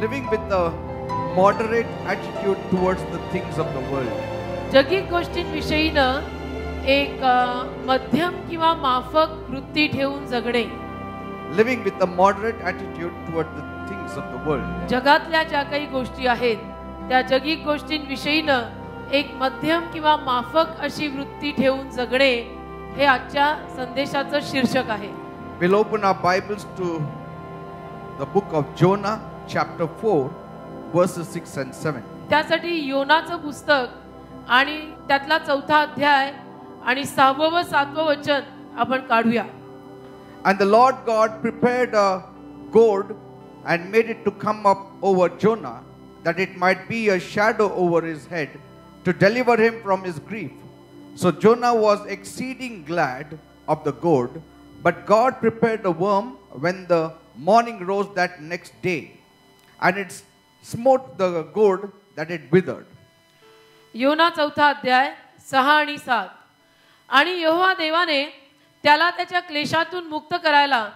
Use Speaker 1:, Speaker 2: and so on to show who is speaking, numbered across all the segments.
Speaker 1: living with a moderate attitude towards the things of the world.
Speaker 2: जगिक गोष्टींविषयीनं एक मध्यम किंवा माफक वृत्ती ठेवून जगणे.
Speaker 1: Living with a moderate attitude toward the things of the world.
Speaker 2: जगातल्या ज्या काही गोष्टी आहेत त्या जगिक गोष्टींविषयीनं एक मध्यम किंवा माफक अशी वृत्ती ठेवून जगणे हे आजच्या संदेशाचं शीर्षक आहे.
Speaker 1: We'll open our Bibles to the book of Jonah, chapter 4, verses 6 and 7.
Speaker 2: त्यासाठी योनाचं पुस्तक आणि त्यातला 4था अध्याय आणि 6वं व 7वं वचन आपण काढूया.
Speaker 1: And the Lord God prepared a gourd and made it to come up over Jonah, that it might be a shadow over his head, to deliver him from his grief. So Jonah was exceeding glad of the gourd, but God prepared a worm when the morning rose that next day, and it smote the gourd that it withered.
Speaker 2: योना 4था अध्याय 6 आणि 7. आणि यहोवा देवाने त्याला त्याच्या क्लेशातून मुक्त करायला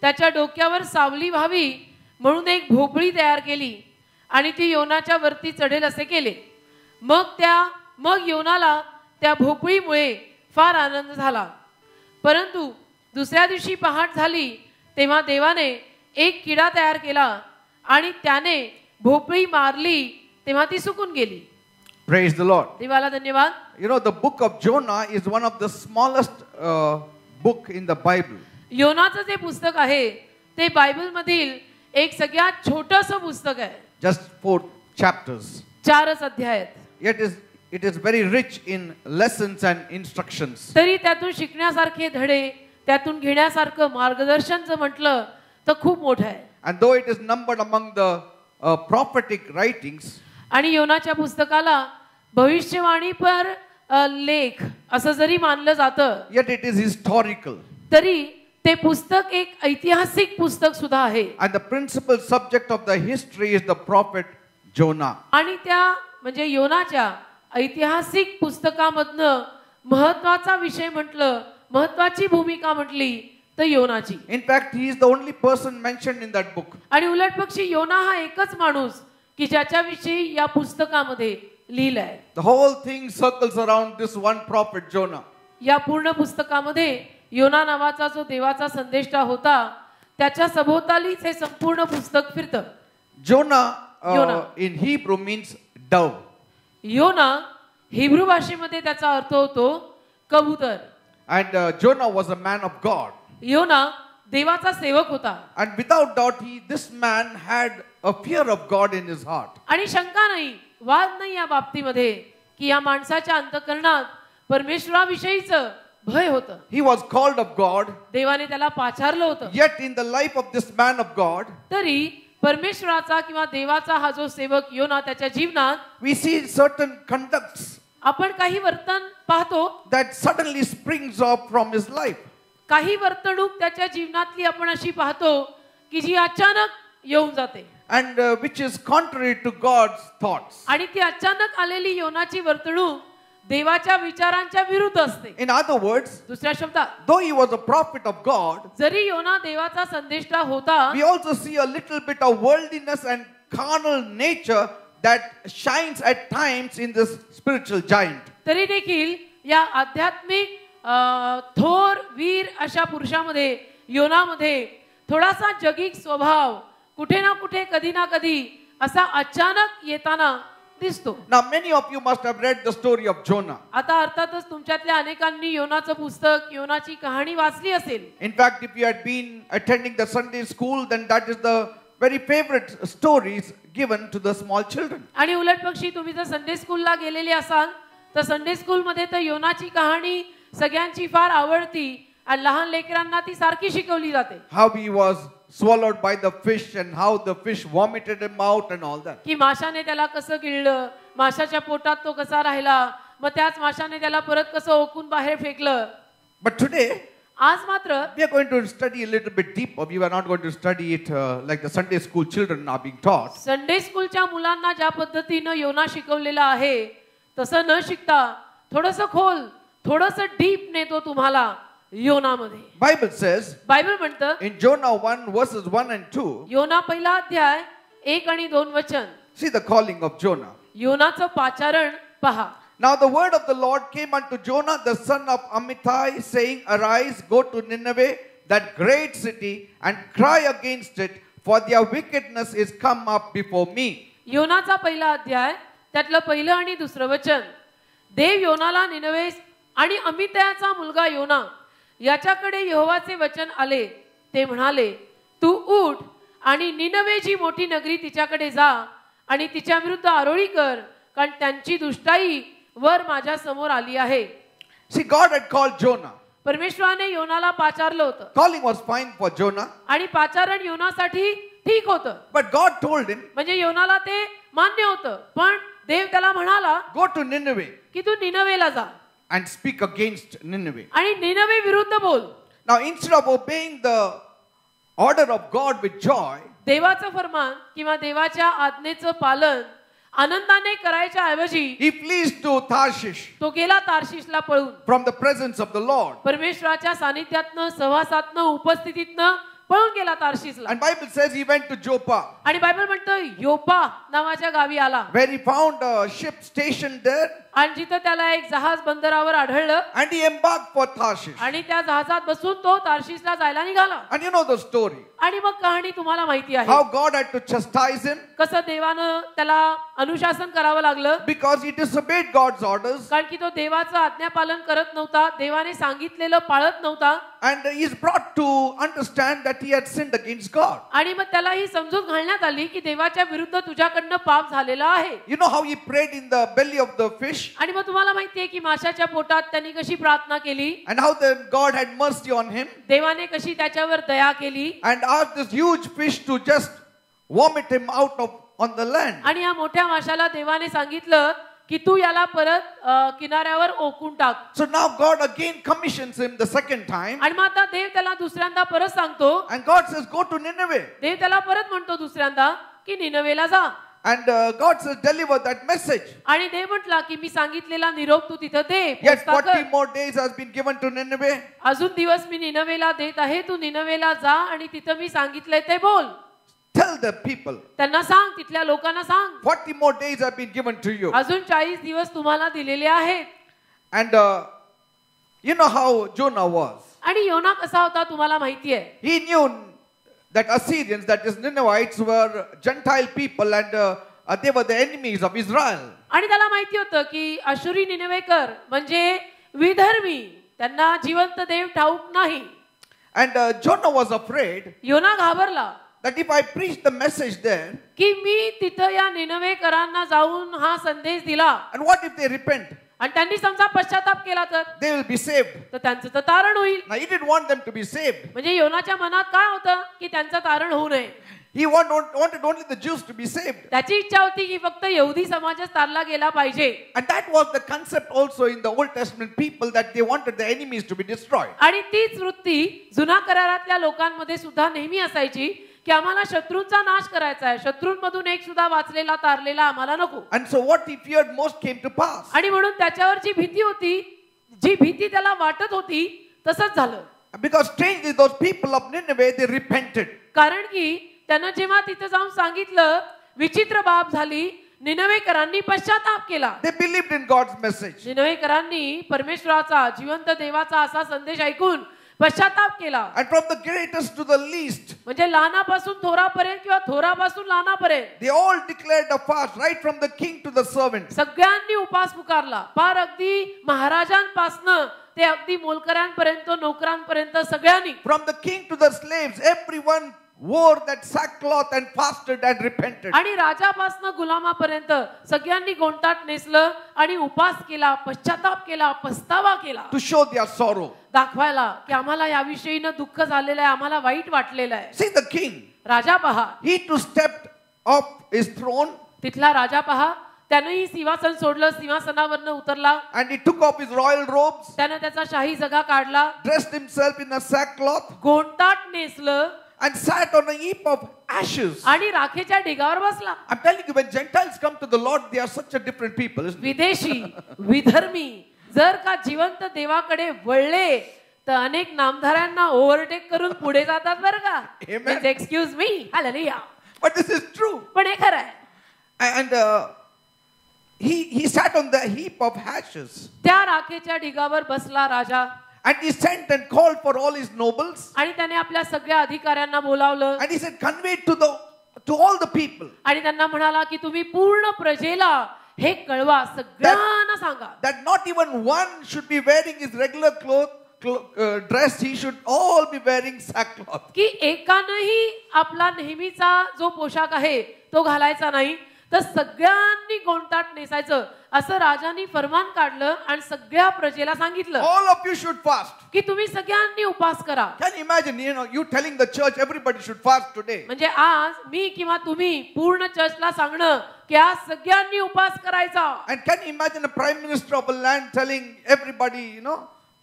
Speaker 2: त्याच्या डोक्यावर सावली व्हावी म्हणून एक भोपळी तयार केली आणि ती योनाच्या वरती चढेल असे केले. मग योनाला त्या भोपळीमुळे फार आनंद झाला. परंतु दुसऱ्या दिवशी पहाट झाली तेव्हा देवाने एक किडा तयार केला आणि त्याने भोपळी मारली तेव्हा ती सुकून गेली.
Speaker 1: Praise the Lord.
Speaker 2: देवाला धन्यवाद.
Speaker 1: You know, the book of Jonah is one of the smallest book in the Bible.
Speaker 2: योनाचं जे पुस्तक आहे ते बायबल मधील एक सगळ्यात छोटंसं पुस्तक आहे.
Speaker 1: Just 4 chapters.
Speaker 2: 4च अध्याय आहेत.
Speaker 1: Yet it is very rich in lessons and instructions.
Speaker 2: तरी त्यातून शिकण्यासारखे धडे, त्यातून घेण्यासारखं मार्गदर्शन जर म्हटलं तर खूप मोठं आहे.
Speaker 1: And though it is numbered among the prophetic writings,
Speaker 2: आणि योनाच्या पुस्तकाला भविष्यवाणी पर लेख असं जरी मानलं जातं,
Speaker 1: yet it is historical.
Speaker 2: तरी ते पुस्तक एक ऐतिहासिक पुस्तक सुद्धा आहे.
Speaker 1: And the principal subject of the history is the prophet Jonah.
Speaker 2: आणि त्या म्हणजे योनाच्या ऐतिहासिक पुस्तकामधनं महत्त्वाचा विषय म्हटलं, महत्त्वाची भूमिका म्हटली तर योनाची.
Speaker 1: In fact, he is the only person mentioned in that book.
Speaker 2: आणि उलटपक्षी योना हा एकच माणूस की ज्याच्याविषयी या पुस्तकामध्ये लिहिलंय.
Speaker 1: The whole thing circles around this one prophet Jonah.
Speaker 2: या पूर्ण पुस्तकामध्ये योना नावाचा जो देवाचा संदेष्टा होता त्याच्या सभोवतालीच हे संपूर्ण पुस्तक फिरतं.
Speaker 1: Jonah in Hebrew means dove.
Speaker 2: योना हिब्रू भाषेमध्ये त्याचा अर्थ होतो कबूतर.
Speaker 1: And Jonah was a man of God.
Speaker 2: योना देवाचा सेवक होता.
Speaker 1: And without doubt this man had a fear of God in his heart.
Speaker 2: आणि शंका नाही, वाद नाही या बाबतीमध्ये की या माणसाच्या अंतःकरणात परमेश्वराविषयीचं भय होतं.
Speaker 1: He was called of God.
Speaker 2: देवाने त्याला पाचारलं होतं.
Speaker 1: Yet in the life of this man of God,
Speaker 2: तरी परमेश्वराचा किंवा देवाचा हा जो सेवक योना त्याच्या जीवनात
Speaker 1: we see certain conducts
Speaker 2: आपण काही वर्तन पाहतो
Speaker 1: that suddenly springs up from his life.
Speaker 2: काही वर्तणूक त्याच्या जीवनातली आपण अशी पाहतो की जी अचानक येऊन जाते.
Speaker 1: And which is contrary to God's thoughts.
Speaker 2: आणि ती अचानक आलेली योनाची वर्तणूक देवाच्या विचारांच्या विरुद्ध असते.
Speaker 1: In other words,
Speaker 2: दुसऱ्या शब्दात,
Speaker 1: though he was a prophet of God,
Speaker 2: जरी योना देवाचा संदेष्टा होता,
Speaker 1: we also see a little bit of worldliness and carnal nature that shines at times in this spiritual giant.
Speaker 2: तरी देखील या आध्यात्मिक थोर वीर अशा पुरुषामध्ये योनामध्ये थोडासा जगिक स्वभाव कुठे ना कुठे कधी ना कधी असा अचानक येताना दिसतो.
Speaker 1: Now many of you must have read the story of Jonah.
Speaker 2: आता अर्थातच तुमच्यातल्या अनेकांनी योनाचं पुस्तक, योनाची कहाणी वाचली असेल.
Speaker 1: In fact, if you had been attending the Sunday school, then that is the very favorite stories given to the small children.
Speaker 2: आणि उलटपक्षी तुम्ही जर संडे स्कूलला गेलेले असाल तर संडे स्कूल मध्ये तर योनाची कहाणी सगळ्यांची फार आवडती आणि लहान लेकरांना ती सारखी शिकवली जाते.
Speaker 1: How he was swallowed by the fish and how the fish vomited him out and all that.
Speaker 2: की माशाने त्याला कसं गिळलं, माशाच्या पोटात तो कसा राहिला, मग त्याच माशाने त्याला परत कसं ओकून बाहेर फेकलं.
Speaker 1: But today
Speaker 2: आज मात्र
Speaker 1: we are going to study a little bit deeper. We are not going to study it like the Sunday school children are being taught.
Speaker 2: Sunday स्कूलच्या मुलांना ज्या पद्धतीनं योना शिकवलेला आहे तसं न शिकता थोडंसं खोल, थोडंसं डीप नेतो तुम्हाला योनामध्ये.
Speaker 1: Bible says
Speaker 2: बायबल म्हणतं
Speaker 1: in Jonah 1 verses 1 and 2,
Speaker 2: योना पहिला अध्याय 1 आणि 2 वचन.
Speaker 1: See the calling of Jonah.
Speaker 2: योनाचं पाचारण पहा.
Speaker 1: Now the word of the Lord came unto Jonah the son of Amittai, saying, Arise, go to Nineveh, that great city, and cry against it, for their wickedness is come up before me.
Speaker 2: योनाचा पहिला अध्याय त्यातलं पहिलं आणि दुसरं वचन. देव योनाला निनवे आणि अमित्याचा मुलगा योना याच्याकडे यहोवाचे वचन आले. ते म्हणाले, तू उठ आणि निनवे जी मोठी नगरी तिच्याकडे जा आणि तिच्या विरुद्ध आरोळी कर, कारण त्यांची दुष्टाई वर माझ्या समोर आली आहे.
Speaker 1: See, God had called Jonah.
Speaker 2: परमेश्वराने योनाला पाचारलं होतं.
Speaker 1: Calling was fine for Jonah.
Speaker 2: आणि पाचारण योनासाठी ठीक होतं.
Speaker 1: But God told him,
Speaker 2: म्हणजे योनाला ते मान्य होतं. पण देव त्याला म्हणाला,
Speaker 1: go to Nineveh
Speaker 2: की तू निनवेला जा
Speaker 1: and speak against Nineveh.
Speaker 2: आणि निनवे विरुद्ध बोल.
Speaker 1: Now, instead of obeying the order of God with joy,
Speaker 2: देवाचं फरमान किंवा देवाच्या आज्ञेचं पालन आनंदाने करायच्या ऐवजी
Speaker 1: he flees to Tarshish
Speaker 2: तो गेला तार्शिशला पळून.
Speaker 1: from the presence of the Lord.
Speaker 2: परमेश्वराच्या सानिध्यातनं, सहवासातनं, उपस्थितीतनं पळून गेला तार्शिशला.
Speaker 1: And Bible says he went to Joppa,
Speaker 2: आणि बायबल म्हणतं योपा नावाच्या गावी आला.
Speaker 1: where he found a ship stationed there,
Speaker 2: आणि जिथं त्याला एक जहाज बंदरावर आढळलं
Speaker 1: and he embarked for Tarshish.
Speaker 2: आणि त्या जहाजात बसून तो तार्शिशला जायला निघाला.
Speaker 1: And you know the story,
Speaker 2: आणि मग कहाणी तुम्हाला माहिती आहे.
Speaker 1: how God had to chastise him
Speaker 2: कसं देवानं त्याला अनुशासन करावं लागलं,
Speaker 1: because he disobeyed God's orders,
Speaker 2: कारण की तो देवाचं आज्ञापालन करत नव्हता, देवाने सांगितलेलं पाळत नव्हता.
Speaker 1: and he is brought to understand that he had sinned against God.
Speaker 2: आणि मग त्याला ही समजूत घालण्यात आली की देवाच्या विरुद्ध तुझ्याकडनं पाप झालेलं आहे.
Speaker 1: You know how he prayed in the belly of the fish,
Speaker 2: आणि मग तुम्हाला माहितीये की माशाच्या पोटात त्यांनी कशी प्रार्थना केली,
Speaker 1: and how then God had mercy on him
Speaker 2: देवाने कशी त्याच्यावर दया केली
Speaker 1: and asked this huge fish to just vomit him out of on the land.
Speaker 2: आणि या मोठ्या माशाला देवाने सांगितलं की तू याला परत किनाऱ्यावर ओकून टाक.
Speaker 1: So now God again commissions him the second time,
Speaker 2: आणि मग आता देव त्याला दुसऱ्यांदा परत सांगतो.
Speaker 1: and God says, go to Nineveh.
Speaker 2: देव त्याला परत म्हणतो दुसऱ्यांदा की निनवेला जा.
Speaker 1: And God says, deliver that message.
Speaker 2: आणि देव म्हटला की मी सांगितलेला निरोप तू तिथं दे.
Speaker 1: Yet
Speaker 2: पोचता कर.
Speaker 1: 40 more days has been given to Nineveh.
Speaker 2: अजून दिवस मी निनवेला देत आहे, तू निनवेला जा आणि तिथं मी सांगितलंय ते बोल.
Speaker 1: Tell the people,
Speaker 2: त्यांना सांग, तिथल्या लोकांना सांग,
Speaker 1: 40 more days have been given to you.
Speaker 2: अजून 40 दिवस तुम्हाला दिलेले आहेत.
Speaker 1: And you know how Jonah was.
Speaker 2: आणि योना कसा होता तुम्हाला माहिती आहे.
Speaker 1: He knew that Assyrians, that is Ninevites, were Gentile people, and they were the enemies of Israel.
Speaker 2: आणि त्याला माहिती होतं की अशुरी निनवेकर म्हणजे विधर्मी, त्यांना जिवंत देव ठाऊक नाही.
Speaker 1: And Jonah was afraid
Speaker 2: योना घाबरला
Speaker 1: that if I preach the message there,
Speaker 2: की मी तिथं या निनवेकरांना जाऊन हा संदेश दिला
Speaker 1: and what if they repent?
Speaker 2: आणि त्यांनी समजा पश्चाताप केला तर
Speaker 1: They will be saved.
Speaker 2: तर त्यांचं तर तारण होईल.
Speaker 1: Now he didn't want them to be saved.
Speaker 2: म्हणजे योनाच्या मनात काय होतं की त्यांचं तारण होऊ नये.
Speaker 1: He wanted only the Jews to be saved.
Speaker 2: त्याची इच्छा होती की फक्त यहुदी समाजच तारला गेला पाहिजे.
Speaker 1: And that was the concept also in the Old Testament people, that they wanted the enemies to be destroyed.
Speaker 2: आणि तीच वृत्ती जुना करारातल्या लोकांमध्ये सुद्धा नेहमी असायची की आम्हाला शत्रूंचा नाश करायचा आहे, शत्रूंमधून एक सुद्धा वाचलेला तारलेला आम्हाला नको.
Speaker 1: And so what he feared most came to pass.
Speaker 2: आणि म्हणून त्याच्यावर जी भीती होती, जी भीती त्याला वाटत होती, तसंच झालं.
Speaker 1: Because strangely those people of Nineveh, they repented.
Speaker 2: कारण की त्यानं जेव्हा तिथे जाऊन सांगितलं, विचित्र बाब झाली, निनवेकरांनी पश्चाताप केला.
Speaker 1: They believed in God's message.
Speaker 2: निनवेकरांनी परमेश्वराचा, जिवंत देवाचा असा संदेश ऐकून पश्चाताप केला.
Speaker 1: And from the greatest to the least,
Speaker 2: म्हणजे लहानापासून थोरापर्यंत किंवा थोरापासून लहानापर्यंत
Speaker 1: they all declared a fast, right from the king to the servant.
Speaker 2: सगळ्यांनी उपास पुकारला. पार अगदी महाराजांपासनं ते अगदी मोलकऱ्यांपर्यंत, नोकरांपर्यंत सगळ्यांनी.
Speaker 1: From the king to the slaves, everyone wore that sackcloth and fasted and repented.
Speaker 2: आणि राजापासनं गुलामापर्यंत सगळ्यांनी गोंटाट नेसलं आणि उपास केला, पश्चाताप केला, पस्तावा केला.
Speaker 1: To show their sorrow.
Speaker 2: दाखवायला की आम्हाला याविषयीनं दुःख झालेलं आहे, आम्हाला वाईट वाटलेलं आहे.
Speaker 1: See the king.
Speaker 2: राजा पहा,
Speaker 1: He too stepped off his throne.
Speaker 2: तिथला राजा पहा, त्यानंही सिंहासन सोडलं, सिंहासनावरनं उतरला.
Speaker 1: And he took off his royal robes,
Speaker 2: त्यानं त्याचा शाही जगा काढला,
Speaker 1: dressed himself in a sackcloth,
Speaker 2: गोंटाट नेसलं
Speaker 1: and sat on a heap of ashes.
Speaker 2: आणि राखेच्या ढिगावर बसला.
Speaker 1: I'm telling you, when Gentiles come to the Lord, they are such a different people, isn't it?
Speaker 2: विदेशी, विधर्मी जर का जिवंत देवाकडे वळले तर अनेक नामधाऱ्यांना ओव्हरटेक करून पुढे जातात बरं का.
Speaker 1: Amen.
Speaker 2: Excuse me, hallelujah.
Speaker 1: But this is true.
Speaker 2: पण
Speaker 1: the heap of ashes.
Speaker 2: त्या राखेच्या ढिगावर बसला राजा.
Speaker 1: And he sent and called for all his nobles.
Speaker 2: आणि त्याने आपल्या सगळ्या अधिकाऱ्यांना बोलावलं.
Speaker 1: And he said, convey it to all the people.
Speaker 2: आणि त्यांना म्हणाला की तुम्ही पूर्ण प्रजेला हे कळवा, सगळ्यांना सांगा.
Speaker 1: That not even one should be wearing his regular dress. He should all be wearing sackcloth.
Speaker 2: की एकानंही आपला नेहमीचा जो पोशाख आहे तो घालायचा नाही, तर सगळ्यांनी गोंडताट नेसायचं असं राजांनी फरमान काढलं आणि सगळ्या प्रजेला सांगितलं.
Speaker 1: All of you should fast.
Speaker 2: की तुम्ही सगळ्यांनी उपास करा.
Speaker 1: Can you imagine, you telling the church everybody should fast today?
Speaker 2: म्हणजे आज मी किंवा तुम्ही पूर्ण चर्चला सांगणं की आज सगळ्यांनी उपास करायचा.
Speaker 1: And can you imagine a prime minister of a land telling everybody,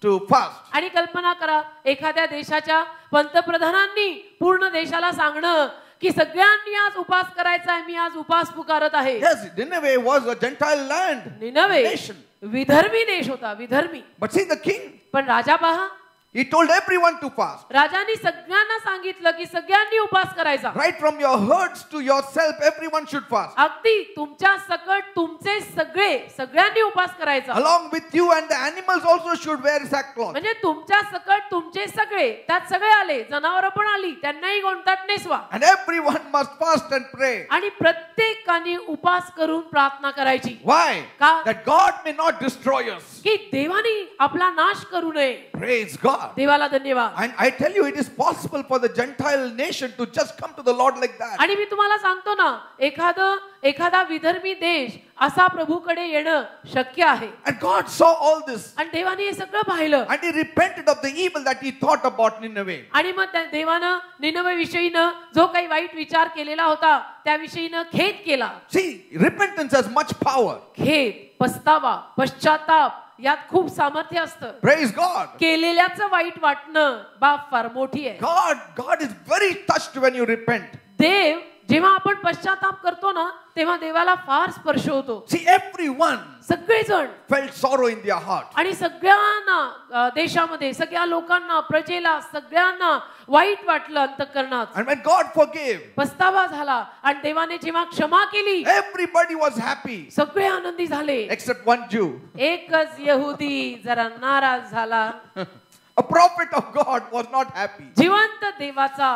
Speaker 1: to fast?
Speaker 2: आणि कल्पना करा एखाद्या देशाच्या पंतप्रधानांनी पूर्ण देशाला सांगणं की सगळ्यांनी आज उपास करायचा आहे, मी आज उपास पुकारत आहे.
Speaker 1: Yes, Nineveh was a Gentile land.
Speaker 2: Nineveh
Speaker 1: Nation.
Speaker 2: विधर्मी देश होता, विधर्मी.
Speaker 1: But see the king,
Speaker 2: पण राजा पहा,
Speaker 1: he told everyone to fast.
Speaker 2: राजांनी सगळ्यांना सांगितलं की सगळ्यांनी उपास करायचा.
Speaker 1: Right from your herds to yourself, everyone should fast.
Speaker 2: अगदी तुमच्या सकट तुमचे सगळ्यांनी उपास करायचा.
Speaker 1: Along with you, and the animals also should wear sackcloth.
Speaker 2: म्हणजे तुमच्या सकट तुमचे सगळे, त्यात सगळे आले, जनावरं पण आली, त्यांनाही गोंडताट नेसवा.
Speaker 1: And everyone must fast and pray.
Speaker 2: आणि प्रत्येकाने उपास करून प्रार्थना करायची.
Speaker 1: Why?
Speaker 2: का?
Speaker 1: That God may not destroy us.
Speaker 2: की देवाने आपला नाश करू नये.
Speaker 1: Praise God.
Speaker 2: देवाला धन्यवाद.
Speaker 1: And I tell you, it is possible for the Gentile nation to just come to the Lord like that.
Speaker 2: आणि मी तुम्हाला सांगतो ना, एखादा विधर्मी देश असा प्रभूकडे येणं शक्य आहे.
Speaker 1: And God saw all this.
Speaker 2: आणि देवाने हे सगळं पाहिलं.
Speaker 1: And he repented of the evil that he thought about Nineveh.
Speaker 2: आणि मग देवानं निनवे विषयीनं जो काही वाईट विचार केलेला होता त्याविषयीनं खेद केला.
Speaker 1: See, repentance has much power.
Speaker 2: खेद, पस्तावा, पश्चाताप यात खूप सामर्थ्य असतं.
Speaker 1: Praise God.
Speaker 2: केलेल्याचं वाईट वाटणं बाप फार मोठी आहे.
Speaker 1: God is very touched when you repent.
Speaker 2: देव जेव्हा आपण पश्चाताप करतो ना तेव्हा देवाला फार स्पर्श होतो.
Speaker 1: See, everyone
Speaker 2: सगळेजण
Speaker 1: felt sorrow in their heart.
Speaker 2: आणि सगळ्यांना देशामध्ये सगळ्या लोकांना प्रजेला सगळ्यांना वाईट वाटलं अंतःकरणात.
Speaker 1: And when God forgave,
Speaker 2: पस्तावा झाला आणि देवाने जेव्हा क्षमा केली
Speaker 1: everybody was happy
Speaker 2: सगळे आनंदी झाले
Speaker 1: except one Jew.
Speaker 2: एकच यहुदी जरा नाराज झाला.
Speaker 1: A prophet of God was not happy.
Speaker 2: जिवंत देवाचा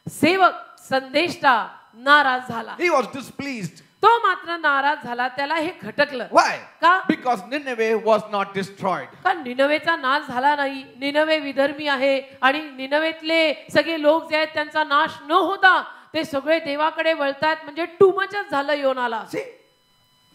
Speaker 2: सेवक संदेष्टा नाराज झाला.
Speaker 1: He was displeased.
Speaker 2: तो मात्र नाराज झाला, त्याला हे खटकलं.
Speaker 1: Why?
Speaker 2: का?
Speaker 1: Because Nineveh was not destroyed.
Speaker 2: कारण निनवेचा नाश झाला नाही. निनवे विधर्मी आहे आणि निनवेतले सगळे लोक जे आहेत त्यांचा नाश न होता ते सगळे देवाकडे वळतायत. म्हणजे टू मचच झालं योनाला.
Speaker 1: See,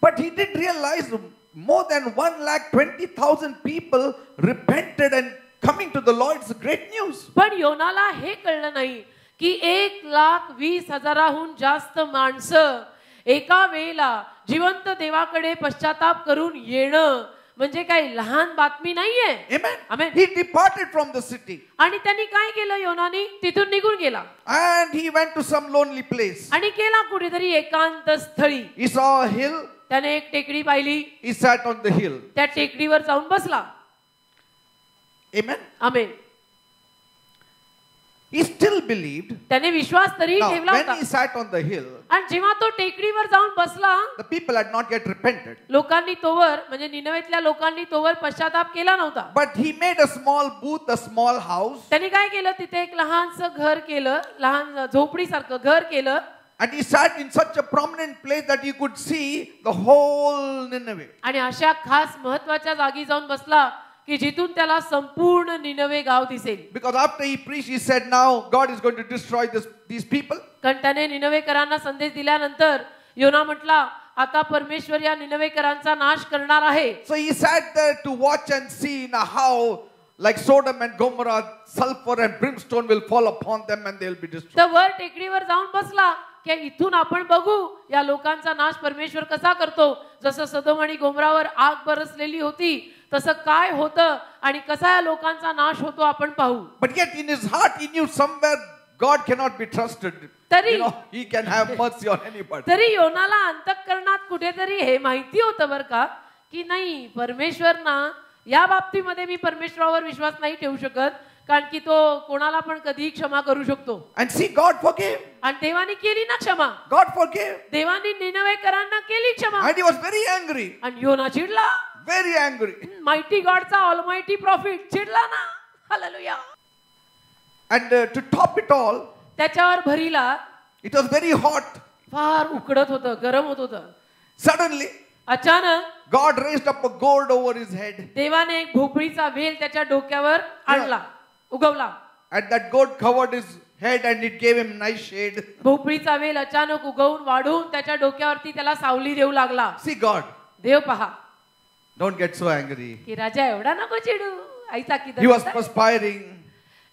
Speaker 1: but he did realize more than 1,20,000 people repented and coming to the Lord. It's great news.
Speaker 2: पण योनाला हे कळलं नाही की 1,20,000हून जास्त माणसं एका वेळेला जिवंत देवाकडे पश्चाताप करून येणं म्हणजे काही लहान बातमी नाहीये.
Speaker 1: Amen.
Speaker 2: Amen.
Speaker 1: He departed from the city.
Speaker 2: आणि त्यांनी काय केलं, योनानी तिथून निघून गेला.
Speaker 1: And he went to some lonely place.
Speaker 2: आणि गेला कुठेतरी एकांत स्थळी.
Speaker 1: He saw a hill.
Speaker 2: त्याने एक टेकडी पाहिली.
Speaker 1: He sat on the hill.
Speaker 2: त्या टेकडीवर जाऊन बसला.
Speaker 1: Amen.
Speaker 2: Amen.
Speaker 1: He still believed.
Speaker 2: त्याने विश्वास तरी
Speaker 1: Now,
Speaker 2: ठेवला
Speaker 1: when
Speaker 2: होता.
Speaker 1: he sat on the hill,
Speaker 2: आणि जेव्हा तो टेकडीवर जाऊन बसला
Speaker 1: the people had not yet repented.
Speaker 2: लोकांनी तोवर म्हणजे निनवेतल्या लोकांनी तोवर पश्चाताप केला नव्हता.
Speaker 1: But he made a small booth, a small house.
Speaker 2: त्याने काय केलं, तिथे एक लहानसं घर केलं, लहान झोपडीसारखं घर केलं.
Speaker 1: And he sat in such a prominent place that he could see the whole Nineveh.
Speaker 2: आणि अशा खास महत्वाच्या जागी जाऊन बसला की जिथून त्याला संपूर्ण निनवे गाव दिसेल.
Speaker 1: Because after he preached, he said, now God is going to destroy these people.
Speaker 2: कारण त्याने निनवेकरांना संदेश दिल्यानंतर योना म्हटला आता परमेश्वर या निनवेकरांचा नाश करणार आहे.
Speaker 1: So he sat there to watch and see how like Sodom and Gomorrah, sulfur and brimstone will fall upon them and they will be destroyed.
Speaker 2: तर वर टेकडीवर जाऊन बसला की इथून आपण बघू या लोकांचा नाश परमेश्वर कसा करतो. जसं सदोम आणि गोमरावर आग बरसलेली होती तसं काय होतं आणि कसा या लोकांचा नाश होतो आपण पाहू.
Speaker 1: But yet in his heart he knew somewhere God cannot be trusted. He can have mercy on anybody.
Speaker 2: तरी योनाला अंतःकरणात कुठेतरी हे माहिती होतं बर का की नाही परमेश्वर ना या बाबतीमध्ये मी परमेश्वरावर विश्वास नाही ठेवू शकत. कारण की तो कोणाला पण कधीही क्षमा करू शकतो.
Speaker 1: And see, God forgave.
Speaker 2: आणि देवाने केली ना क्षमा.
Speaker 1: God forgave.
Speaker 2: देवाने निनवेकरांना केली क्षमा.
Speaker 1: And he was very angry.
Speaker 2: आणि योना चिडला.
Speaker 1: Very angry.
Speaker 2: माइटी गॉडचा ऑलमाइटी प्रॉफिट चिडला ना. Hallelujah.
Speaker 1: And to top it all,
Speaker 2: त्याच्यावर भरीला
Speaker 1: it was very hot.
Speaker 2: फार उकडत होतं, गरम होत होतं.
Speaker 1: Suddenly,
Speaker 2: अचानक
Speaker 1: God raised up a gourd over his head.
Speaker 2: देवाने एक भोपळीचा वेल त्याच्या डोक्यावर आणला, उगवला.
Speaker 1: And that gourd covered his head and it gave him nice shade.
Speaker 2: भोपळीचा वेल अचानक उगवून वाढून त्याच्या डोक्यावरती त्याला सावली देऊ लागला.
Speaker 1: See God.
Speaker 2: देव पहा.
Speaker 1: Don't get so angry.
Speaker 2: की राजा एवढा नको चिडू. ऐसा की
Speaker 1: He was perspiring.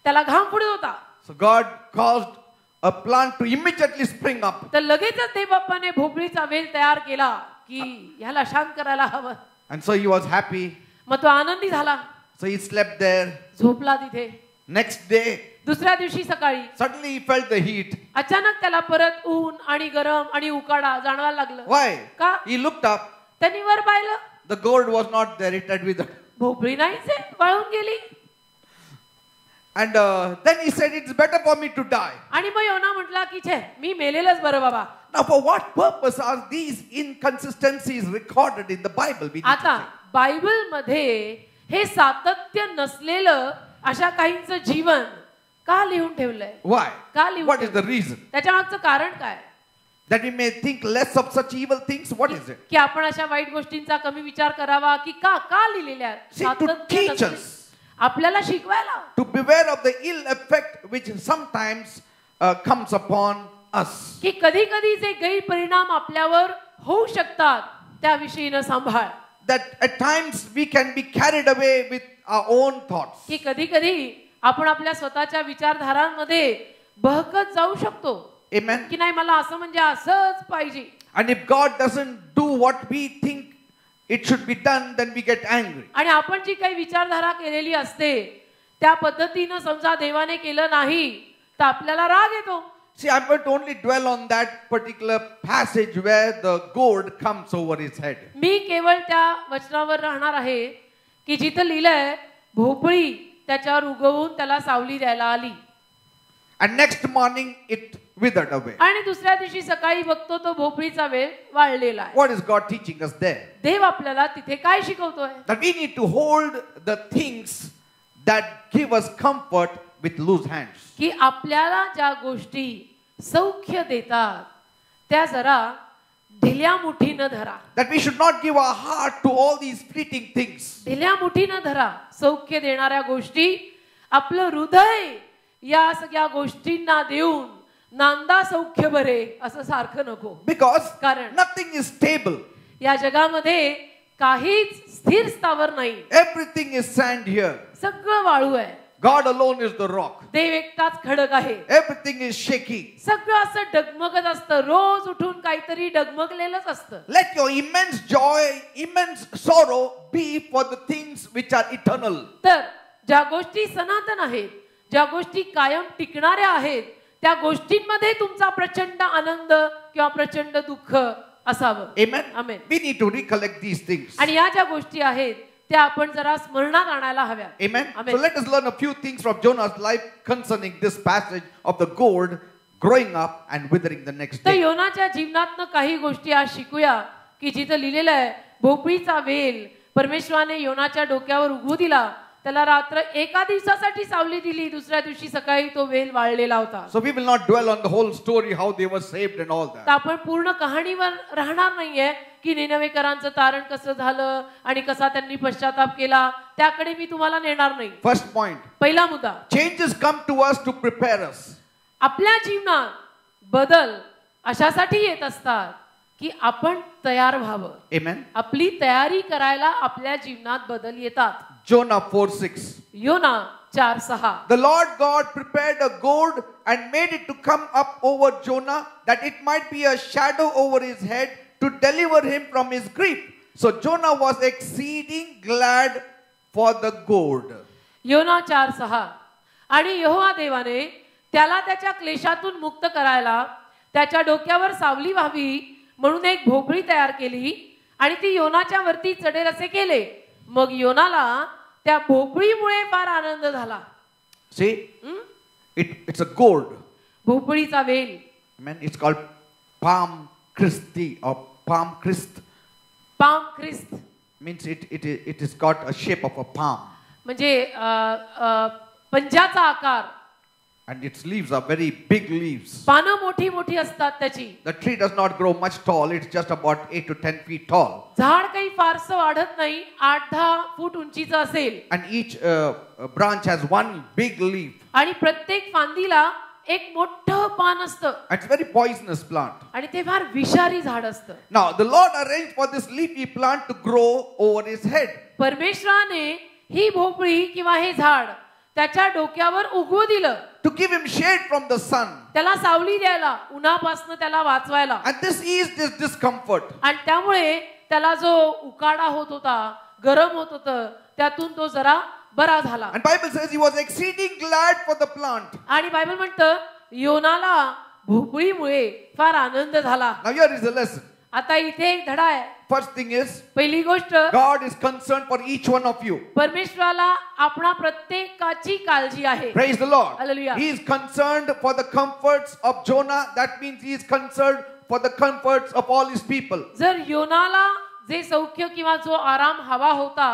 Speaker 2: त्याला घाम फुटत होता.
Speaker 1: So God caused a plant to immediately spring up.
Speaker 2: तर लगेचच देवबाप्पाने भोपळीचा वेल तयार केला की ह्याला शांत करायला हवं.
Speaker 1: And so he was happy.
Speaker 2: मग तो आनंदी झाला.
Speaker 1: So he slept there.
Speaker 2: झोपला तिथे.
Speaker 1: Next day,
Speaker 2: दुसऱ्या दिवशी सकाळी
Speaker 1: suddenly he felt the heat.
Speaker 2: अचानक त्याला परत ऊन आणि गरम आणि उकाडा जाणवायला लागलं.
Speaker 1: Why?
Speaker 2: का?
Speaker 1: He looked up.
Speaker 2: त्यांनी वर पाहिलं.
Speaker 1: The gourd was not there. It had withered.
Speaker 2: भोपळी नाहीच आहे, वाळून गेली.
Speaker 1: And then he said, it's better for me to die.
Speaker 2: आणि मग योना म्हटला की छे मी मेलेलच बरं बाबा.
Speaker 1: Now for what purpose are these inconsistencies recorded in the Bible? We need to
Speaker 2: आता
Speaker 1: say.
Speaker 2: बायबल मध्ये हे सातत्य नसलेलं अशा काहींचं जीवन का लिहून ठेवलंय?
Speaker 1: Why?
Speaker 2: का लिहून
Speaker 1: What is the reason?
Speaker 2: त्याच्या मागचं कारण काय?
Speaker 1: That we may think less of such evil things? What is it?
Speaker 2: की आपण अशा वाईट गोष्टींचा कमी विचार करावा की का लिहिलेल्या आहेत?
Speaker 1: See, to teach
Speaker 2: नसलेले.
Speaker 1: us.
Speaker 2: आपल्याला शिकवायला.
Speaker 1: To beware of the ill effect which sometimes comes upon us.
Speaker 2: की कधी कधी जे गैरपरिणाम आपल्यावर होऊ शकतात त्याविषयीनं सांभाळ.
Speaker 1: That at times we can be carried away with our own thoughts.
Speaker 2: की कधी कधी आपण आपल्या स्वतःच्या विचारधारांमध्ये बहकत जाऊ शकतो.
Speaker 1: Amen.
Speaker 2: की नाही मला असं म्हणजे असंच पाहिजे.
Speaker 1: And if God doesn't do what we think it should be done, then we get angry.
Speaker 2: आणि आपण जी काही विचारधारा केलेली असते त्या पद्धतीनं समजा देवाने केलं नाही तर आपल्याला राग येतो.
Speaker 1: See, I'm going to only dwell on that particular passage where the gourd comes over his head.
Speaker 2: मी केवळ त्या वचनावर राहणार आहे की जिथं लिहिलंय भोपळी त्याच्यावर उगवून त्याला सावली द्यायला आली.
Speaker 1: And next morning it withered away.
Speaker 2: आणि दुसऱ्या दिवशी सकाळी बघतो तो भोपळीचा वेल वाळलेला आहे.
Speaker 1: What is God teaching us there?
Speaker 2: देव आपल्याला तिथे काय शिकवतोय?
Speaker 1: That we need to hold the things that give us comfort with loose hands.
Speaker 2: की आपल्याला ज्या गोष्टी सौख्य देतात त्या जरा ढिल्या मुठीनं धरा.
Speaker 1: That we should not give our heart to all these fleeting things.
Speaker 2: ढिल्या मुठीनं धरा. सौख्य देणाऱ्या गोष्टी आपलं हृदय या सगळ्या गोष्टींना देऊन नांदा सौख्य बरे असं सारखं नको.
Speaker 1: Because
Speaker 2: कारण
Speaker 1: nothing is stable.
Speaker 2: या जगामध्ये काहीच स्थिर स्थावर नाही.
Speaker 1: Everything is sand here.
Speaker 2: सगळं वाळू आहे.
Speaker 1: God alone is the rock.
Speaker 2: देव एकटाच खडक आहे.
Speaker 1: Everything is shaky.
Speaker 2: सगळं असं डगमगत असतं. रोज उठून काहीतरी डगमगलेलंच असतं.
Speaker 1: Let your immense joy, immense sorrow be for the things which are eternal.
Speaker 2: तर ज्या गोष्टी सनातन आहेत, ज्या गोष्टी कायम टिकणाऱ्या आहेत, त्या गोष्टींमध्ये तुमचा प्रचंड आनंद किंवा प्रचंड दुःख असावं.
Speaker 1: Amen.
Speaker 2: Amen.
Speaker 1: We need to recollect these things.
Speaker 2: आणि या ज्या गोष्टी आहेत त्या आपण जरा स्मरणात आणायला हव्या.
Speaker 1: Amen.
Speaker 2: Amen.
Speaker 1: So let us learn a few things from Jonah's life concerning this passage of the gourd growing up and withering the next
Speaker 2: तर
Speaker 1: day.
Speaker 2: योनाच्या जीवनातनं काही गोष्टी आज शिकूया की जिथं लिहिलेलं आहे भोपळीचा वेल परमेश्वराने योनाच्या डोक्यावर उगवू दिला. त्याला रात्र एका दिवसासाठी सावली दिली. दुसऱ्या दिवशी सकाळी तो वेल वाळलेला होता.
Speaker 1: So we will not dwell on the whole story how they were saved and all
Speaker 2: तर
Speaker 1: that.
Speaker 2: आपण पूर्ण कहाणीवर राहणार नाहीये की निनवेकरांचं तारण कसं झालं आणि कसा त्यांनी पश्चाताप केला त्याकडे मी तुम्हाला नेणार नाही.
Speaker 1: First point.
Speaker 2: पहिला मुद्दा,
Speaker 1: Changes come to us to prepare us.
Speaker 2: आपल्या जीवनात बदल अशासाठी येत असतात की आपण तयार व्हावं.
Speaker 1: Amen.
Speaker 2: आपली तयारी करायला आपल्या जीवनात बदल येतात.
Speaker 1: Jonah 4:6.
Speaker 2: योना 4:6.
Speaker 1: The Lord God prepared a gourd and made it to come up over Jonah, that it might be a shadow over his head to deliver him from his grief. So Jonah was exceeding glad for the gourd.
Speaker 2: योना 4:6. आणि यहोवा देवाने त्याला त्याच्या क्लेशातून मुक्त करायला त्याच्या डोक्यावर सावली व्हावी म्हणून एक भोपळी तयार केली आणि ती योनाच्या वरती चढेल असे केले. मग योनाला त्या भोपळीमुळे फार आनंद झाला.
Speaker 1: See, it's a gourd.
Speaker 2: भोपळीचा वेल.
Speaker 1: Amen. It's called palm Christi or palm Christ.
Speaker 2: Palm Christ
Speaker 1: Means it is got a shape of a palm.
Speaker 2: म्हणजे पंजाचा आकार.
Speaker 1: And its leaves are very big leaves.
Speaker 2: पानं मोठी मोठी असतात त्याची.
Speaker 1: The tree does not grow much tall. It's just about 8 to 10 feet tall.
Speaker 2: झाड काही फारसं वाढत नाही, 8-10 फूट उंचीचं असेल.
Speaker 1: And each branch has one big leaf.
Speaker 2: आणि प्रत्येक फांदीला एक मोठं पान असतं.
Speaker 1: It's very poisonous plant.
Speaker 2: आणि ते फार विषारी झाड असतं.
Speaker 1: Now the Lord arranged for this leafy plant to grow over his head.
Speaker 2: परमेश्वराने ही भोपळी किंवा हे झाड त्याच्या डोक्यावर उगवू दिलं.
Speaker 1: To give him shade from the sun.
Speaker 2: त्याला सावली द्यायला, उन्हापासून त्याला वाचवायला.
Speaker 1: And this eased his discomfort.
Speaker 2: आणि त्यामुळे त्याला जो उकाडा होत होता, गरम होत होतं, त्यातून तो जरा बरा झाला.
Speaker 1: And Bible says he was exceeding glad for the plant.
Speaker 2: आणि बायबल म्हणतं योनाला भोपळीमुळे फार आनंद झाला.
Speaker 1: Now here is a lesson.
Speaker 2: आता इथे एक धडा आहे.
Speaker 1: First thing is,
Speaker 2: पहिली गोष्ट,
Speaker 1: God is concerned for each one of you.
Speaker 2: परमेश्वराला आपणा प्रत्येकाची काळजी आहे.
Speaker 1: Praise the Lord.
Speaker 2: Hallelujah.
Speaker 1: He is concerned for the comforts of Jonah. That means he is concerned for the comforts of all his people.
Speaker 2: जर योनाला जे सौख्य किंवा जो आराम हवा होता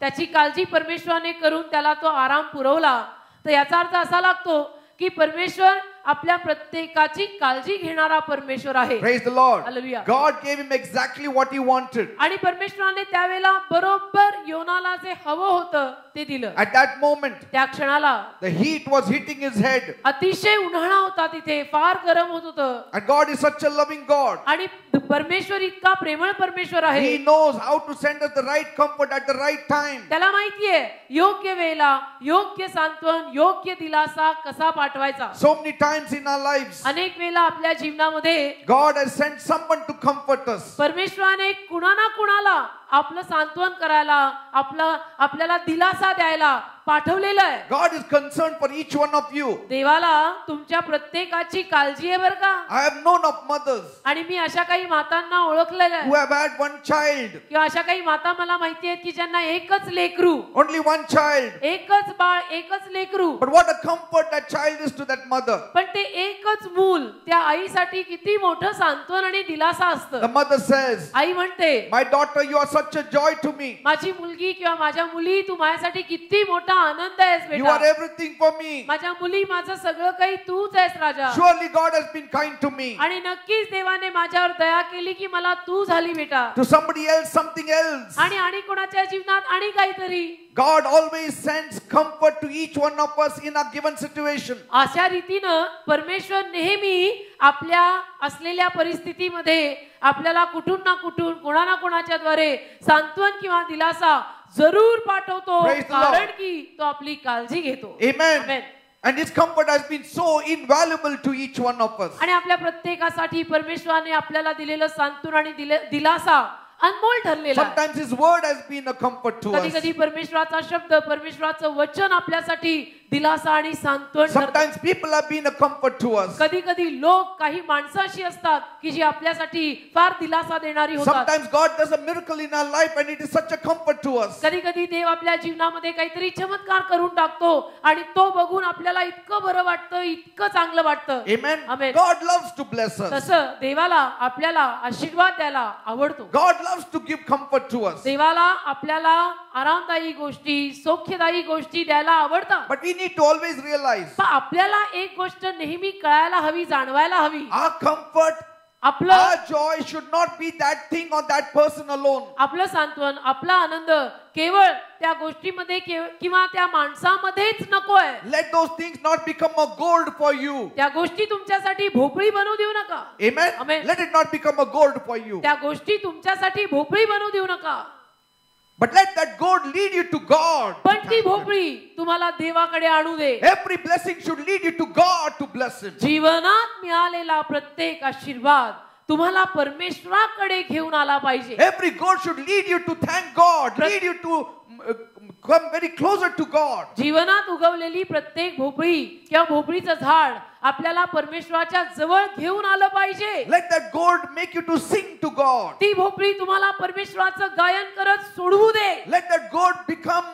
Speaker 2: त्याची काळजी परमेश्वराने करून त्याला तो आराम पुरवला, तर याचा अर्थ असा लागतो की परमेश्वर आपल्या प्रत्येकाची काळजी घेणारा परमेश्वर आहे.
Speaker 1: Praise the Lord.
Speaker 2: Hallelujah.
Speaker 1: God gave him exactly what he wanted.
Speaker 2: आणि परमेश्वराने त्यावेळेला बरोबर योनाला जे हवं होतं ते दिलं.
Speaker 1: At that moment,
Speaker 2: त्या क्षणाला
Speaker 1: the heat was hitting his head.
Speaker 2: अतिशय उन्हाळा होता, तिथे फार गरम होत होतं.
Speaker 1: And God is such a loving God.
Speaker 2: आणि परमेश्वर इतका प्रेमळ परमेश्वर आहे.
Speaker 1: He knows how to send us the right comfort at the right time.
Speaker 2: त्याला माहितीये योग्य वेळेला योग्य सांत्वन, योग्य दिलासा कसा पाठवायचा.
Speaker 1: So many times in our lives,
Speaker 2: अनेक वेळा आपल्या जीवनामध्ये
Speaker 1: God has sent someone to comfort us.
Speaker 2: परमेश्वराने कुणा ना कुणाला आपलं सांत्वन करायला, आपल्याला दिलासा द्यायला पाठवलेलं आहे.
Speaker 1: God is concerned for each one of you.
Speaker 2: देवाला तुमच्या प्रत्येकाची काळजी आहे बरं का.
Speaker 1: I have known of mothers
Speaker 2: आणि मी अशा काही मातांना ओळखलेलं
Speaker 1: who
Speaker 2: आहे,
Speaker 1: have had one child,
Speaker 2: किंवा अशा काही माता मला माहिती आहेत की ज्यांना एकच लेकरू,
Speaker 1: only one child.
Speaker 2: एकच बाळ, एकच लेकरू.
Speaker 1: But what a comfort that child is to that mother.
Speaker 2: पण ते एकच मूल त्या आईसाठी किती मोठं सांत्वन आणि दिलासा
Speaker 1: The
Speaker 2: असतं.
Speaker 1: mother says,
Speaker 2: आई म्हणते,
Speaker 1: my daughter, you are such a joy to me.
Speaker 2: माझी मुलगी किंवा माझ्या मुली, तू माझ्यासाठी किती मोठा आनंद आहेस
Speaker 1: You are
Speaker 2: बेटा.
Speaker 1: everything for me.
Speaker 2: माझ्या मुली, माझं सगळं काही तूच आहेस राजा.
Speaker 1: Surely God has been kind to me.
Speaker 2: आणि नक्कीच देवाने माझ्यावर दया केली की मला तू झाली बेटा.
Speaker 1: To somebody else, something else.
Speaker 2: आणि कोणाच्या जीवनात आणि काहीतरी.
Speaker 1: God always sends comfort to each one of us in a given situation.
Speaker 2: अशा रीतीनं परमेश्वर नेहमी आपल्या असलेल्या परिस्थितीमध्ये आपल्याला कुठून ना कुठून, कोणा ना कोणाच्या द्वारे सांत्वन किंवा दिलासा जरूर पाठवतो,
Speaker 1: Praise the Lord.
Speaker 2: कारण की तो आपली काळजी घेतो.
Speaker 1: Amen.
Speaker 2: Amen.
Speaker 1: And his comfort has been so invaluable to each one of us.
Speaker 2: आणि आपल्या प्रत्येकासाठी परमेश्वराने आपल्याला दिलेलं सांत्वन आणि दिलासा अनमोल ठरलेला आहे.
Speaker 1: Sometimes his word has been a comfort to
Speaker 2: कधी
Speaker 1: us.
Speaker 2: कधी परमेश्वराचा शब्द, परमेश्वराचं वचन आपल्यासाठी दिलासा आणि सांत्वन ठरतं.
Speaker 1: Sometimes people have been a comfort to us.
Speaker 2: कधी कधी लोक, काही माणसं अशी असतात की जी आपल्यासाठी फार दिलासा देणारी होतात.
Speaker 1: Sometimes God does a miracle in our life and it is such a comfort to us.
Speaker 2: कधी कधी देव आपल्या जीवनामध्ये काहीतरी चमत्कार करून टाकतो आणि तो बघून आपल्याला इतकं बरं वाटतं, इतकं चांगलं वाटतं.
Speaker 1: Amen.
Speaker 2: Amen.
Speaker 1: God loves to bless us.
Speaker 2: तसं देवाला आपल्याला आशीर्वाद द्यायला आवडतो.
Speaker 1: God loves to give comfort to us.
Speaker 2: देवाला आपल्याला आरामदायी गोष्टी, सौख्यदायी गोष्टी द्यायला आवडतात.
Speaker 1: But we need to always realize
Speaker 2: पण आपल्याला एक गोष्ट नेहमी कळायला हवी, जाणवायला हवी.
Speaker 1: our comfort,
Speaker 2: आपलं
Speaker 1: our joy should not be that thing or that person alone.
Speaker 2: आपलं सांत्वन, आपला आनंद केवळ त्या गोष्टीमध्ये किंवा त्या माणसामध्येच नको आहे.
Speaker 1: Let those things not become a gold for you.
Speaker 2: त्या गोष्टी तुमच्यासाठी भोपळी बनवू देऊ नका.
Speaker 1: Amen.
Speaker 2: Amen.
Speaker 1: Let it not become a gold for you.
Speaker 2: त्या गोष्टी तुमच्यासाठी भोपळी बनवू देऊ नका.
Speaker 1: But let that gold lead you to God.
Speaker 2: पण ती भोपळी तुम्हाला देवाकडे आणू दे.
Speaker 1: Every blessing should lead you to God to bless him.
Speaker 2: जीवनात मिळालेला प्रत्येक आशीर्वाद तुम्हाला परमेश्वराकडे घेऊन आला पाहिजे.
Speaker 1: Every gold should lead you to thank God, lead you to come very closer to God.
Speaker 2: जीवनात उगवलेली प्रत्येक भोपळी किंवा भोपळीचं झाड आपल्याला परमेश्वराच्या जवळ घेऊन आलं पाहिजे.
Speaker 1: Let that gold make you to sing to God.
Speaker 2: ती भोपळी तुम्हाला परमेश्वराचं गायन करत सोडवू दे.
Speaker 1: Let that gold become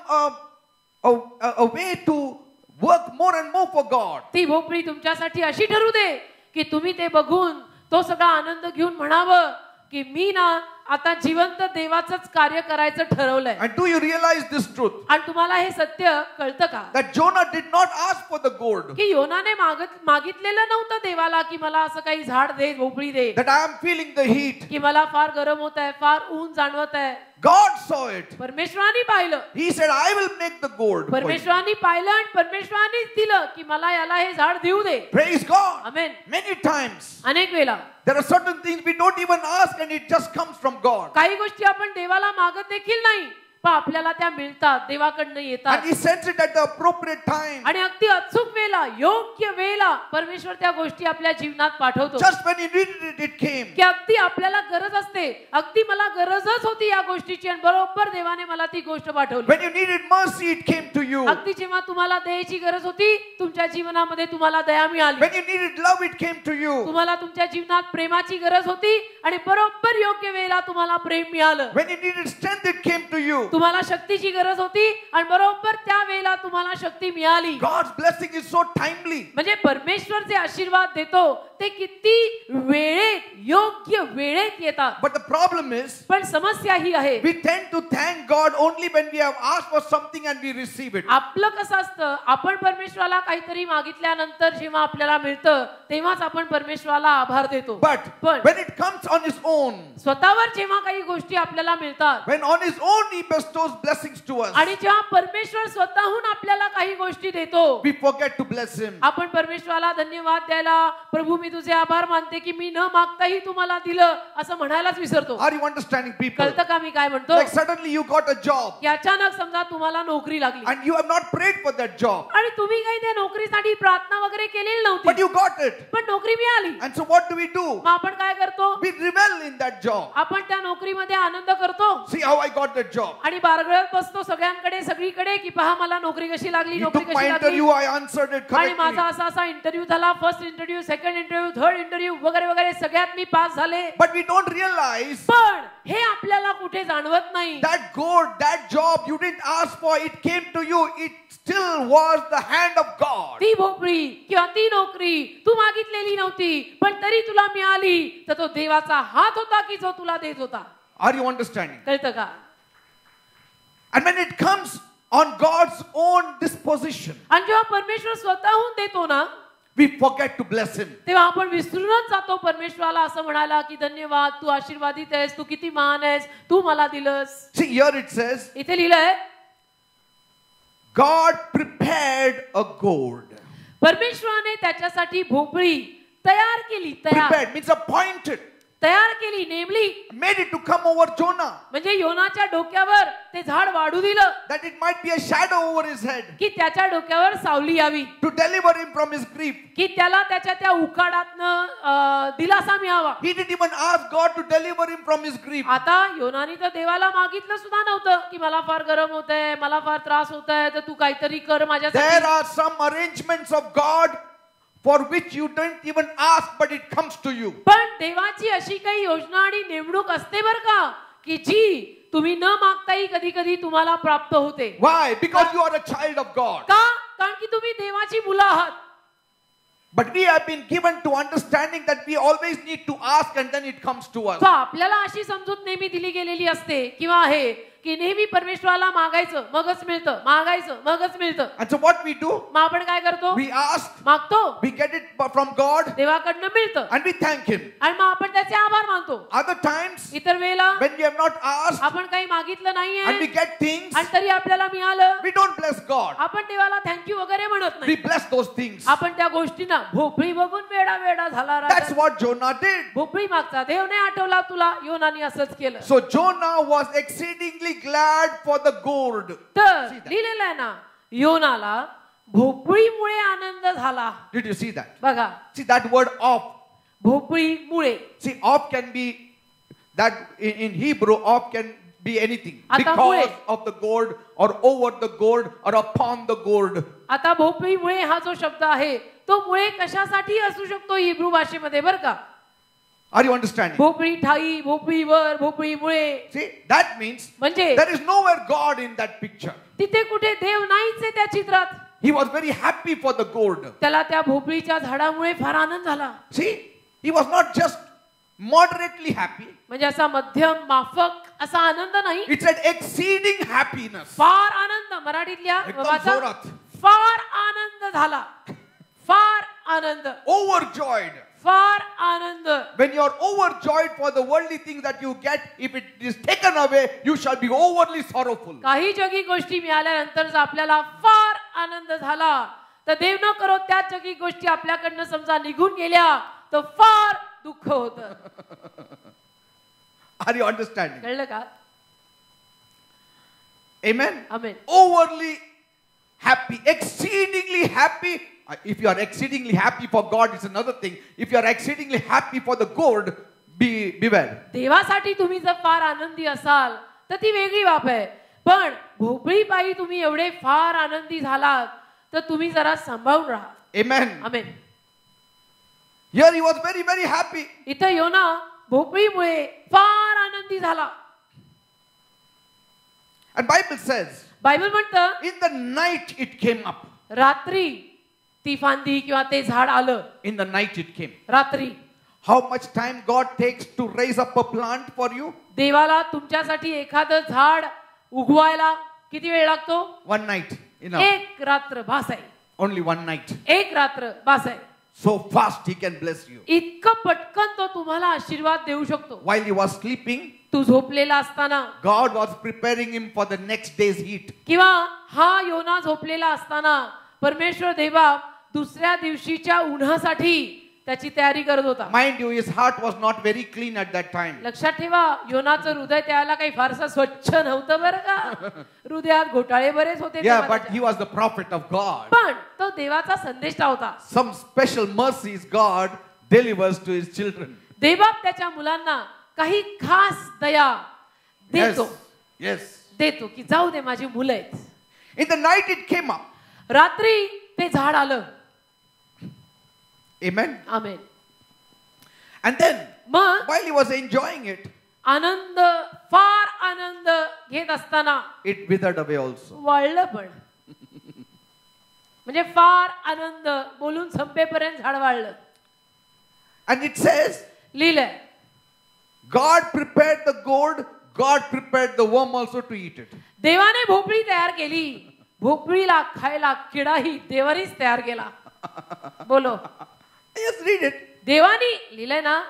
Speaker 1: a way to work more and more for God.
Speaker 2: ती भोपळी तुमच्यासाठी अशी ठरू दे की तुम्ही ते बघून तो सगळा आनंद घेऊन म्हणावं की मी ना आता जिवंत देवाचंच कार्य करायचं ठरवलंय.
Speaker 1: And do you realize this truth?
Speaker 2: आणि तुम्हाला हे सत्य कळतं का
Speaker 1: That Jonah did not ask for the gourd.
Speaker 2: की योनाने मागितलेलं नव्हतं देवाला की मला असं काही झाड दे, भोपळी दे,
Speaker 1: That I am feeling the heat.
Speaker 2: की मला फार गरम होत आहे, फार ऊन जाणवत आहे.
Speaker 1: God saw it.
Speaker 2: परमेश्वराने पाहिलं.
Speaker 1: He said, I will make the gourd for you.
Speaker 2: परमेश्वराने पाहिलं आणि परमेश्वरानेच दिलं की मला याला हे झाड देऊ दे.
Speaker 1: Praise God.
Speaker 2: आमेन.
Speaker 1: Many times
Speaker 2: अनेक वेळा
Speaker 1: there are certain things we don't even ask and it just comes from God.
Speaker 2: काही गोष्टी आपण देवाला मागत देखील नाही पण आपल्याला त्या मिळतात, देवाकडनं येतात.
Speaker 1: And He sends it at the appropriate time.
Speaker 2: आणि अगदी अचूक वेळेला, योग्य वेळेला परमेश्वर त्या गोष्टी आपल्या जीवनात पाठवतो.
Speaker 1: Just when you needed it, it came.
Speaker 2: की अगदी आपल्याला गरज असते, अगदी मला गरजच होती या गोष्टीची आणि बरोबर देवाने मला ती गोष्ट पाठवली.
Speaker 1: When you needed mercy, it came to you.
Speaker 2: अगदी जेव्हा तुम्हाला दयेची गरज होती तुमच्या जीवनामध्ये तुम्हाला दया मिळाली.
Speaker 1: When you needed love, it came to you.
Speaker 2: तुम्हाला तुमच्या जीवनात प्रेमाची गरज होती आणि बरोबर योग्य वेळेला तुम्हाला प्रेम मिळालं.
Speaker 1: When you needed strength, it came to you.
Speaker 2: तुम्हाला शक्तीची गरज होती आणि बरोबर त्या वेळेला तुम्हाला शक्ती मिळाली.
Speaker 1: God's blessing is so timely.
Speaker 2: म्हणजे परमेश्वर जे आशीर्वाद देतो ते किती वेळेत, योग्य वेळेत येतात.
Speaker 1: But the problem is,
Speaker 2: पण समस्या ही आहे
Speaker 1: we tend to thank God only when we have asked for something and we receive it.
Speaker 2: आपलं कसं असतं, आपण परमेश्वराला काहीतरी मागितल्यानंतर जेव्हा आपल्याला मिळतं तेव्हाच आपण परमेश्वराला आभार देतो.
Speaker 1: But when it comes on His own,
Speaker 2: स्वतःवर जेव्हा काही गोष्टी आपल्याला मिळतात,
Speaker 1: when on His own He bestows blessings to us,
Speaker 2: आणि जेव्हा परमेश्वर स्वतःहून आपल्याला काही गोष्टी देतो
Speaker 1: we forget to bless Him.
Speaker 2: आपण परमेश्वराला धन्यवाद द्यायला, प्रभू मी तुझे आभार मानते की मी न मागताही तू मला दिलं असं म्हणायलाच विसरतो.
Speaker 1: Are you understanding, people?
Speaker 2: कळतं का मी काय म्हणतो?
Speaker 1: Like suddenly you got a job
Speaker 2: की अचानक समजा तुम्हाला नोकरी लागली
Speaker 1: and you have not prayed for that job,
Speaker 2: आणि तुम्ही काही त्या नोकरीसाठी प्रार्थना वगैरे केलेली
Speaker 1: but
Speaker 2: नव्हती
Speaker 1: you got it.
Speaker 2: पण नोकरी मिळाली.
Speaker 1: And so what do we do?
Speaker 2: मग आपण काय करतो?
Speaker 1: We revel in that job.
Speaker 2: आपण त्या नोकरीमध्ये आनंद करतो.
Speaker 1: See how I got that job.
Speaker 2: आणि बारगळत बसतो सगळ्यांकडे, सगळीकडे की पहा मला नोकरी कशी लागली,
Speaker 1: He
Speaker 2: नोकरी
Speaker 1: took
Speaker 2: कशी
Speaker 1: my
Speaker 2: लागली.
Speaker 1: interview, I answered it
Speaker 2: आणि
Speaker 1: correctly.
Speaker 2: माझा असा असा इंटरव्ह्यू झाला, first interview, second interview, third interview वगैरे वगैरे सगळ्यात मी पास झाले.
Speaker 1: But we don't realize
Speaker 2: पण हे आपल्याला कुठे जाणवत नाही.
Speaker 1: that gourd, that job you didn't ask for, it came to you. It still was the hand of God.
Speaker 2: ती भोपळी किंवा ती नोकरी तू मागितलेली नव्हती पण तरी तुला मिळाली, तर तो देवाचा हात होता की जो तुला देत होता.
Speaker 1: Are you understanding?
Speaker 2: कळतं का?
Speaker 1: And when it comes on God's own disposition,
Speaker 2: आणि जेव्हा परमेश्वर स्वतःहून देतो ना
Speaker 1: we forget to bless Him.
Speaker 2: तेव्हा आपण विसरूनच जातो परमेश्वराला असं म्हणायला की धन्यवाद, तू आशीर्वादित आहेस, तू किती महान आहेस, तू मला दिलंस.
Speaker 1: See, here it says,
Speaker 2: इथे लिहिलंय
Speaker 1: God prepared a gourd.
Speaker 2: परमेश्वराने त्याच्यासाठी भोपळी तयार केली.
Speaker 1: Prepared means appointed.
Speaker 2: तयार केली, नेमली.
Speaker 1: Made it to come over Jonah.
Speaker 2: म्हणजे योनाच्या डोक्यावर ते झाड वाढू दिलं
Speaker 1: That it might be a shadow over his head.
Speaker 2: की त्याच्या डोक्यावर सावली यावी.
Speaker 1: To deliver him from his grief.
Speaker 2: की त्याला त्याच्या त्या उकाडातनं दिलासा मिळावा.
Speaker 1: He didn't even ask God to deliver him from his grief.
Speaker 2: आता योनानी तर देवाला मागितलं सुद्धा नव्हतं की मला फार गरम होतंय, मला फार त्रास होतोय, तर तू काहीतरी कर माझ्यासाठी.
Speaker 1: There are some arrangements of God for which you don't even ask, but it comes to you.
Speaker 2: पण देवाची अशी काही योजना आणि नेमणूक असते बर का की जी तुम्ही न मागताही कधी कधी तुम्हाला प्राप्त होते.
Speaker 1: Why? Because you are a child of God.
Speaker 2: का? कारण की तुम्ही देवाची मुलं आहात.
Speaker 1: But we have been given to understanding that we always need to ask and then it comes to us.
Speaker 2: तो आपल्याला अशी समजूत नेहमी दिली गेलेली असते किंवा आहे की नेहमी परमेश्वराला मागायचं मगच मिळतं, मागायचं मगच मिळतं.
Speaker 1: And so what we do?
Speaker 2: मग आपण काय करतो?
Speaker 1: We ask,
Speaker 2: मागतो,
Speaker 1: we get it from God,
Speaker 2: देवाकडनं मिळतं
Speaker 1: and we thank Him.
Speaker 2: आणि मग आपण त्याचे आभार मानतो.
Speaker 1: Other times,
Speaker 2: इतर वेळेला
Speaker 1: when we have not asked
Speaker 2: आपण काही मागितलं
Speaker 1: and we
Speaker 2: नाहीये
Speaker 1: get things,
Speaker 2: आणि तरी आपल्याला मिळालं,
Speaker 1: we don't bless God.
Speaker 2: आपण देवाला थँक्यू वगैरे म्हणत
Speaker 1: We
Speaker 2: नाही.
Speaker 1: bless those things.
Speaker 2: आपण त्या गोष्टींना भोपळी बघून वेडा वेडा झाला
Speaker 1: That's
Speaker 2: Raja.
Speaker 1: what Jonah did.
Speaker 2: भोपळी मागचा देव नाही आठवला तुला, योनानी असंच केलं.
Speaker 1: So Jonah was exceedingly glad for the gourd.
Speaker 2: तर लिहिलेलं आहे ना, योनाला भोपळीमुळे आनंद झाला.
Speaker 1: Did you see that?
Speaker 2: बघा,
Speaker 1: See that word of.
Speaker 2: भोपळीमुळे.
Speaker 1: See, of can be that in Hebrew, of can be anything.
Speaker 2: आता मुळे.
Speaker 1: Because of the gourd or over the gourd or upon the gourd.
Speaker 2: आता भोपळीमुळे हा जो शब्द आहे तो मुळे कशासाठी असू शकतो हिब्रू भाषेमध्ये बर का?
Speaker 1: Are you understanding?
Speaker 2: भोपळी ठाई, भोपळीवर, भोपळीमुळे.
Speaker 1: See, that means
Speaker 2: म्हणजे
Speaker 1: there is nowhere God in that picture.
Speaker 2: तिथे कुठे देव नाहीच आहे त्या चित्रात.
Speaker 1: He was very happy for the gourd.
Speaker 2: त्याला त्या भोपळीच्या झाडामुळे फार आनंद झाला.
Speaker 1: See, he was not just moderately happy.
Speaker 2: म्हणजे असा मध्यम माफक असा आनंद नाही.
Speaker 1: It said exceeding happiness.
Speaker 2: फार आनंद. मराठीतल्या
Speaker 1: एकदम
Speaker 2: वाचा,
Speaker 1: जोरात.
Speaker 2: फार आनंद झाला. फार आनंद.
Speaker 1: Overjoyed.
Speaker 2: फार आनंद.
Speaker 1: When you are overjoyed for the worldly things that you get, if it is taken away, you shall be overly sorrowful.
Speaker 2: काही जगी गोष्टी मिळाल्यानंतर जर आपल्याला फार आनंद झाला तर देव न करो त्या जगी गोष्टी आपल्याकडनं समजा निघून गेल्या तर फार दुःख होतं.
Speaker 1: Are you understanding?
Speaker 2: कळलं का?
Speaker 1: Amen.
Speaker 2: Amen.
Speaker 1: Overly happy, exceedingly happy. If you are exceedingly happy for God, it's another thing. If you are exceedingly happy for the gourd, beware.
Speaker 2: देवासाठी तुम्ही जर फार आनंदी असाल तर ती वेगळी बाब आहे. पण भोपळीपायी तुम्ही एवढे फार आनंदी झालात तर तुम्ही जरा सांभाळून राहा.
Speaker 1: Amen.
Speaker 2: Amen.
Speaker 1: Here he was very, very happy.
Speaker 2: इथं योना भोपळीमुळे फार आनंदी झाला.
Speaker 1: And Bible says,
Speaker 2: बायबल म्हणतं
Speaker 1: in the night it came up.
Speaker 2: रात्री ती फांदी किंवा ते झाड आलं.
Speaker 1: In the night it came.
Speaker 2: रात्री.
Speaker 1: How much time God takes to raise up a plant for you?
Speaker 2: देवाला तुमच्यासाठी एखादं झाड उगवायला किती वेळ लागतो?
Speaker 1: One night. Enough.
Speaker 2: एक रात्र बास आहे.
Speaker 1: Only one night.
Speaker 2: एक रात्र बास आहे.
Speaker 1: So fast he can bless you.
Speaker 2: इतकं पटकन तो तुम्हाला आशीर्वाद देऊ शकतो.
Speaker 1: While he was sleeping,
Speaker 2: तू झोपलेला असताना
Speaker 1: God was preparing him for the next day's heat.
Speaker 2: किंवा हा योना झोपलेला असताना परमेश्वर देवा दुसऱ्या दिवशीच्या उन्हासाठी त्याची तयारी करत होता.
Speaker 1: Mind you, his heart was not very clean at that time.
Speaker 2: लक्षात ठेवा योनाचं हृदय त्याला काही फारसं स्वच्छ नव्हतं बरं का. हृदयात घोटाळे बरेच होते.
Speaker 1: Yeah, but he was the prophet of God.
Speaker 2: पण तो देवाचा संदेष्टा होता.
Speaker 1: Some special mercies God delivers to his children.
Speaker 2: देवबाप त्याच्या मुलांना काही खास दया देतो.
Speaker 1: Yes.
Speaker 2: देतो की जाऊ दे माझी मुलं आहेत.
Speaker 1: In the night it came up.
Speaker 2: रात्री ते झाड आलं.
Speaker 1: Amen.
Speaker 2: आमेन.
Speaker 1: And then
Speaker 2: मग
Speaker 1: while he was enjoying it,
Speaker 2: आनंद फार आनंद घेत असताना
Speaker 1: it withered away also.
Speaker 2: वाळलं पण. म्हणजे फार आनंद बोलून संपेपर्यंत झाड वाळलं.
Speaker 1: And it says,
Speaker 2: लिहिलंय
Speaker 1: God prepared the gourd, God prepared the worm also to eat it.
Speaker 2: देवाने भोपळी तयार केली. भोपळीला खायला किडाही देवानीच तयार केला. बोलो.
Speaker 1: Yes, read it.
Speaker 2: देवानी लिहिलंय ना.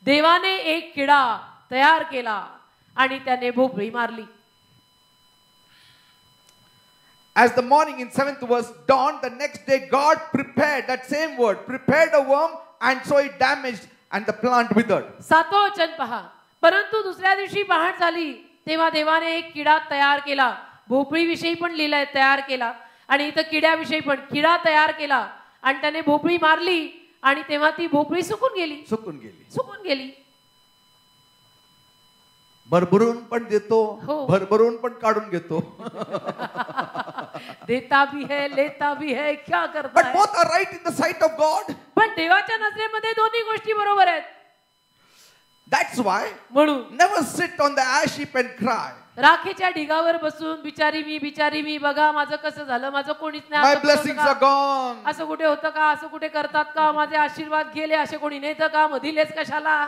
Speaker 2: देवाने एक किडा तयार केला आणि त्याने भोपळी मारली.
Speaker 1: As the morning in 7th verse dawned, the next day God prepared, that same word, prepared a worm, and so it damaged and the plant withered.
Speaker 2: 7वं वचन पहा. परंतु दुसऱ्या दिवशी पहाट झाली तेव्हा देवाने एक किडा तयार केला. भोपळी विषयी पण लिहिलंय तयार केला आणि इथं किड्याविषयी पण किडा तयार केला आणि त्याने भोपळी मारली आणि तेव्हा ती भोपळी सुकून गेली. सुकून गेली.
Speaker 1: भरभरून पण देतो,
Speaker 2: हो.
Speaker 1: भरभरून पण काढून घेतो.
Speaker 2: देता भी है लेता भी है क्या करता
Speaker 1: But
Speaker 2: है.
Speaker 1: both are right in the sight of God.
Speaker 2: पण देवाच्या नजरेमध्ये दोन्ही गोष्टी बरोबर आहेत.
Speaker 1: That's why
Speaker 2: म्हणून
Speaker 1: never sit on the ash heap and cry.
Speaker 2: राखेच्या ढिगावर बसून बिचारी मी बघा माझं कसं झालं, माझं कोणीच
Speaker 1: My
Speaker 2: नाही.
Speaker 1: blessings are gone.
Speaker 2: असं कुठे होतं का, असं कुठे करतात का, माझे आशीर्वाद गेले असे कोणी नेतं का, मधीलेच कशाला.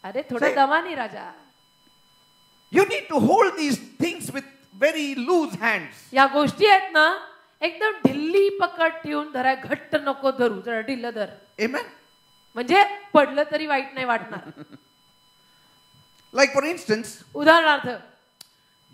Speaker 2: अरे थोडं दमानी राजा.
Speaker 1: You need to hold these things with very loose hands.
Speaker 2: या गोष्टी आहेत ना एकदम ढिल्ली पकड ठेवून धराय. घट्ट नको धरू, जरा ढिल्ल धर.
Speaker 1: Amen.
Speaker 2: म्हणजे पडलं तरी वाईट नाही वाटणार.
Speaker 1: Like for instance,
Speaker 2: उदाहरणार्थ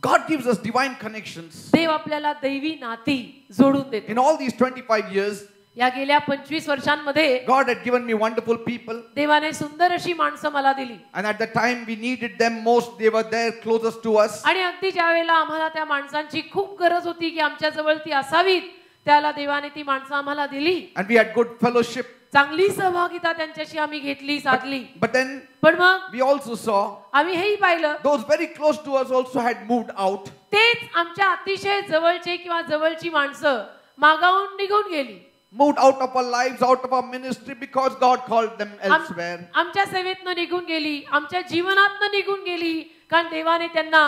Speaker 1: God gives us divine connections.
Speaker 2: देव आपल्याला दैवी नाती जोडून देतो.
Speaker 1: In all these 25 years,
Speaker 2: या गेल्या 25 वर्षांमध्ये
Speaker 1: God had given me wonderful people.
Speaker 2: देवाने सुंदर अशी माणसं मला दिली.
Speaker 1: And at the time we needed them most, they were there closest to us.
Speaker 2: आणि अगदी ज्या वेळेला आम्हाला त्या माणसांची खूप गरज होती की आमच्या जवळ ती असावीत, त्याला देवाने ती माणसं आम्हाला दिली.
Speaker 1: And we had good fellowship.
Speaker 2: चांगली सहभागिता त्यांच्याशी आम्ही घेतली, साधली.
Speaker 1: But then
Speaker 2: पण मग
Speaker 1: we also saw
Speaker 2: आम्ही हेही पाहिलं
Speaker 1: those very close to us also had moved out.
Speaker 2: तेच आमच्या अतिशय जवळचे किंवा जवळची माणसं मागावून निघून गेली.
Speaker 1: Moved out of our lives, out of our ministry because God called them elsewhere.
Speaker 2: आमच्या सेवेतनं निघून गेली, आमच्या जीवनातनं निघून गेली, कारण देवाने त्यांना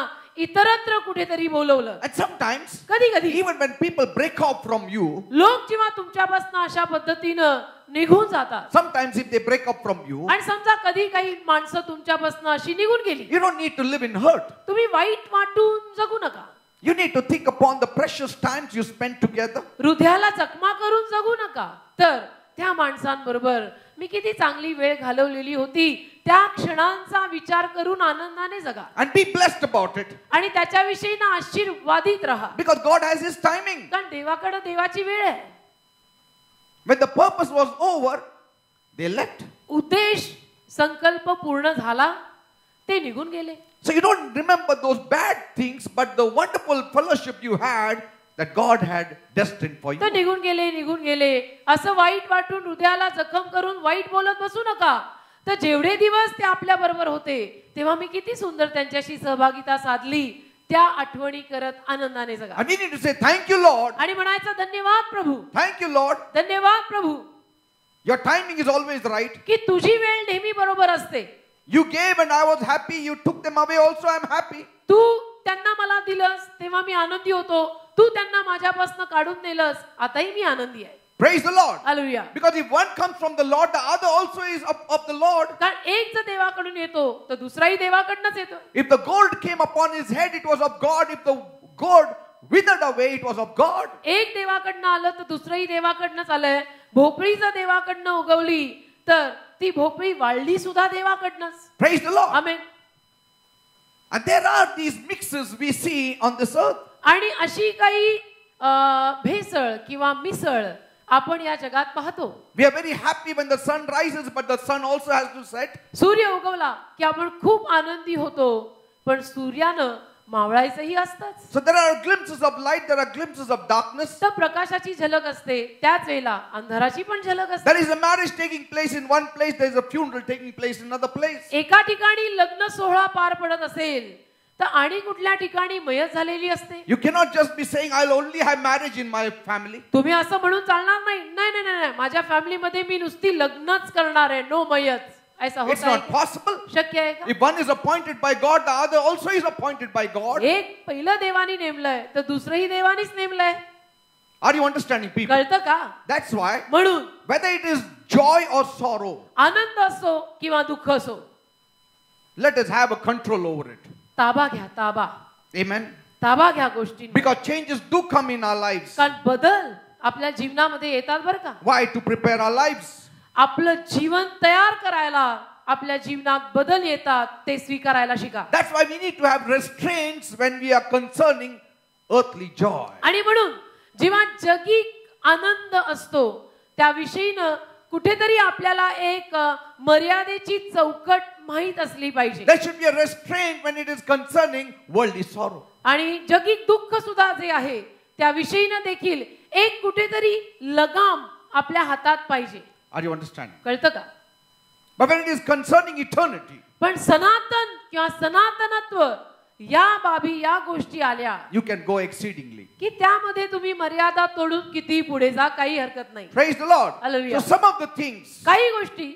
Speaker 2: इतरत्र कुठेतरी बोलवलं.
Speaker 1: And sometimes,
Speaker 2: कधी कधी
Speaker 1: even when people break off from you,
Speaker 2: लोक जेव्हा तुमच्यापासून अशा पद्धतीनं निघून जातात,
Speaker 1: sometimes if they break up from you,
Speaker 2: आणि समजा कधी काही माणसं तुमच्यापासून अशी निघून गेली,
Speaker 1: you don't need to live in hurt.
Speaker 2: तुम्ही वाईट वाटून जगू नका.
Speaker 1: You need to think upon the precious times you spent together.
Speaker 2: हृदयाला जखमा करून जगू नका, तर त्या माणसांबरोबर मी किती चांगली वेळ घालवलेली होती त्या क्षणांचा विचार करून आनंदाने जगा.
Speaker 1: And be blessed about it.
Speaker 2: आणि त्याच्याविषयी ना आशीर्वादित राहा.
Speaker 1: Because God has His timing.
Speaker 2: कारण देवाकडे देवाची वेळ आहे.
Speaker 1: When the purpose was over, they left.
Speaker 2: उद्देश संकल्प पूर्ण झाला, ते निघून गेले.
Speaker 1: So you don't remember those bad things, but the wonderful fellowship you had that God had destined for you.
Speaker 2: तर निघून गेले असं वाईट वाटून हृदयाला जखम करून वाईट बोलत बसू नका. तर जेवढे दिवस ते आपल्या बरोबर होते तेव्हा मी किती सुंदर त्यांच्याशी सहभागिता साधली, त्या आठवणी करत आनंदाने जगा.
Speaker 1: And we need to say, thank you, Lord.
Speaker 2: आणि म्हणायचं, धन्यवाद प्रभू,
Speaker 1: Thank you, Lord.
Speaker 2: धन्यवाद प्रभू,
Speaker 1: Your timing is always right.
Speaker 2: की तुझी वेळ नेहमी बरोबर असते.
Speaker 1: You gave and I was happy. You took them away also, I am happy.
Speaker 2: तू त्यांना मला दिलंस तेव्हा मी आनंदी होतो, तू त्यांना माझ्यापासून काढून नेलंस आताही मी आनंदी आहे.
Speaker 1: Praise the Lord.
Speaker 2: Hallelujah.
Speaker 1: Because if one comes from the Lord, the other also is of the Lord.
Speaker 2: कारण एक जर देवाकडून येतो तर दुसराही देवाकडूनच येतो.
Speaker 1: If the gold came upon his head, it was of God. If the gold withered away, it was of God.
Speaker 2: एक देवाकडनं आलं तर दुसरंही देवाकडनंच आलंय. भोपळी जर देवाकडनं उगवली तर ती भोपळी वाढली सुद्धा देवाकडनंच.
Speaker 1: Praise the Lord.
Speaker 2: Amen.
Speaker 1: And there are these mixes we see on this earth.
Speaker 2: आणि अशी काही भेसळ किंवा मिसळ आपण या जगात पाहतो.
Speaker 1: We are very happy when the sun rises, but the sun also has to set.
Speaker 2: सूर्य उगवला की आपण खूप आनंदी होतो, पण सूर्यानं मावळायचंही असतंच.
Speaker 1: So there are glimpses of light, there are glimpses of darkness.
Speaker 2: तर प्रकाशाची झलक असते, त्याच वेळेला अंधाराची पण झलक असते.
Speaker 1: There is a marriage taking place in one place, there is a funeral taking place in another place.
Speaker 2: एका ठिकाणी लग्न सोहळा पार पडत असेल तर आणि कुठल्या ठिकाणी मयत झालेली असते.
Speaker 1: You cannot just be saying, I'll only have marriage in my family.
Speaker 2: तुम्ही असं म्हणून चालणार नाही. नाही नाही नाही, माझ्या फॅमिलीमध्ये मी नुसती लग्नच करणार आहे, नो मयत. ऐसा
Speaker 1: It's
Speaker 2: होता
Speaker 1: not possible.
Speaker 2: शक्य आहे का?
Speaker 1: If one is appointed by God, the other also is appointed by God.
Speaker 2: एक पहिलं देवानी नेमलंय तर दुसरंही देवानीच नेमलंय.
Speaker 1: Are you understanding, people?
Speaker 2: कळतं का?
Speaker 1: That's why,
Speaker 2: म्हणून
Speaker 1: whether it is joy or sorrow,
Speaker 2: आनंद असो किंवा दुःख असो,
Speaker 1: let us have a control over it.
Speaker 2: ताबा घ्या, ताबा.
Speaker 1: Amen.
Speaker 2: ताबा घ्या गोष्टी.
Speaker 1: Because changes do come in our lives.
Speaker 2: कारण बदल आपल्या जीवनामध्ये येतात बरं का.
Speaker 1: Why? To prepare our lives.
Speaker 2: आपलं जीवन तयार करायला आपल्या जीवनात बदल येतात, ते स्वीकारायला शिका.
Speaker 1: That's why we need to have restraints when we are concerning earthly joy.
Speaker 2: आणि म्हणून जेव्हा जगिक आनंद असतो त्याविषयीनं कुठेतरी आपल्याला एक मर्यादेची चौकट माहित असली पाहिजे.
Speaker 1: There should be a restraint when it is concerning worldly sorrow.
Speaker 2: आणि जगिक दुःख सुद्धा जे आहे त्याविषयीनं देखील एक कुठेतरी लगाम आपल्या हातात पाहिजे.
Speaker 1: Are you understanding?
Speaker 2: कळतं का?
Speaker 1: But when it is concerning eternity,
Speaker 2: पण सनातन किंवा सनातनत्व या बाबी, या गोष्टी आल्या
Speaker 1: you can go exceedingly.
Speaker 2: की त्यामध्ये तुम्ही मर्यादा तोडून किती पुढे जा, काही हरकत नाही.
Speaker 1: Praise the Lord.
Speaker 2: Hallelujah.
Speaker 1: So some of the things,
Speaker 2: काही गोष्टी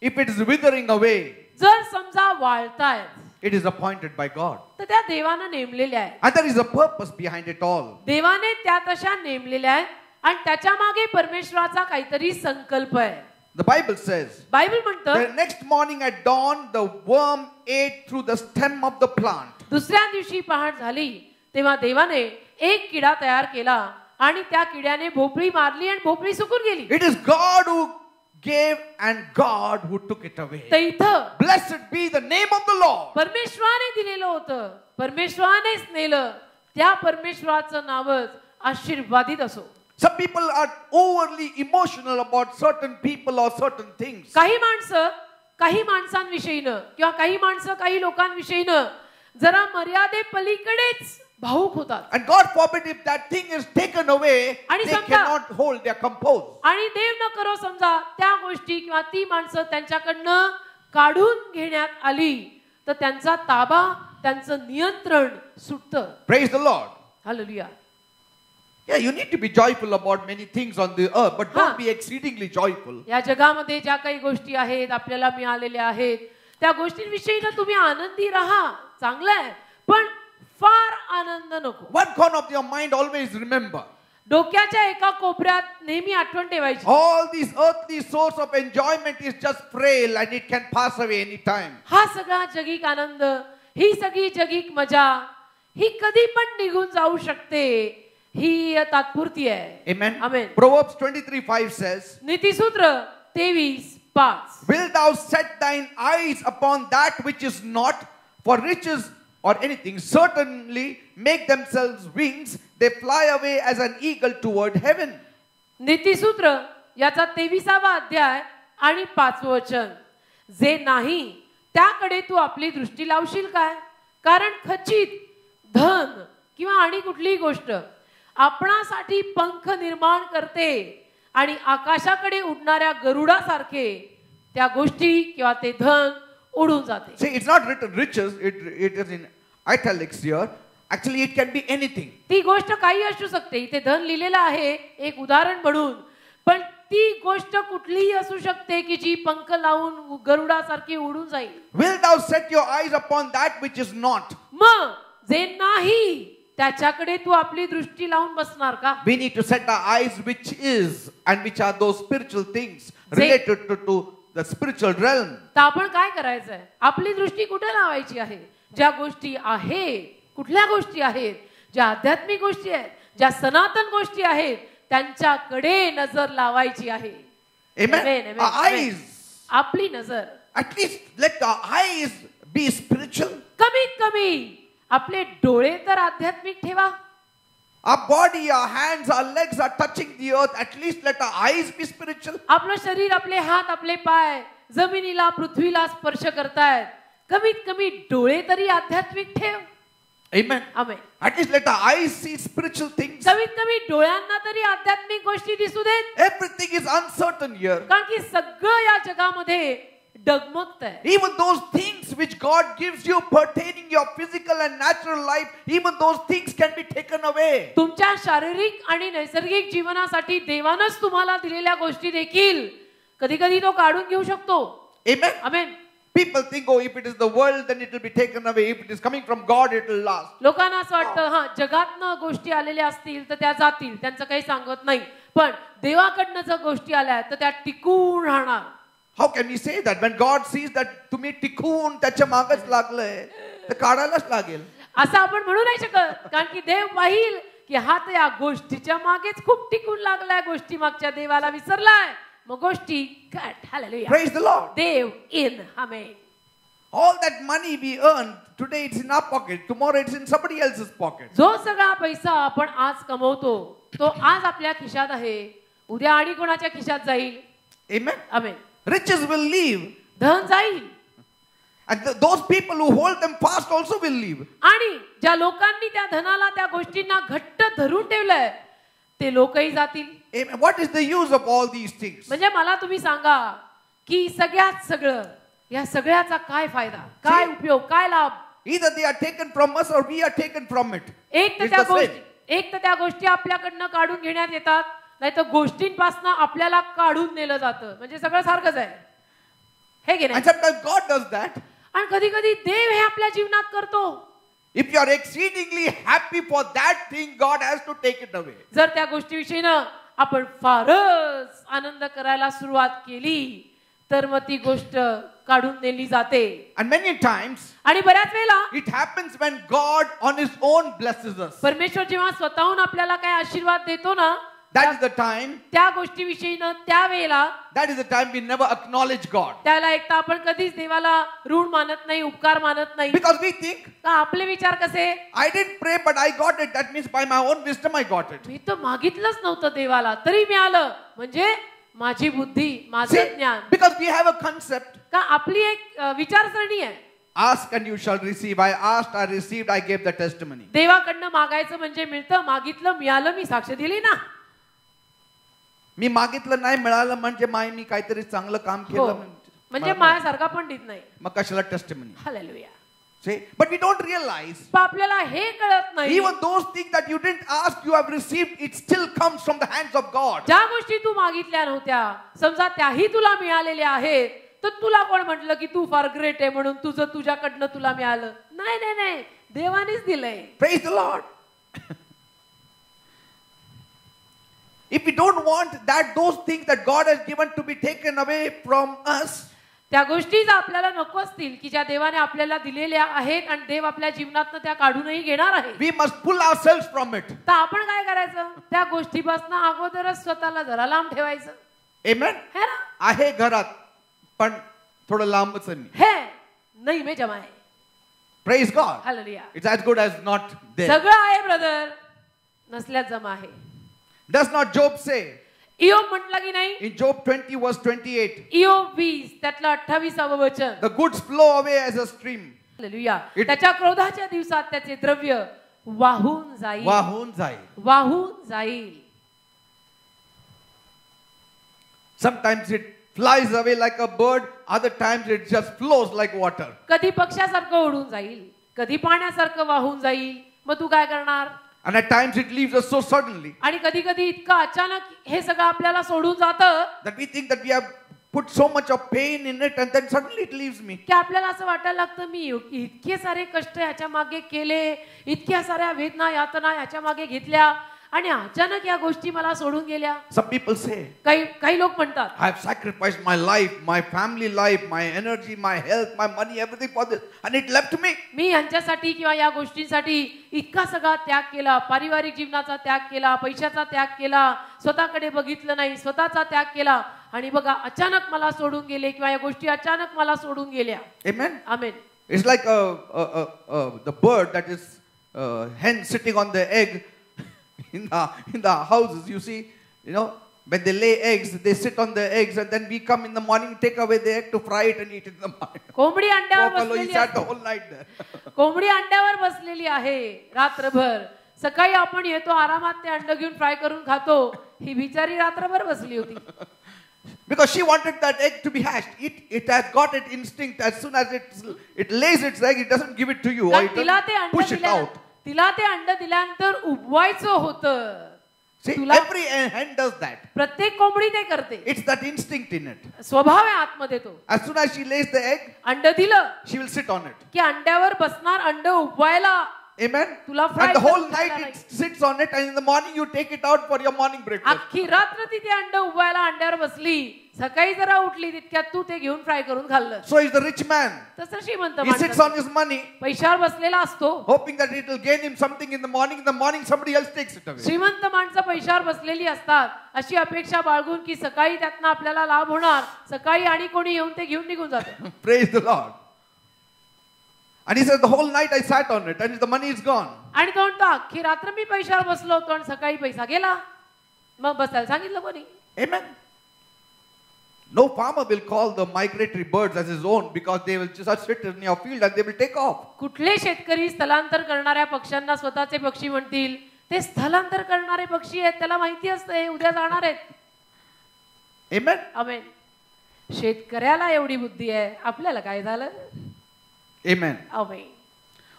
Speaker 1: if it is withering away,
Speaker 2: जर समजा वाळतायत,
Speaker 1: it is appointed by God.
Speaker 2: तर त्या देवानं नेमलेल्या आहेत.
Speaker 1: And there is a purpose behind it all.
Speaker 2: देवाने त्या तशा नेमलेल्या आहेत आणि त्याच्या मागे परमेश्वराचा काहीतरी संकल्प आहे.
Speaker 1: The Bible says,
Speaker 2: बायबल म्हणतं,
Speaker 1: the next morning at dawn, the worm ate through the stem of the plant.
Speaker 2: दुसऱ्या दिवशी पहाट झाली तेव्हा देवाने एक किडा तयार केला आणि त्या किड्याने भोपळी मारली आणि भोपळी सुकून गेली.
Speaker 1: It is God who gave and God who took it away.
Speaker 2: तर इथं
Speaker 1: Blessed be the name of the Lord.
Speaker 2: परमेश्वराने दिलेलं होतं, परमेश्वरानेच नेलं, त्या परमेश्वराचं नावच आशीर्वादित असो.
Speaker 1: Some people are overly emotional about certain people or certain things.
Speaker 2: काही माणसं काही माणसांविषयीनं किंवा काही माणसं काही लोकांविषयीनं जरा मर्यादे पलीकडेच भावुक होतात.
Speaker 1: And God forbid if that thing is taken away,
Speaker 2: आणि
Speaker 1: they
Speaker 2: समजा-
Speaker 1: cannot hold their compose.
Speaker 2: आणि देव न करो समजा त्या गोष्टी किंवा ती माणसं त्यांच्याकडनं काढून घेण्यात आली तर त्यांचा ताबा, त्यांचं नियंत्रण सुटतं.
Speaker 1: Praise the Lord.
Speaker 2: Hallelujah.
Speaker 1: Yeah, you need to be joyful about many things on the earth, but don't be exceedingly joyful.
Speaker 2: या जगामध्ये ज्या काही गोष्टी आहेत आपल्याला मिळालेल्या आहेत त्या गोष्टींविषयी ना तुम्ही आनंदी राहा, चांगलं आहे, पण फार आनंद नको.
Speaker 1: One corner of your mind always remember.
Speaker 2: डोक्याच्या एका कोपऱ्यात नेहमी आठवण ठेवायची,
Speaker 1: All these earthly source of enjoyment is just frail and it can pass away anytime.
Speaker 2: हा सगळा जगिक आनंद, ही सगळी जगिक मजा, ही कधी पण निघून जाऊ शकते, ही तात्पुरती आहे.
Speaker 1: Amen.
Speaker 2: Amen.
Speaker 1: Proverbs 23:5 says,
Speaker 2: नीतिसूत्र 23:5.
Speaker 1: Will thou set thine eyes upon that which is not, for riches or anything certainly make themselves wings, they fly away as an eagle toward heaven.
Speaker 2: नीतिसूत्र याचा 23वा अध्याय आणि 5वं वचन. जे नाही त्याकडे तू आपली दृष्टी लावशील काय? कारण खचित धन किंवा आणि कुठलीही गोष्ट आपणासाठी पंख निर्माण करते आणि आकाशाकडे उडणाऱ्या गरुडासारखे त्या गोष्टी किंवा ते धन उडून जाते.
Speaker 1: See, it's not written riches, it is in italics here. Actually, it can be anything.
Speaker 2: ती गोष्ट काही असू शकते. इथे धन लिहिलेलं आहे एक उदाहरण म्हणून, पण ती गोष्ट कुठलीही असू शकते की जी पंख लावून गरुडासारखी उडून जाईल.
Speaker 1: Will thou set your eyes upon that which is not?
Speaker 2: मग जे नाही त्याच्याकडे तू आपली दृष्टी लावून बसणार का?
Speaker 1: We need to set our eyes which is and which are those spiritual things related to the spiritual realm.
Speaker 2: तर आपण काय करायचंय? आपली दृष्टी कुठे लावायची आहे? ज्या गोष्टी आहेत, कुठल्या गोष्टी आहेत, ज्या आध्यात्मिक गोष्टी आहेत, ज्या सनातन गोष्टी आहेत, त्यांच्याकडे नजर लावायची आहे.
Speaker 1: Amen. Our eyes,
Speaker 2: आपली नजर,
Speaker 1: at least let our eyes be spiritual.
Speaker 2: कमीत कमी आपले डोळे तर आध्यात्मिक ठेवा.
Speaker 1: Our body, our hands, our legs are touching the earth. At least let our eyes be spiritual.
Speaker 2: आपलं शरीर, आपले हात, आपले पाय जमिनीला, पृथ्वीला स्पर्श करतायत. कमीत कमी डोळे तरी आध्यात्मिक ठेव.
Speaker 1: Amen.
Speaker 2: Amen.
Speaker 1: At least let our eyes see spiritual things.
Speaker 2: कमीत कमी डोळ्यांना तरी आध्यात्मिक गोष्टी दिसू देत.
Speaker 1: Everything is uncertain here.
Speaker 2: कारण की सगळं या जगामध्ये डगमगतंय.
Speaker 1: Even those things which God gives you pertaining your physical and natural life, even those things can be taken away.
Speaker 2: तुमच्या शारीरिक आणि नैसर्गिक जीवनासाठी देवानच तुम्हाला दिलेल्या गोष्टी देखील कधी कधी तो काढून घेऊ शकतो.
Speaker 1: Amen.
Speaker 2: Amen.
Speaker 1: People think, oh, if it is the world, then it will be taken away. If it is coming from God, it will last.
Speaker 2: लोकांना असं वाटतं हा जगातनं गोष्टी आलेल्या असतील तर त्या जातील, त्यांचं काही सांगत नाही. पण देवाकडनं जर गोष्टी आल्या तर त्या टिकून राहणार.
Speaker 1: How can we say that when God sees that तुम्ही टिकून त्याच्या मागच लागलंय तर काढायलाच लागेल.
Speaker 2: असं आपण म्हणू नाही शकत, कारण की देव पाहिल की हा तर या गोष्टीच्या मागेच खूप टिकून लागलाय, गोष्टी मागच्या देवाला विसरलाय, मग गोष्टी cut. Hallelujah.
Speaker 1: Praise the Lord.
Speaker 2: देव इन. Amen.
Speaker 1: All that money we earn today, it's in our pocket. Tomorrow it's in somebody else's pocket.
Speaker 2: जो सगळा पैसा आपण आज कमवतो तो आज आपल्या खिशात आहे, उद्या आणि कोणाच्या खिशात जाईल.
Speaker 1: Amen.
Speaker 2: Amen.
Speaker 1: Riches will leave.
Speaker 2: धन जाईल
Speaker 1: And those people who hold them fast also will leave.
Speaker 2: आणि ज्या लोकांनी त्या धनाला, त्या गोष्टींना घट्ट धरून ठेवलंय ते लोकही जातील.
Speaker 1: Amen. What is the use of all these things?
Speaker 2: म्हणजे मला तुम्ही सांगा की सगळ्यात सगळं या सगळ्याचा काय फायदा, काय उपयोग, काय लाभ?
Speaker 1: Either they are taken from us or we are taken from it.
Speaker 2: एक तर त्या गोष्टी आपल्याकडनं काढून घेण्यात येतात, नाही तर गोष्टींपासून आपल्याला काढून नेलं जातं. म्हणजे सगळं सारखंच आहे, हे की नाही?
Speaker 1: And sometimes God does that.
Speaker 2: आणि कधी कधी देव हे आपल्या जीवनात करतो.
Speaker 1: If you are exceedingly happy for that thing, God has to take it away.
Speaker 2: जर त्या गोष्टीविषयीनं आपण फारच आनंद करायला सुरुवात केली तर मग ती गोष्ट काढून नेली जाते.
Speaker 1: And many times
Speaker 2: आणि बऱ्याच वेळेला
Speaker 1: it happens when God on his own blesses us.
Speaker 2: परमेश्वर जेव्हा स्वतःहून आपल्याला काय आशीर्वाद देतो ना,
Speaker 1: That is the time.
Speaker 2: त्या गोष्टीविषयीनं त्या वेळेला
Speaker 1: That is the time we never acknowledge God.
Speaker 2: त्याला एक तर आपण कधीच देवाला ऋण मानत नाही, उपकार मानत नाही.
Speaker 1: Because we think,
Speaker 2: आपले विचार कसे,
Speaker 1: I didn't pray but I got it. That means by my own wisdom I got it.
Speaker 2: मी तर मागितलंच नव्हतं देवाला तरी मिळालं, म्हणजे माझी बुद्धी, माझं ज्ञान.
Speaker 1: Because we have a concept.
Speaker 2: का आपली एक विचारसरणी आहे.
Speaker 1: Ask and you shall receive. I asked, I received, I gave the testimony.
Speaker 2: देवाकडनं मागायचं म्हणजे मिळतं, मागितलं मिळालं, मी साक्ष दिली ना.
Speaker 1: मी मागितलं नाही मिळालं म्हणजे मी काहीतरी चांगलं काम केलं
Speaker 2: म्हणजे माझ्यासारखा पंडित नाही.
Speaker 1: मग कशाला testimony?
Speaker 2: Hallelujah.
Speaker 1: See, but we don't realize.
Speaker 2: पण आपल्याला हे कळत नाही.
Speaker 1: Even those things that you didn't ask, you have received. It still comes from the hands of God.
Speaker 2: ज्या गोष्टी तू मागितल्या नव्हत्या, समजा त्याही तुला मिळालेल्या आहेत, तर तुला कोण म्हटलं की तू फार ग्रेट आहे म्हणून तुझं तुझ्याकडनं तुला मिळालं? नाही नाही नाही, देवानेच दिलंय.
Speaker 1: Praise the Lord. If we don't want that those things that God has given to be taken away from us,
Speaker 2: त्या गोष्टी जर आपल्याला नको असतील की ज्या देवाने आपल्याला दिलेल्या आहेत आणि देव आपल्या जीवनातनं त्या काढूनही घेणार आहे,
Speaker 1: we must pull ourselves from it.
Speaker 2: तर आपण काय करायचं? त्या गोष्टीपासून अगोदरच स्वतःला जरा लांब ठेवायचं.
Speaker 1: Amen.
Speaker 2: है ना?
Speaker 1: आहे घरात पण थोडं लांबच आहे मी.
Speaker 2: है नहीं में जमा है.
Speaker 1: Praise God.
Speaker 2: Hallelujah.
Speaker 1: It's as good as not there.
Speaker 2: सगळं आहे ब्रदर, नसल्यात जमा आहे.
Speaker 1: Does not Job say
Speaker 2: इयोब म्हटला की नाही?
Speaker 1: in Job 20 verse 28,
Speaker 2: इयोब 20 त्यातलं 28व वचन.
Speaker 1: the goods flow away as a stream.
Speaker 2: Hallelujah. त्याच्या क्रोधाच्या दिवसात त्याचे द्रव्य वाहून जाईल.
Speaker 1: वाहून जाईल.
Speaker 2: वाहून जाईल.
Speaker 1: Sometimes it flies away like a bird, other times it just flows like water.
Speaker 2: कधी पक्षासारखं उडून जाईल, कधी पाण्यासारखं वाहून जाईल. मग तू काय करणार?
Speaker 1: And at times it leaves us so suddenly
Speaker 2: आणि कधी कधी इतकं अचानक हे सगळं आपल्याला सोडून जातं
Speaker 1: that we think that we have put so much of pain in it and then suddenly it leaves me.
Speaker 2: की आपल्याला असं वाटायला लागतं मी इतके सारे कष्ट ह्याच्या मागे केले, इतक्या साऱ्या वेदना यातना ह्याच्या मागे घेतल्या आणि अचानक या गोष्टी मला सोडून गेल्या.
Speaker 1: Some people say,
Speaker 2: काही लोक म्हणतात,
Speaker 1: I have sacrificed my life, my family life, my energy, my health, my money, everything for this and it left me.
Speaker 2: मी ह्यांच्यासाठी किंवा या गोष्टींसाठी इतका सगळा त्याग केला, पारिवारिक जीवनाचा त्याग केला, पैशाचा त्याग केला, स्वतःकडे बघितलं नाही, स्वतःचा त्याग केला आणि बघा अचानक मला सोडून गेले किंवा या गोष्टी अचानक मला सोडून गेल्या.
Speaker 1: Amen.
Speaker 2: Amen.
Speaker 1: It's like the bird that is hen sitting on the egg in the houses. You see, when they lay eggs, they sit on the eggs and then we come in the morning, take away the egg to fry it and eat it in the morning.
Speaker 2: कोंबडी अंड्यावर
Speaker 1: Buffalo, he
Speaker 2: बसलेली
Speaker 1: sat the
Speaker 2: असते.
Speaker 1: whole night there.
Speaker 2: कोंबडी अंड्यावर बसलेली आहे रात्रभर. सकाळी आपण येतो आरामात ते अंड घेऊन फ्राय करून खातो. ही बिचारी रात्रभर बसली होती.
Speaker 1: Because she wanted that egg to be hatched. It has got its instinct. As soon as it lays its egg, it doesn't give it to you or it
Speaker 2: तिला ते
Speaker 1: doesn't
Speaker 2: and
Speaker 1: push it out.
Speaker 2: तिला ते अंड दिल्यानंतर उबवायचं होतं.
Speaker 1: See,
Speaker 2: तुला-
Speaker 1: every hen does that.
Speaker 2: प्रत्येक कोंबडी ते करते.
Speaker 1: It's that instinct in it.
Speaker 2: स्वभाव आहे आतमध्ये तो.
Speaker 1: As soon as she lays the egg,
Speaker 2: अंड दिलं
Speaker 1: she will sit on it.
Speaker 2: की अंड्यावर बसणार, अंड उबवायला.
Speaker 1: Amen.
Speaker 2: तुला fry
Speaker 1: And the whole
Speaker 2: करायला
Speaker 1: night
Speaker 2: नाही.
Speaker 1: it sits on it and in the morning you take it out for your morning breakfast.
Speaker 2: अख्खी रात्र ती ते अंड उबवायला अंड्यावर बसली. सकाळी जरा उठली तितक्यात तू ते घेऊन फ्राय करून खाल्लं.
Speaker 1: So is the rich man.
Speaker 2: तसं श्रीमंत
Speaker 1: He sits
Speaker 2: माणूस
Speaker 1: on his money
Speaker 2: पैशावर बसलेला असतो.
Speaker 1: hoping that it will gain him something in the morning. In the morning somebody else takes it away.
Speaker 2: श्रीमंत माणसं पैशावर बसलेली असतात. अशी अपेक्षा बाळगून की सकाळी त्यातनं आपल्याला लाभ होणार, सकाळी आणि कोणी येऊन ते घेऊन निघून जाते.
Speaker 1: Praise the Lord. And he says the whole night I sat on it and the money is gone.
Speaker 2: आणि तो म्हणतो अख्खी रात्र मी पैशावर बसलो होतो आणि सकाळी पैसा गेला. मग बसायला सांगितलं कोणी?
Speaker 1: Amen. No farmer will call the migratory birds as his own because they will just sit in your field and they will take off.
Speaker 2: कुठले शेतकरी स्थलांतर करणाऱ्या पक्ष्यांना स्वतःचे पक्षी म्हणतील? ते स्थलांतर करणारे पक्षी आहेत, त्याला माहिती असते उद्या जाणार आहेत.
Speaker 1: Amen.
Speaker 2: आमेन. शेतकऱ्याला एवढी बुद्धी आहे, आपल्याला काय झालं?
Speaker 1: Amen.
Speaker 2: Amen.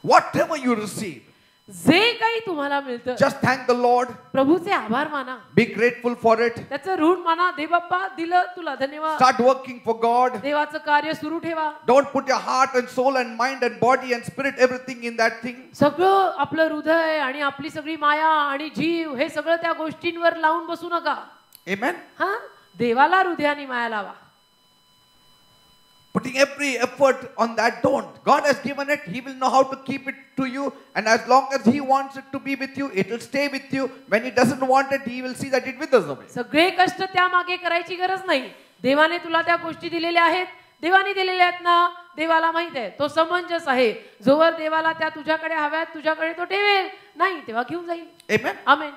Speaker 1: Whatever you receive,
Speaker 2: जे काही तुम्हाला मिळतं
Speaker 1: just thank the Lord.
Speaker 2: प्रभूचे आभार माना.
Speaker 1: Be grateful for it.
Speaker 2: त्याचं ऋण माना. दे बाप्पा, दिलं तुला धन्यवाद.
Speaker 1: Start working for God.
Speaker 2: देवाचं कार्य सुरू ठेवा.
Speaker 1: Don't put your heart and soul and mind and body and spirit everything in that thing.
Speaker 2: सगळं आपलं हृदय आणि आपली सगळी माया आणि जीव हे सगळं त्या गोष्टींवर लावून बसू नका.
Speaker 1: Amen.
Speaker 2: हा, देवाला हृदयाने माया लावा.
Speaker 1: Putting every effort on that, don't. God has given it. He will know how to keep it to you. And as long as He wants it to be with you, it will stay with you. When He doesn't want it, He will see that it withers away.
Speaker 2: सगळे कष्ट त्या मागे करायची गरज नाही. देवाने तुला त्या गोष्टी दिलेल्या आहेत. देवाने दिलेल्या आहेत ना, देवाला माहित आहे. तो समंजस आहे. जोवर देवाला त्या तुझ्याकडे हव्यात, तुझ्याकडे तो ठेवेल. नाही तेव्हा घेऊन जाईल.
Speaker 1: Amen.
Speaker 2: Amen.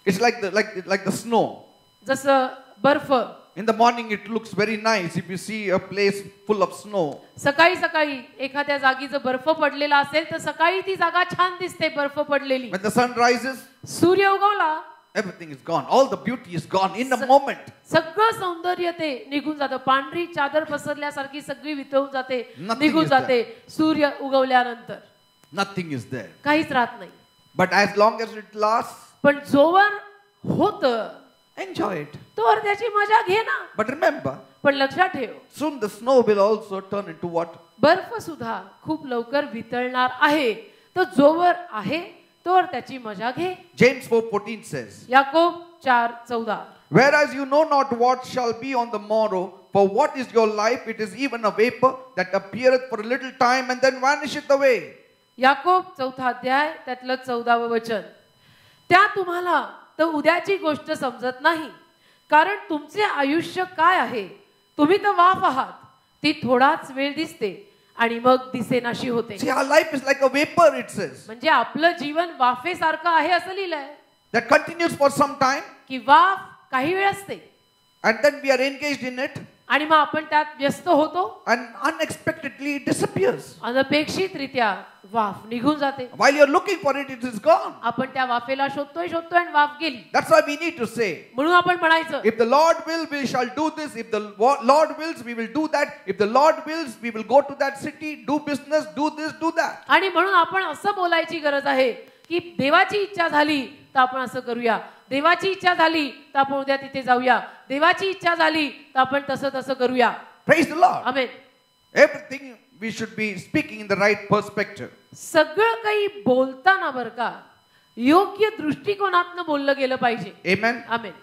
Speaker 1: It's like the snow.
Speaker 2: जसं बर्फ.
Speaker 1: In the morning it looks very nice if you see a place full of snow.
Speaker 2: सकाळी सकाळी एखाद्या जागी जर बर्फ पडलेला असेल तर सकाळी ती जागा छान दिसते बर्फ पडलेली.
Speaker 1: When the sun rises,
Speaker 2: सूर्य उगवला,
Speaker 1: everything is gone. All the beauty is gone in a moment.
Speaker 2: सगळं सौंदर्य ते निघून जातं. पांढरी चादर पसरल्यासारखी सगळी वितळून जाते,
Speaker 1: Nothing
Speaker 2: निघून
Speaker 1: is
Speaker 2: जाते. सूर्य उगवल्यानंतर
Speaker 1: Nothing is there.
Speaker 2: काहीच राहत नाही.
Speaker 1: But as long as it lasts,
Speaker 2: पण जोवर होतं
Speaker 1: enjoy it.
Speaker 2: तर त्याची मजा घे ना.
Speaker 1: But remember,
Speaker 2: पण लक्षात ठेव,
Speaker 1: soon the snow will also turn into what?
Speaker 2: बर्फ सुद्धा खूप लवकर वितळणार आहे. तर जोवर आहे तोवर त्याची मजा घे.
Speaker 1: James 4:14 says,
Speaker 2: Yakob 4:14,
Speaker 1: whereas you know not what shall be on the morrow, for what is your life? It is even a vapor that appeareth for a little time and then vanisheth away.
Speaker 2: Yakob 4 अध्याय त्यातलं 14वं वचन. त्या तुम्हाला तर उद्याची गोष्ट समजत नाही, कारण तुमचे आयुष्य काय आहे? तुम्ही तर वाफ आहात, ती थोडाच वेळ दिसते आणि मग दिसेनाशी होते.
Speaker 1: See, our life is like a vapor, it says,
Speaker 2: म्हणजे आपलं जीवन वाफेसारखं आहे असं लिहिलंय,
Speaker 1: that continues for some time
Speaker 2: की वाफ काही वेळ असते
Speaker 1: and then we are engaged in it
Speaker 2: आणि मग आपण त्यात व्यस्त होतो
Speaker 1: and unexpectedly it disappears.
Speaker 2: अनपेक्षितरित्या वाफ निघून जाते.
Speaker 1: While you're looking for it, it is gone.
Speaker 2: आपण त्या वाफेला शोधतोय आणि वाफ गेली.
Speaker 1: That's why we need to say,
Speaker 2: म्हणून आपण म्हणायचं,
Speaker 1: if the Lord will, we shall do this. If the Lord wills, we will do that. If the Lord wills, we will go to that city, do business, do this, do that.
Speaker 2: आणि म्हणून आपण असं बोलायची गरज आहे की देवाची इच्छा झाली तर आपण असं करूया, देवाची इच्छा झाली तर आपण उद्या तिथे जाऊया, देवाची इच्छा झाली तर आपण तसं करूया.
Speaker 1: Praise the Lord.
Speaker 2: Amen.
Speaker 1: Everything we should be speaking in the right perspective.
Speaker 2: सगळं काही बोलताना बरं का योग्य दृष्टिकोनातनं बोललं गेलं पाहिजे.
Speaker 1: Amen.
Speaker 2: Amen.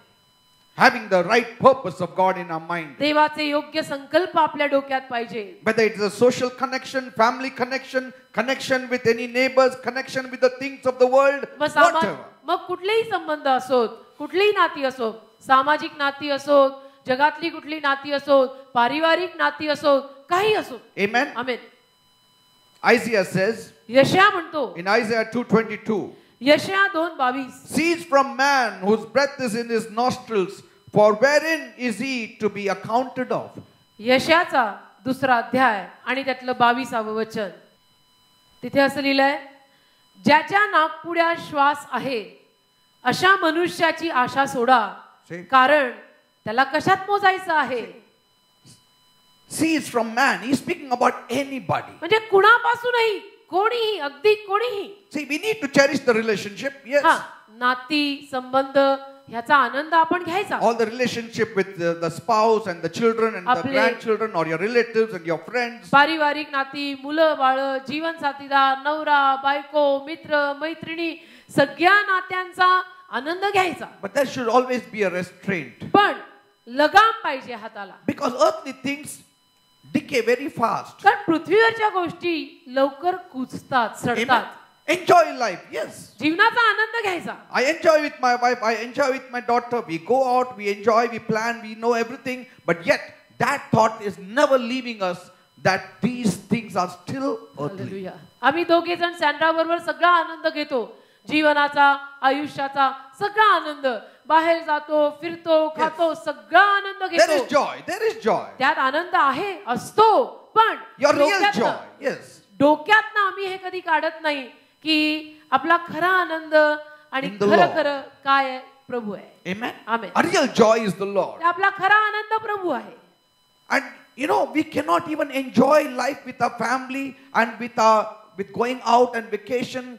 Speaker 1: Having the right purpose of God in our mind.
Speaker 2: देवाचे योग्य संकल्प आपल्या डोक्यात पाहिजे.
Speaker 1: Whether it's a social connection, family connection, connection with any neighbors, connection with the things of the world, whatever.
Speaker 2: मग कुठलेही संबंध असोत, कुठलीही नाती असोत, सामाजिक नाती असोत, जगातली कुठली नाती असोत, पारिवारिक नाती असोत, काही असोत.
Speaker 1: Amen.
Speaker 2: आमेन.
Speaker 1: Isaiah says
Speaker 2: यशाया म्हणतो
Speaker 1: in Isaiah 2:22,
Speaker 2: यशाया 2:22,
Speaker 1: cease from man whose breath is in his nostrils, for wherein is he to be accounted of?
Speaker 2: यशाचा 2 अध्याय आणि त्यातलं 22वं वचन. तिथे असं लिहिलंय, ज्याच्या नाकपुड्यात श्वास आहे अशा मनुष्याची आशा सोडा, कारण त्याला कशात मोजायचं आहे.
Speaker 1: Cease from man. He's speaking about anybody.
Speaker 2: म्हणजे कुणापासूनही, कोणीही, अगदी कोणीही.
Speaker 1: See, we need to cherish the relationship. Yes.
Speaker 2: नाती संबंध ह्याचा आनंद आपण घ्यायचा.
Speaker 1: All the relationship with the spouse and the children and the grandchildren or your relatives and your friends.
Speaker 2: पारिवारिक नाती, मुलं बाळ, जीवन साथीदार, नवरा बायको, मित्र मैत्रिणी, सगळ्या नात्यांचा आनंद घ्यायचा.
Speaker 1: But there should always be a restraint.
Speaker 2: पण लगाम पाहिजे हाताला.
Speaker 1: Because earthly things decay very fast.
Speaker 2: कारण पृथ्वीवरच्या गोष्टी लवकर कुचतात, सडतात.
Speaker 1: Enjoy life, yes.
Speaker 2: जीवनाचा आनंद घ्यायचा.
Speaker 1: I enjoy with my wife, I enjoy with my daughter. We go out, we enjoy, we plan, we know everything. But yet, that thought is never leaving us that these things are still earthly.
Speaker 2: Hallelujah. आम्ही दोघे जण Sandra बरोबर सगळा आनंद घेतो. जीवनाचा, आयुष्याचा सगळा आनंद. बाहेर जातो, फिरतो, खातो, सगळा आनंद घेतो.
Speaker 1: There is joy, there is joy.
Speaker 2: त्यात आनंद आहे, असतो. पण
Speaker 1: Your real joy, yes.
Speaker 2: डोक्यातनं आम्ही हे कधी काढत नाही की आपला खरा आनंद आणि खरं काय प्रभू आहे.
Speaker 1: Amen.
Speaker 2: Amen.
Speaker 1: A real joy is the Lord.
Speaker 2: आपला खरा आनंद प्रभू आहे.
Speaker 1: And you know, we cannot even enjoy life with our family and with going out and vacation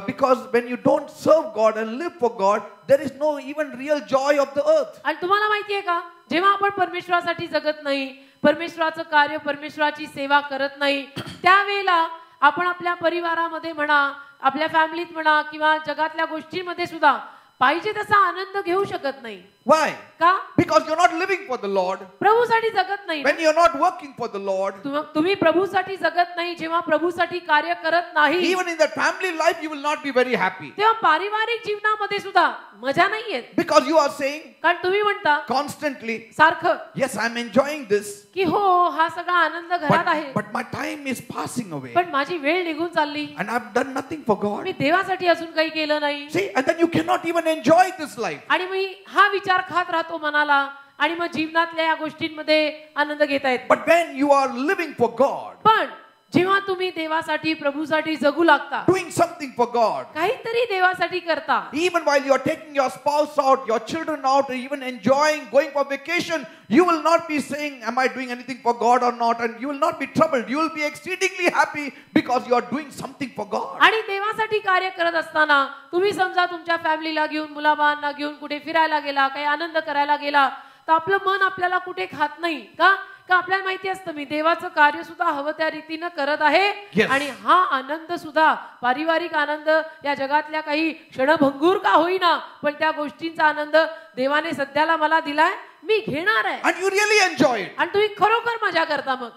Speaker 1: because when you don't serve God and live for God, there is no even real joy of the earth.
Speaker 2: आणि तुम्हाला माहिती आहे का, जेव्हा आपण परमेश्वरासाठी जगत नाही, परमेश्वराचं कार्य, परमेश्वराची सेवा करत नाही, त्यावेळेला आपण आपल्या परिवारामध्ये म्हणा, आपल्या फॅमिलीत म्हणा किंवा जगातल्या गोष्टींमध्ये सुद्धा पाहिजे तसा आनंद घेऊ शकत नाही.
Speaker 1: Why?
Speaker 2: का?
Speaker 1: Because you're not living for the Lord.
Speaker 2: प्रभूसाठी जगत नाही.
Speaker 1: When you're not working for the Lord,
Speaker 2: तुम्ही प्रभूसाठी जगत नाही, जेव्हा प्रभूसाठी कार्य करत नाही,
Speaker 1: even in the family life you will not be very happy.
Speaker 2: तेव्हा पारिवारिक जीवनामध्ये सुद्धा मजा नाही येत.
Speaker 1: Because you are saying
Speaker 2: कारण तुम्ही म्हणता
Speaker 1: constantly,
Speaker 2: सारखं,
Speaker 1: yes, I'm enjoying this,
Speaker 2: की हो हा सगळा आनंद घरात आहे,
Speaker 1: but my time is passing away.
Speaker 2: पण माझी वेळ निघून चालली
Speaker 1: And I've done nothing for God.
Speaker 2: मी देवासाठी अजून काही केलं नाही.
Speaker 1: See, and then you cannot even enjoy this life.
Speaker 2: आणि मी हा विचार खात राहतो मनाला आणि मग जीवनातल्या या गोष्टींमध्ये आनंद घेता येत.
Speaker 1: But when you are living for God,
Speaker 2: पण जेव्हा तुम्ही देवासाठी प्रभूसाठी जगू लागता,
Speaker 1: doing something for God,
Speaker 2: काहीतरी देवासाठी करता,
Speaker 1: even while you are taking your spouse out, your children out, or even enjoying going for vacation, you will not be saying, am I doing anything for God or not? And you will not be troubled. You will be exceedingly happy because you are doing something for God.
Speaker 2: आणि देवासाठी कार्य करत असताना तुम्ही समजा तुमच्या फॅमिलीला घेऊन, मुलाबाळांना घेऊन कुठे फिरायला गेला, काही आनंद करायला गेला, तर आपलं मन आपल्याला कुठे खात नाही का? का आपल्याला माहिती असतं मी देवाचं कार्य सुद्धा हवं त्या रीतीनं करत आहे.
Speaker 1: Yes.
Speaker 2: आणि हा आनंद सुद्धा पारिवारिक आनंद या जगातल्या काही क्षणभंगूर का होईना, पण त्या गोष्टींचा आनंद देवाने सध्याला मला दिलाय, मी घेणार आहे.
Speaker 1: And you really enjoy it.
Speaker 2: आणि तुम्ही खरोखर मजा करता. मग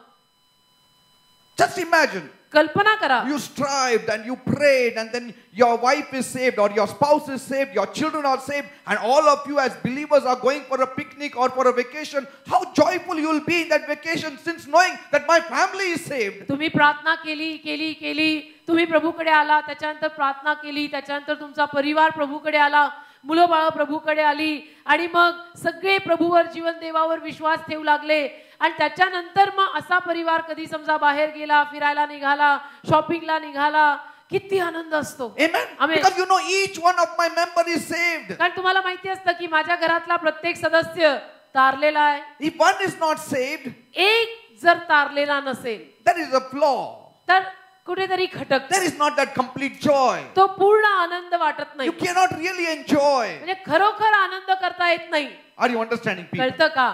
Speaker 1: Just imagine.
Speaker 2: कल्पना करा,
Speaker 1: You strived and you prayed, and then your wife is saved or your spouse is saved, your children are saved, and all of you as believers are going for a picnic or for a vacation. How joyful you will be in that vacation, since knowing that my family is saved.
Speaker 2: तुम्ही प्रार्थना केली केली केली, तुम्ही प्रभूकडे आला, त्याच्यानंतर प्रार्थना केली, त्याच्यानंतर तुमचा परिवार प्रभूकडे आला, मुलं बाळ प्रभूकडे आली, आणि मग सगळे प्रभूवर जीवन देवावर विश्वास ठेवू लागले. आणि त्याच्यानंतर मग असा परिवार कधी समजा बाहेर गेला, फिरायला निघाला, शॉपिंगला निघाला, किती आनंद असतो.
Speaker 1: Amen.
Speaker 2: Amen.
Speaker 1: Because you know each one of my member is saved.
Speaker 2: कारण तुम्हाला माहिती असतं की माझ्या घरातला प्रत्येक सदस्य तारलेला आहे.
Speaker 1: If one is not saved,
Speaker 2: एक जर तारलेला नसेल
Speaker 1: there is a flaw.
Speaker 2: तर कुठेतरी खटक,
Speaker 1: There is not that complete joy.
Speaker 2: तो पूर्ण आनंद वाटत नाही.
Speaker 1: You cannot really enjoy.
Speaker 2: म्हणजे खरोखर आनंद करता येत नाही.
Speaker 1: Are you understanding, people?
Speaker 2: कळतं का?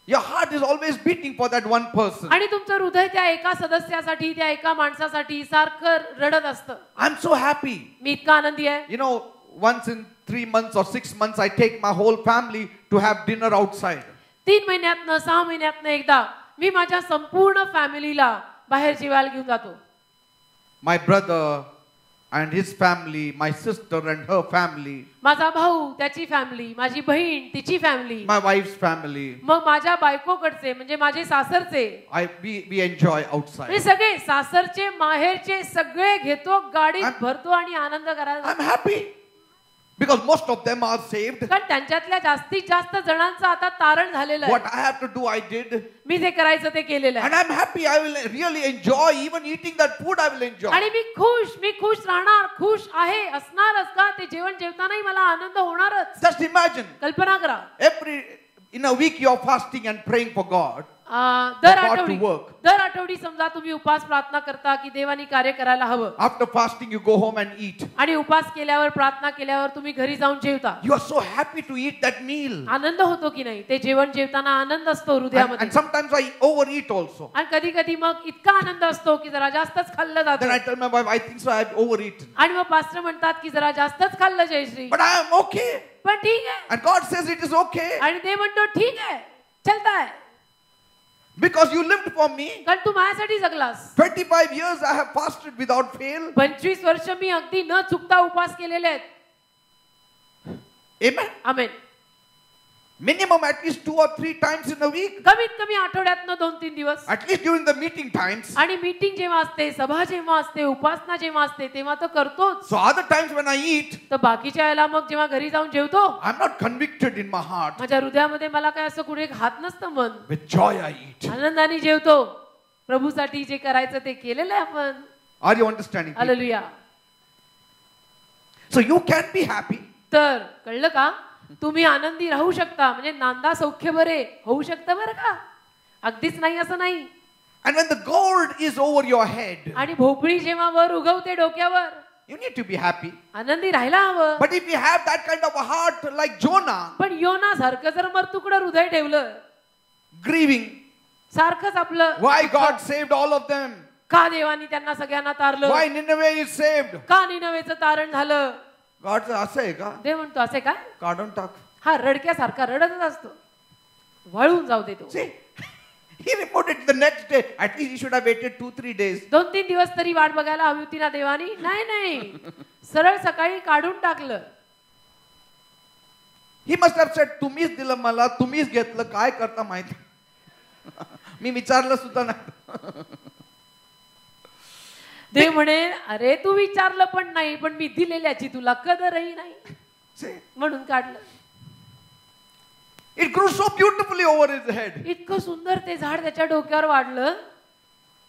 Speaker 1: Your heart is always beating for that one person.
Speaker 2: आणि तुमचं हृदय त्या एका सदस्यासाठी, त्या एका माणसासाठी सारखं रडत असतं.
Speaker 1: I'm so happy.
Speaker 2: मी इतका आनंदी आहे.
Speaker 1: You know, once in 3 months or 6 months, I take my whole family to have dinner outside.
Speaker 2: 3 महिन्यातनं 6 महिन्यातनं एकदा मी माझ्या संपूर्ण फॅमिलीला बाहेर जेवायला घेऊन जातो.
Speaker 1: My brother and his family, my sister and her family,
Speaker 2: माझा भाऊ, त्याची फॅमिली, माझी बहीण, तिची फॅमिली,
Speaker 1: my wife's family.
Speaker 2: मग माझ्या बायकोकडचे म्हणजे माझे सासरचे,
Speaker 1: We enjoy outside.
Speaker 2: हे सगळे सासरचे माहेरचे सगळे घेतो, गाडीत भरतो आणि आनंद करायला.
Speaker 1: I'm happy because most of them are saved.
Speaker 2: कारण त्यांच्यातल्या जास्तीत जास्त जणांचं आता तारण झालेलं
Speaker 1: What
Speaker 2: आहे.
Speaker 1: I have to do, I did.
Speaker 2: मी जे करायचं ते केलेलं
Speaker 1: And
Speaker 2: आहे.
Speaker 1: I'm happy. I will really enjoy even eating that food. I will enjoy.
Speaker 2: आणि मी खुश राहणार, खुश आहे, असणारच का? ते जेवण जेवतानाही मला आनंद होणारच.
Speaker 1: Just imagine.
Speaker 2: कल्पना करा,
Speaker 1: In a week you are fasting and praying for God.
Speaker 2: दर
Speaker 1: God to
Speaker 2: आठवडी
Speaker 1: work.
Speaker 2: दर आठवडी समजा तुम्ही उपास प्रार्थना करता की देवानी कार्य करायला हवं.
Speaker 1: After fasting you go home and eat.
Speaker 2: आणि उपास केल्यावर, प्रार्थना केल्यावर तुम्ही घरी जाऊन जेवता.
Speaker 1: You are so happy to eat that meal.
Speaker 2: आनंद होतो की नाही? ते जेवण जेवताना आनंद असतो हृदयामध्ये.
Speaker 1: And sometimes I overeat also.
Speaker 2: आणि कधी कधी मग इतका आनंद असतो की जरा जास्तच खाल्लं
Speaker 1: Then I
Speaker 2: जातं.
Speaker 1: tell my wife, I think so I have overeaten.
Speaker 2: आणि मग पास्टर म्हणतात की जरा जास्तच खाल्लं Jayashree.
Speaker 1: But I am okay.
Speaker 2: पण ठीक आहे.
Speaker 1: And God says it is okay.
Speaker 2: आणि ते म्हणतो ठीक आहे, चलता है.
Speaker 1: Because you lived for me.
Speaker 2: कारण तू माझ्यासाठी जगलास.
Speaker 1: 25 years I have fasted without fail.
Speaker 2: 25 वर्ष मी अगदी न चुकता उपास केलेले आहेत.
Speaker 1: Amen.
Speaker 2: Amen.
Speaker 1: Minimum at least 2 or 3 times in a week.
Speaker 2: कमीत कमी आठवड्यातनं 2-3 दिवस.
Speaker 1: At least during the meeting times.
Speaker 2: आणि मीटिंग जेव्हा असते, सभा जेव्हा असते, उपासना जेव्हा असते, तेव्हा तर करतोच.
Speaker 1: So other times when I eat,
Speaker 2: तर बाकीच्या वेळेला मग जेव्हा घरी जाऊन जेवतो,
Speaker 1: I'm not convicted in my heart.
Speaker 2: माझ्या हृदयामध्ये मला काय असं कुठे घात नसतं. मन
Speaker 1: With joy I eat.
Speaker 2: आनंदाने जेवतो. प्रभूसाठी जे करायचं ते केलेलं आहे आपण.
Speaker 1: Are you understanding?
Speaker 2: Hallelujah.
Speaker 1: So you can be happy.
Speaker 2: तर कळलं का? तुम्ही आनंदी राहू शकता. म्हणजे नांदा सौख्य बरे होऊ शकतं बरं का? अगदीच नाही असं नाही.
Speaker 1: And when the gold is over your head,
Speaker 2: आणि भोपळी जेव्हा वर उगवते डोक्यावर,
Speaker 1: you need to be happy.
Speaker 2: आनंदी राहायला हवं.
Speaker 1: But if you have that kind of a heart like Jonah,
Speaker 2: पण योना सारखं जर मरतुकडं हृदय ठेवलं,
Speaker 1: grieving,
Speaker 2: सारखंच आपलं
Speaker 1: why God saved all of them?
Speaker 2: का देवानी त्यांना सगळ्यांना तारलं?
Speaker 1: Why Nineveh is saved?
Speaker 2: का निनवेचं तारण झालं?
Speaker 1: God असं आहे का?
Speaker 2: देव म्हणतो असे काय?
Speaker 1: काढून टाक.
Speaker 2: हा रडक्यासारखा रडतच असतो. वळून जाऊ दे तो.
Speaker 1: See, he reported the next day. At least he should have waited 2-3 days.
Speaker 2: 2-3 दिवस तरी वाट बघायला हवी होती ना देवानी? नाही, सरळ सकाळी काढून टाकलं.
Speaker 1: He must have said, तुम्हीच दिलं मला, तुम्हीच घेतलं, काय करता माहिती? मी विचारलं सुद्धा नाही.
Speaker 2: देव म्हणे, अरे तू विचारलं पण नाही, पण मी दिलेल्याची तुला कदरही नाही,
Speaker 1: See,
Speaker 2: म्हणून काढलं.
Speaker 1: it grew so beautifully over his head.
Speaker 2: इतकं सुंदर ते झाड त्याच्या डोक्यावर वाढलं.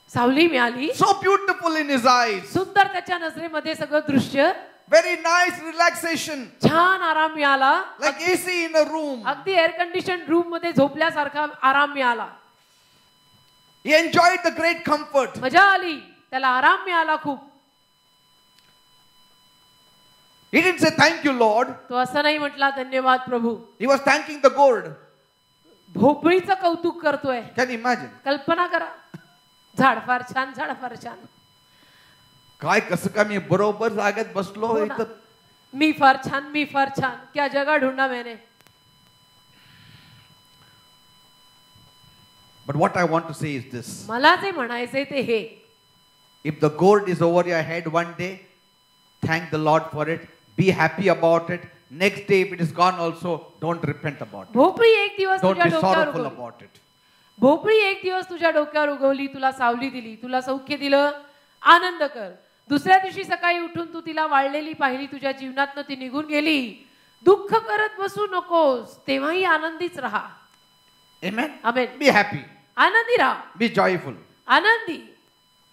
Speaker 2: सावली मिळाली,
Speaker 1: so beautiful in his eyes,
Speaker 2: सुंदर त्याच्या नजरेमध्ये सगळं दृश्य,
Speaker 1: very nice relaxation,
Speaker 2: छान आराम मिळाला,
Speaker 1: like AC in a room.
Speaker 2: अगदी एअर कंडिशन रूम मध्ये झोपल्यासारखा आराम मिळाला.
Speaker 1: He enjoyed the great comfort.
Speaker 2: मजा आली, त्याला आराम मिळाला खूप.
Speaker 1: He didn't say thank you Lord.
Speaker 2: तो असं नाही म्हटला धन्यवाद प्रभू.
Speaker 1: He was thanking the gourd.
Speaker 2: भोपळीचं कौतुक करतोय.
Speaker 1: Can you imagine?
Speaker 2: कल्पना करा, झाड फार छान, झाड फार छान.
Speaker 1: काय कसं काय मी बरोबर जागेत बसलो
Speaker 2: हो ना.
Speaker 1: इथं.
Speaker 2: मी फार छान, मी फार छान, क्या जगह ढूंढा मैंने.
Speaker 1: But what I want to say is this.
Speaker 2: मला जे म्हणायचंय ते हे,
Speaker 1: If the gourd is over your head one day, thank the Lord for it. Be happy about it. Next day if it is gone also, don't repent about it.
Speaker 2: भोपळी एक दिवस
Speaker 1: Don't
Speaker 2: तुझ्या
Speaker 1: be
Speaker 2: डोक्यावर
Speaker 1: sorrowful
Speaker 2: उगवली.
Speaker 1: about it.
Speaker 2: भोपळी एक दिवस तुझ्या डोक्यावर उगवली, तुला सावली दिली, तुला सौख्य दिलं, आनंद कर. दुसऱ्या दिवशी सकाळी उठून तू तिला वाळलेली पाहिली, तुझ्या जीवनातनं ती निघून गेली, दुःख करत बसू नकोस, तेव्हाही आनंदीच राहा.
Speaker 1: Amen.
Speaker 2: आमेन.
Speaker 1: Be happy.
Speaker 2: आनंदी राहा,
Speaker 1: Be joyful.
Speaker 2: आनंदी.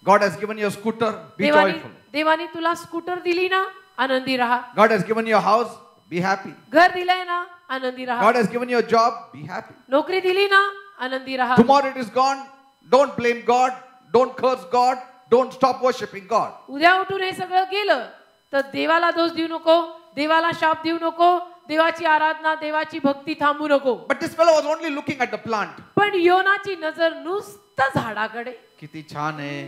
Speaker 1: God has given you a scooter. Be
Speaker 2: देवानी
Speaker 1: joyful.
Speaker 2: देवानी तुला स्कूटर दिली ना, आनंदी राहा.
Speaker 1: God has given you a house. Be happy.
Speaker 2: घर दिलंय ना, आनंदी राहा.
Speaker 1: God has given you a job. Be happy.
Speaker 2: नोकरी दिली ना, आनंदी राहा.
Speaker 1: Tomorrow it is gone. Don't blame God. Don't curse God. Don't stop worshipping God.
Speaker 2: उद्या उठून हे सगळं केलं तर देवाला दोष देऊ नको, देवाला शाप देऊ नको, देवाची आराधना, देवाची भक्ती थांबू नको.
Speaker 1: But this fellow was only looking at the plant.
Speaker 2: पण योनाची नजर नुसतं झाडाकडे.
Speaker 1: किती छान आहे,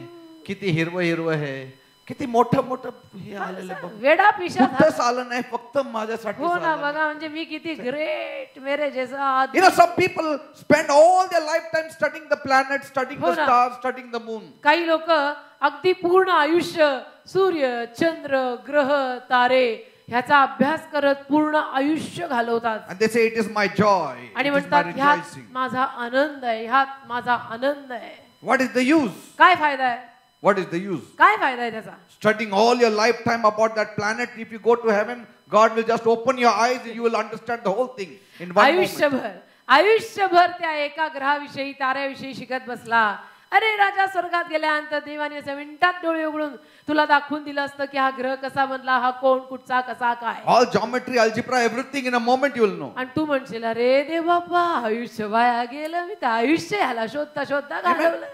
Speaker 1: किती हिरवं हिरवं आहे, किती मोठं मोठं हे आलेलं बघ.
Speaker 2: वेडा पिशा
Speaker 1: कुठंच आलं नाही, फक्त माझ्यासाठी
Speaker 2: हो ना.
Speaker 1: आलं.
Speaker 2: बघा म्हणजे मी किती ग्रेट, मेरे जैसा आदमी.
Speaker 1: You know, some people spend all their lifetime studying the planets, studying
Speaker 2: हो
Speaker 1: the
Speaker 2: ना.
Speaker 1: stars, studying the moon.
Speaker 2: काही लोक अगदी पूर्ण आयुष्य सूर्य, चंद्र, ग्रह, तारे ह्याचा अभ्यास करत पूर्ण आयुष्य घालवतात.
Speaker 1: And they say it is my joy.
Speaker 2: आणि
Speaker 1: It is my
Speaker 2: म्हणतात ह्यात
Speaker 1: rejoicing.
Speaker 2: माझा आनंद आहे, ह्यात माझा आनंद आहे.
Speaker 1: What is the use?
Speaker 2: काय फायदा आहे?
Speaker 1: What is the use?
Speaker 2: काय फायदा आहे त्याचा?
Speaker 1: Studying all your lifetime about that planet, if you go to heaven, God will just open your eyes and you will understand the whole thing in one moment.
Speaker 2: आयुष्यभर त्या एका ग्रहाविषयी, ताऱ्याविषयी शिकत बसला. अरे राजा स्वर्गात गेल्यानंतर देवाने असं मिनिटात डोळे उघडून तुला दाखवून दिलं असतं की हा ग्रह कसा बनला, हा कोण, कुठचा, कसा, काय.
Speaker 1: All geometry, algebra, everything in a moment you will know.
Speaker 2: आणि तू म्हणशील अरे देव बाप्पा, आयुष्य वाया गेलं, मी तर आयुष्य ह्याला शोधता शोधता घालवलं.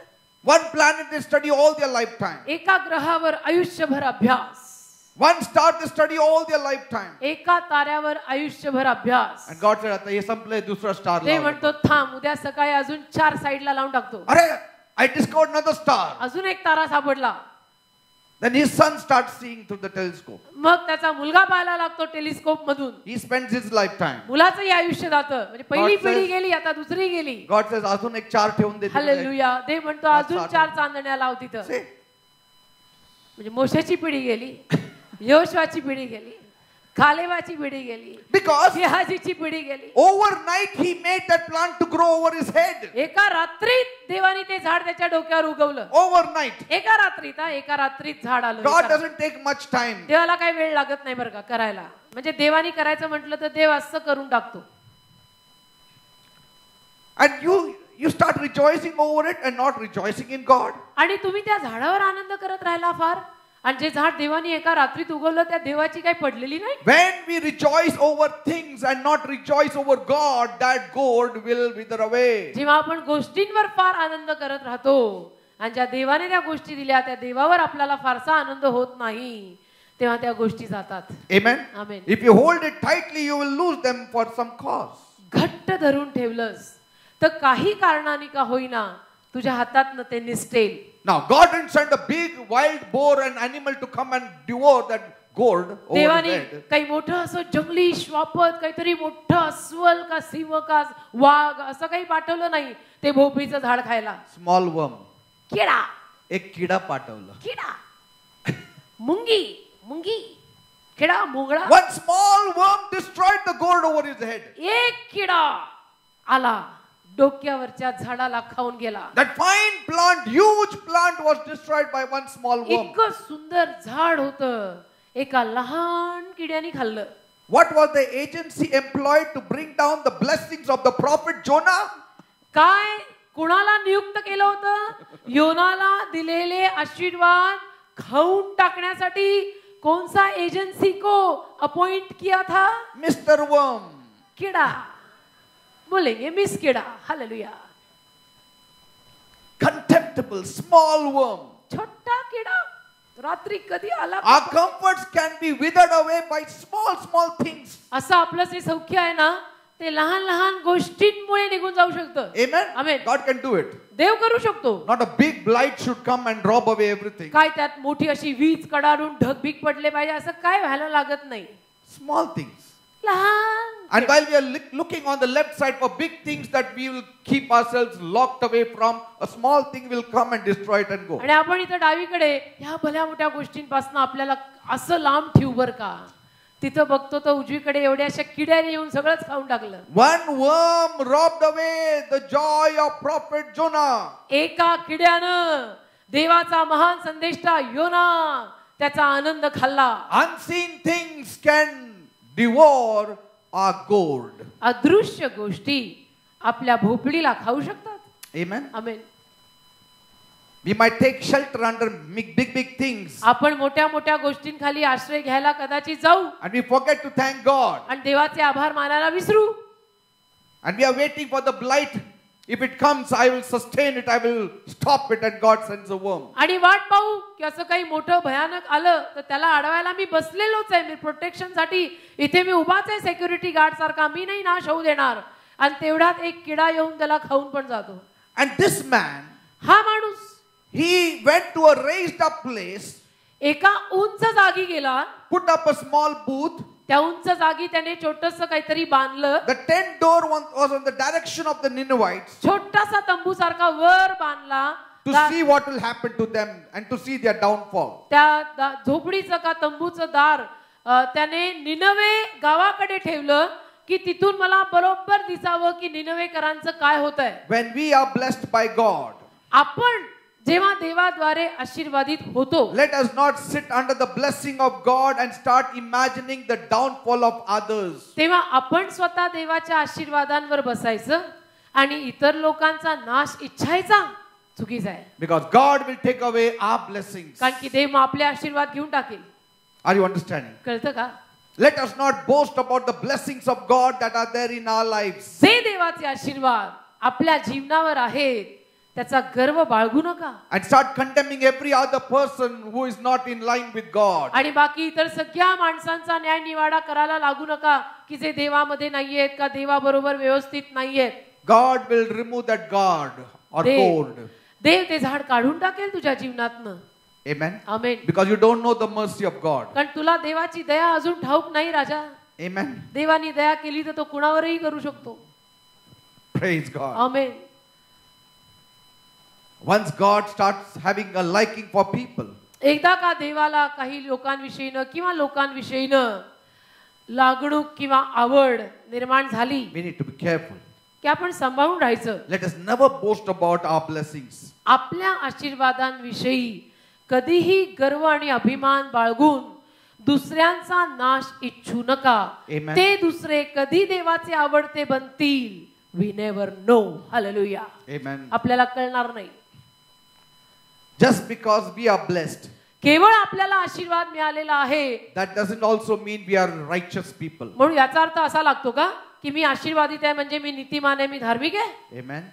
Speaker 1: One planet they study all their lifetime.
Speaker 2: एका ग्रहावर आयुष्यभर अभ्यास,
Speaker 1: One star they study all their lifetime.
Speaker 2: एका ताऱ्यावर आयुष्यभर अभ्यास.
Speaker 1: And God said, आता हे संपलंय, दुसरा स्टार
Speaker 2: ते म्हणतो थांब, उद्या सकाळी अजून 4 साइडला लावून टाकतो.
Speaker 1: अरे, I discovered another star.
Speaker 2: अजून एक तारा सापडला.
Speaker 1: Then his son starts seeing through the telescope.
Speaker 2: मग त्याचा मुलगा पाहायला लागतो टेलिस्कोप मधून.
Speaker 1: He spends his lifetime.
Speaker 2: मुलाचंही आयुष्य जातं. म्हणजे पहिली
Speaker 1: God
Speaker 2: पिढी
Speaker 1: says-
Speaker 2: गेली, आता दुसरी गेली.
Speaker 1: God says, अजून एक 4 ठेवून दे.
Speaker 2: हालेलुया. देव म्हणतो अजून 4 चांदण्या लाव तिथं.
Speaker 1: See?
Speaker 2: म्हणजे मोशेची पिढी गेली, योशुआची पिढी गेली, कालेबाची पिढी गेली,
Speaker 1: Because
Speaker 2: गेहाजीची पिढी गेली.
Speaker 1: overnight he made that plant to grow over his head.
Speaker 2: एका रात्रीत देवाने ते झाड त्याच्या डोक्यावर उगवलं.
Speaker 1: Overnight.
Speaker 2: एका रात्रीत, एका रात्रीत झाड आलं.
Speaker 1: God doesn't take much time.
Speaker 2: देवाला काही वेळ लागत नाही बरं का करायला. म्हणजे देवानी करायचं म्हटलं तर देव असं करून टाकतो.
Speaker 1: And you start rejoicing over it and not rejoicing in God.
Speaker 2: आणि तुम्ही त्या झाडावर आनंद करत राहिला फार, आणि जे झाड देवानी एका रात्रीत उगवलं त्या देवाची काही पडलेली नाही.
Speaker 1: When we rejoice over things and not rejoice over God, that gourd will wither away.
Speaker 2: जेव्हा आपण गोष्टींवर फार आनंद करत राहतो आणि ज्या देवाने त्या गोष्टी दिल्या त्या देवावर आपल्याला फारसा आनंद होत नाही, तेव्हा त्या गोष्टी जातात.
Speaker 1: Amen.
Speaker 2: Amen.
Speaker 1: If you hold it tightly, you will lose them for some cause.
Speaker 2: घट्ट धरून ठेवलंस तर काही कारणाने का होईना तुझ्या हातातनं ते निसटेल.
Speaker 1: Now, God didn't send a big wild boar and animal to come and devour that gourd over his
Speaker 2: देवाने
Speaker 1: head.
Speaker 2: काही मोठं असं जंगली श्वापद, काहीतरी मोठं अस्वल का सिंह का वाघ असं काही पाठवलं नाही ते भोपळीचं झाड खायला.
Speaker 1: Small worm.
Speaker 2: किडा,
Speaker 1: एक किडा पाठवलं.
Speaker 2: किडा, मुंगी, मुंगी, किडा, मुंगळा.
Speaker 1: One small worm destroyed the gourd over his head.
Speaker 2: एक किडा आला डोक्यावरच्या झाडाला खाऊन गेला.
Speaker 1: That fine plant, huge plant was destroyed by one small worm.
Speaker 2: इतकं सुंदर झाड होतं, एका लहान किड्याने खाल्लं.
Speaker 1: What was the agency employed to bring down the blessings of the prophet Jonah?
Speaker 2: काय कुणाला नियुक्त केलं होतं? योनाला दिलेले आशीर्वाद खाऊन टाकण्यासाठी कौन सा एजेंसी को अपॉइंट किया था?
Speaker 1: Mr. Worm.
Speaker 2: कीड़ा बोलेंगे, मिस कीड़ा. हालेलुया.
Speaker 1: Contemptible, small worm.
Speaker 2: छोटा कीड़ा रात्री कधी आला?
Speaker 1: Our comforts can be withered away by small things.
Speaker 2: असं आपलं जे सौख्य आहे ना, ते लहान लहान गोष्टींमुळे निघून जाऊ शकतं.
Speaker 1: Amen?
Speaker 2: Amen.
Speaker 1: God can do it.
Speaker 2: देव करू शकतो.
Speaker 1: Not a big blight should come and rob away everything.
Speaker 2: काय त्यात मोठी अशी वीज कडाडून ढगबीक पडले पाहिजे असं काय व्हायला लागत नाही.
Speaker 1: Small things.
Speaker 2: लहान.
Speaker 1: And while we are looking on the left side for big things that we will keep ourselves locked away from, a small thing will come and destroy it and go.
Speaker 2: आणि आपण इथं डावीकडे ह्या भल्या मोठ्या गोष्टींपासून आपल्याला असं लांब ठेवू बर का, तिथं बघतो तर उजवीकडे एवढ्या अशा किड्याने येऊन सगळंच खाऊन टाकलं.
Speaker 1: One worm robbed away the joy of prophet Jonah.
Speaker 2: एका किड्यानं देवाचा महान संदेष्टा योना त्याचा आनंद खाल्ला.
Speaker 1: Unseen things can devour our gold.
Speaker 2: अदृश्य गोष्टी आपल्या भोपळीला खाऊ शकतात.
Speaker 1: Amen.
Speaker 2: Amen.
Speaker 1: We might take shelter under big things.
Speaker 2: आपण मोठ्या मोठ्या गोष्टींखाली आश्रय घ्यायला कदाचित जाऊ
Speaker 1: And we forget to thank God.
Speaker 2: आणि देवाचे आभार मानायला विसरू.
Speaker 1: And we are waiting for the blight. If it comes, I will sustain it. I will stop it. And God sends a worm.
Speaker 2: आणि वाट पाहू की असं काही मोठं भयानक आलं तर त्याला अडवायला मी बसलेलोच आहे. मी प्रोटेक्शन साठी इथे मी उभाच आहे सिक्युरिटी गार्ड सारखा. मी नाही नाश होऊ देणार. आणि तेवढ्यात एक किडा येऊन त्याला खाऊन पण जातो.
Speaker 1: And this man,
Speaker 2: हा माणूस
Speaker 1: he went to a raised up place,
Speaker 2: एका उंच जागी गेला.
Speaker 1: put up a small booth.
Speaker 2: त्या उंच जागी त्याने छोटस काहीतरी बांधलं.
Speaker 1: The tent door was on the direction of the Ninevites.
Speaker 2: छोटासा तंबू सारखा वर बांधला.
Speaker 1: To see what will happen to them and to see their downfall.
Speaker 2: त्या झोपडीचं का तंबूचं दार त्याने निनवे गावाकडे ठेवलं की तिथून मला बरोबर दिसावं की निनवेकरांचं काय होतंय.
Speaker 1: When we are blessed by God,
Speaker 2: आपण जेव्हा देवाद्वारे आशीर्वादित होतो,
Speaker 1: let us not sit under the blessing of God and start imagining the downfall of others.
Speaker 2: तेव्हा आपण स्वतः देवाच्या आशीर्वादांवर बसायचं आणि इतर लोकांचा नाश इच्छायचा चुकीचा आहे.
Speaker 1: Because God will take away our blessings.
Speaker 2: कारण की देव आपले आशीर्वाद घेऊन टाकेल.
Speaker 1: Are you understanding?
Speaker 2: कळतं का?
Speaker 1: Let us not boast about the blessings of God that are there in our lives.
Speaker 2: जे देवाचे आशीर्वाद आपल्या जीवनावर आहेत त्याचा गर्व बाळगू नका.
Speaker 1: And start condemning every other person who is not in line with God.
Speaker 2: आणि बाकी इतर सगळ्या माणसांचा न्याय निवाडा करायला लागू नका की जे देवामध्ये नाहीयेत का देवाबरोबर व्यवस्थित नाहीयेत.
Speaker 1: God will remove that guard or gold.
Speaker 2: देव ते झाड काढून टाकेल तुझ्या जीवनातनं.
Speaker 1: Amen.
Speaker 2: Amen.
Speaker 1: Because you don't know the mercy of God.
Speaker 2: कारण तुला देवाची दया अजून ठाऊक नाही राजा.
Speaker 1: Amen.
Speaker 2: देवानी दया केली तर तो कुणावरही करू शकतो.
Speaker 1: Praise God.
Speaker 2: Amen.
Speaker 1: Once God starts having a liking for people,
Speaker 2: एकदा का देवाला काही लोकांविषयीनं किंवा लोकांविषयीनं लागणूक किंवा आवड निर्माण झाली
Speaker 1: we need to be careful.
Speaker 2: की आपण सांभाळून राहायचं.
Speaker 1: Let us never boast about our blessings.
Speaker 2: आपल्या आशीर्वादांविषयी कधीही गर्व आणि अभिमान बाळगून दुसऱ्यांचा नाश इच्छू नका.
Speaker 1: Amen.
Speaker 2: ते दुसरे कधी देवाचे आवडते बनतील we never know. Hallelujah.
Speaker 1: Amen.
Speaker 2: आपल्याला कळणार नाही.
Speaker 1: Just because we are blessed,
Speaker 2: केवळ आपल्याला आशीर्वाद मिळालेला आहे
Speaker 1: that doesn't also mean we are righteous people.
Speaker 2: म्हणून याचा अर्थ असा लागतो का की मी आशीर्वादित आहे म्हणजे मी नीतिमान आहे, मी धार्मिक आहे.
Speaker 1: Amen.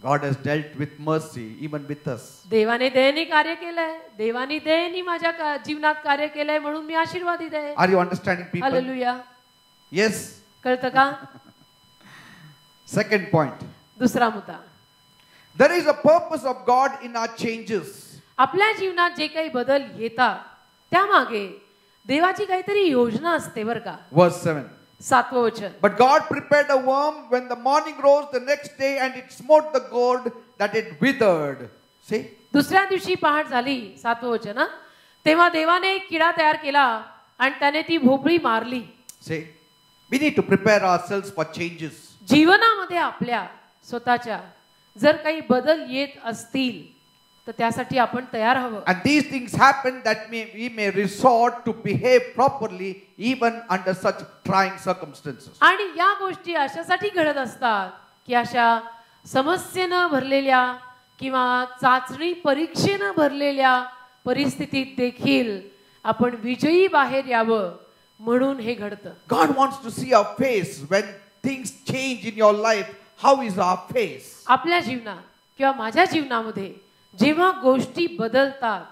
Speaker 1: God has dealt with mercy even with us.
Speaker 2: देवाने दयेने कार्य केलंय. देवाने दयेने माझ्या जीवनात कार्य केलंय म्हणून मी आशीर्वादित आहे.
Speaker 1: Are you understanding, people?
Speaker 2: Hallelujah.
Speaker 1: Yes.
Speaker 2: कळतं का?
Speaker 1: Second point.
Speaker 2: दुसरा मुद्दा,
Speaker 1: There is a purpose of God in our changes.
Speaker 2: आपल्या जीवनात जे काही बदल येतात त्यामागे देवाची काहीतरी योजना असते बरं का.
Speaker 1: Verse 7.
Speaker 2: 7वं वचन.
Speaker 1: But God prepared a worm when the morning rose the next day, and it smote the gourd that it withered. See?
Speaker 2: दुसऱ्या दिवशी पहाट झाली. 7वं वचन. तेव्हा देवाने एक किडा तयार केला आणि त्याने ती भोपळी मारली.
Speaker 1: See? We need to prepare ourselves for changes.
Speaker 2: जीवनामध्ये आपल्या स्वतःच्या जर काही बदल येत असतील तर त्यासाठी आपण तयार हवं.
Speaker 1: And these things happen that we may resort to behave properly even under such trying circumstances.
Speaker 2: आणि या गोष्टी अशासाठी घडत असतात की अशा समस्येनं भरलेल्या किंवा चाचणी परीक्षेनं भरलेल्या परिस्थितीत देखील आपण विजयी बाहेर यावं म्हणून हे घडतं.
Speaker 1: God wants to see our face when things change in your life. How is our face?
Speaker 2: आपल्या जीवनात किंवा माझ्या जीवनामध्ये जेव्हा गोष्टी बदलतात